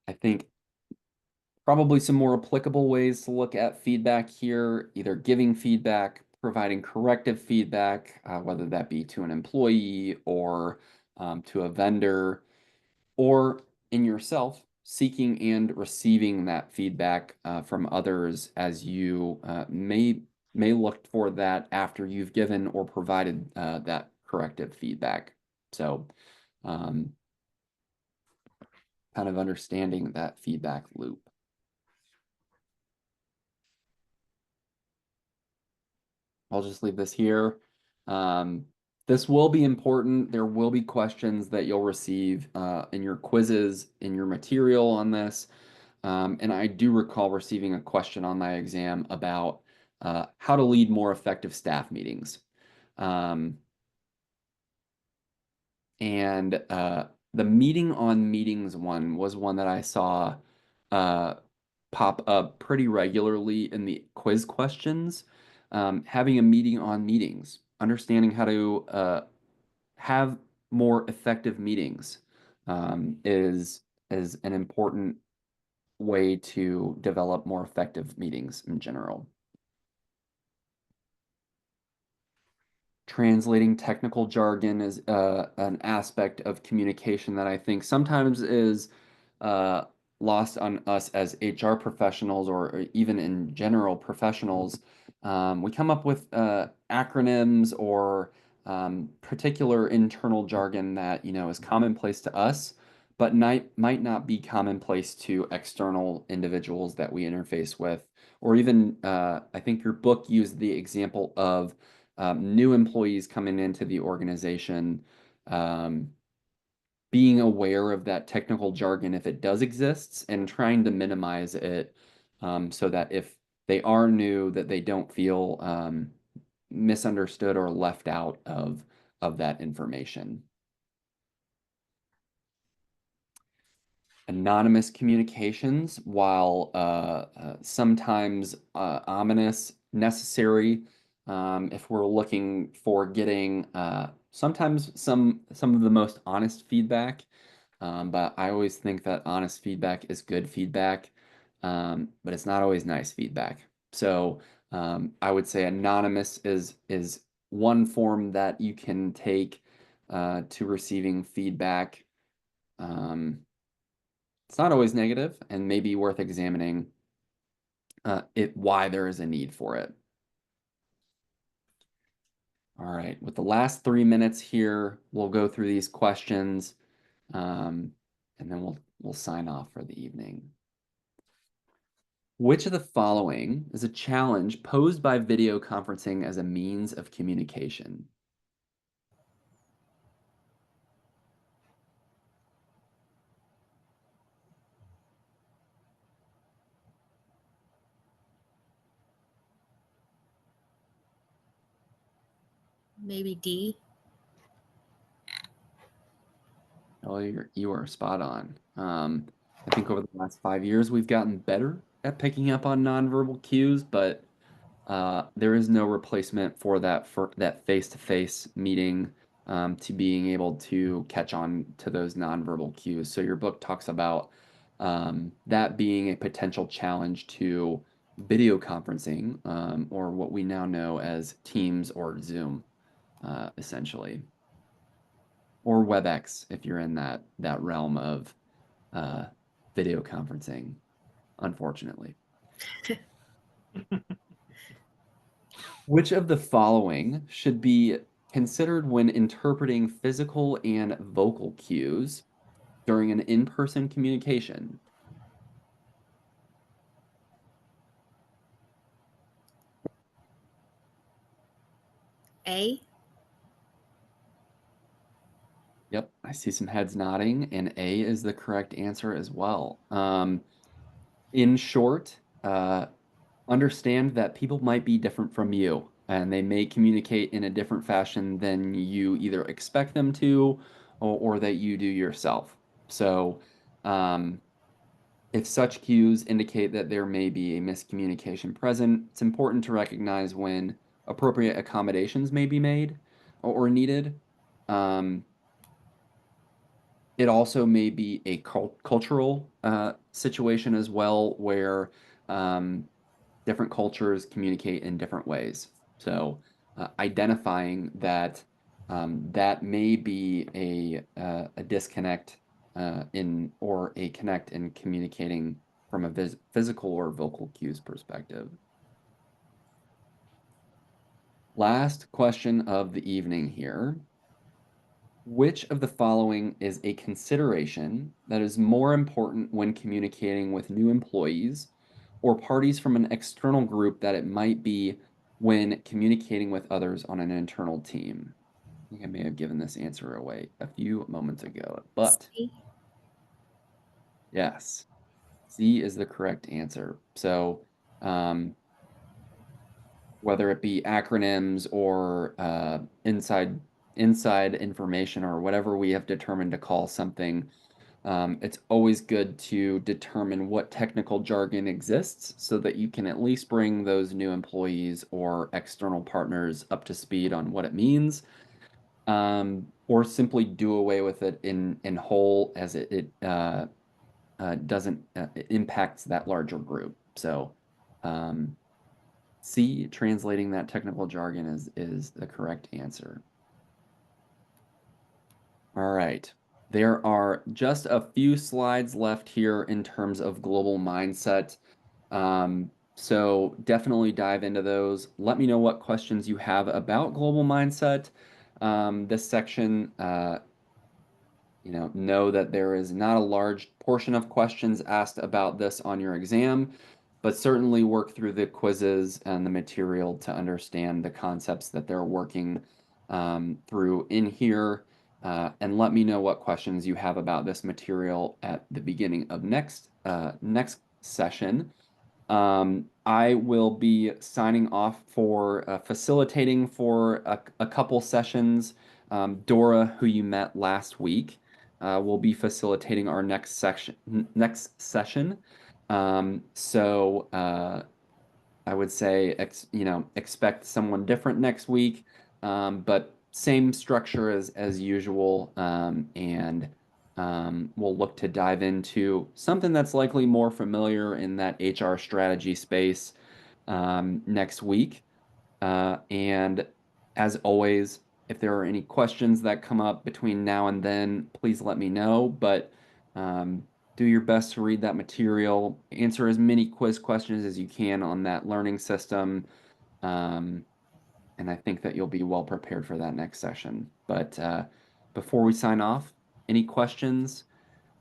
I think Probably some more applicable ways to look at feedback here, either giving feedback, providing corrective feedback, whether that be to an employee or to a vendor, or in yourself, seeking and receiving that feedback from others as you may look for that after you've given or provided that corrective feedback. So kind of understanding that feedback loop. I'll just leave this here. This will be important. There will be questions that you'll receive in your quizzes, in your material on this. And I do recall receiving a question on my exam about how to lead more effective staff meetings. And the meeting on meetings one was one that I saw pop up pretty regularly in the quiz questions. Having a meeting on meetings, understanding how to have more effective meetings is an important way to develop more effective meetings in general. Translating technical jargon is an aspect of communication that I think sometimes is lost on us as HR professionals or even in general professionals. We come up with acronyms or particular internal jargon that is commonplace to us, but might not be commonplace to external individuals that we interface with. Or even, I think your book used the example of new employees coming into the organization, being aware of that technical jargon if it does exist and trying to minimize it so that if they are new, that they don't feel misunderstood or left out of that information. Anonymous communications, while sometimes ominous, necessary if we're looking for getting sometimes some of the most honest feedback. But I always think that honest feedback is good feedback, but it's not always nice feedback. So I would say anonymous is one form that you can take to receiving feedback. It's not always negative and maybe worth examining why there is a need for it. All right, with the last 3 minutes here, we'll go through these questions and then we'll sign off for the evening. Which of the following is a challenge posed by video conferencing as a means of communication? Maybe D. Oh, you are spot on. I think over the last 5 years, we've gotten better at picking up on nonverbal cues, but there is no replacement for that face-to-face meeting to being able to catch on to those nonverbal cues. So your book talks about that being a potential challenge to video conferencing, or what we now know as Teams or Zoom, essentially, or WebEx if you're in that realm of video conferencing, unfortunately. Which of the following should be considered when interpreting physical and vocal cues during an in-person communication? A. Yep, I see some heads nodding, and A is the correct answer as well. In short, understand that people might be different from you, and they may communicate in a different fashion than you either expect them to or that you do yourself. So, if such cues indicate that there may be a miscommunication present, it's important to recognize when appropriate accommodations may be made or needed. It also may be a cultural situation as well, where different cultures communicate in different ways. So identifying that that may be a disconnect or a connect in communicating from a physical or vocal cues perspective. Last question of the evening here. Which of the following is a consideration that is more important when communicating with new employees or parties from an external group that it might be when communicating with others on an internal team? I think I may have given this answer away a few moments ago, but C. yes, C is the correct answer. So, whether it be acronyms or inside information or whatever we have determined to call something, it's always good to determine what technical jargon exists so that you can at least bring those new employees or external partners up to speed on what it means, or simply do away with it in whole, as it doesn't it impacts that larger group. So C, translating that technical jargon, is the correct answer. All right. There are just a few slides left here in terms of global mindset. So definitely dive into those. Let me know what questions you have about global mindset. This section, know that there is not a large portion of questions asked about this on your exam, but certainly work through the quizzes and the material to understand the concepts that they're working through in here. And let me know what questions you have about this material at the beginning of next session. I will be signing off for facilitating for a couple sessions. Dora, who you met last week, will be facilitating our next session. So I would say expect someone different next week, but same structure as usual, and we'll look to dive into something that's likely more familiar in that HR strategy space next week. And as always, if there are any questions that come up between now and then, please let me know. But do your best to read that material, answer as many quiz questions as you can on that learning system. And I think that you'll be well prepared for that next session. But before we sign off, any questions?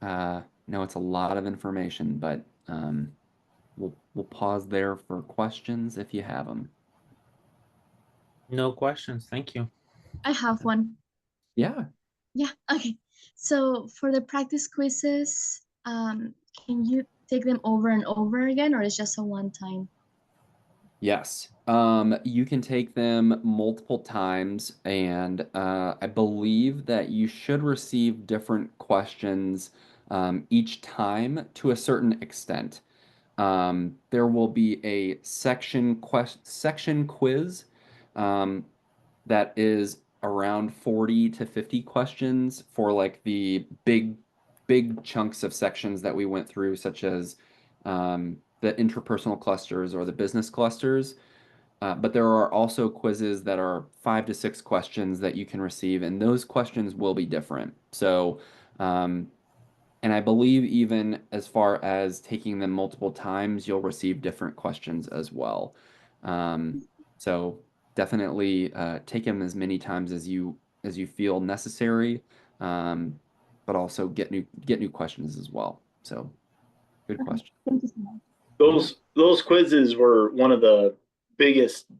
No, it's a lot of information, but we'll pause there for questions if you have them. No questions. Thank you. I have one. Yeah. Yeah, okay. So for the practice quizzes, can you take them over and over again, or is just a one time? Yes. You can take them multiple times, and I believe that you should receive different questions each time to a certain extent. There will be a section quiz that is around 40 to 50 questions for like the big chunks of sections that we went through, such as the interpersonal clusters or the business clusters. But there are also quizzes that are 5 to 6 questions that you can receive, and those questions will be different. So, and I believe even as far as taking them multiple times, you'll receive different questions as well. So definitely take them as many times as you feel necessary, but also get new questions as well. So good question. Thank you so much. Those quizzes were one of the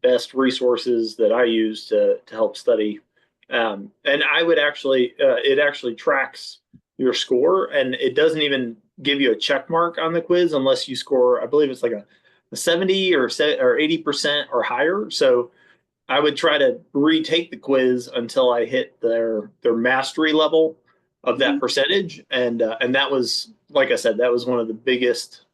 best resources that I use to help study. And I would actually it actually tracks your score, and it doesn't even give you a check mark on the quiz unless you score, I believe it's like a 70 or 80% or higher. So I would try to retake the quiz until I hit their mastery level of that percentage, and that was, like I said, that was one of the biggest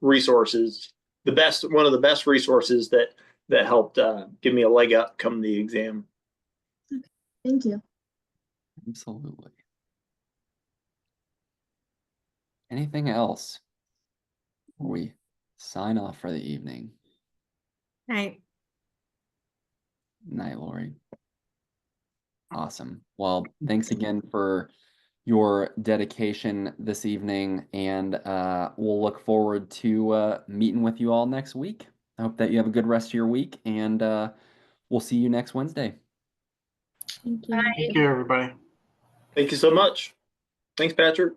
resources, one of the best resources that helped give me a leg up come the exam. Thank you. Absolutely. anything else before we sign off for the evening? Right. Night, Lori. Awesome. Well, thanks again for your dedication this evening, and we'll look forward to meeting with you all next week. I hope that you have a good rest of your week, and we'll see you next Wednesday. Thank you. Thank you, everybody. Thank you so much. Thanks, Patrick.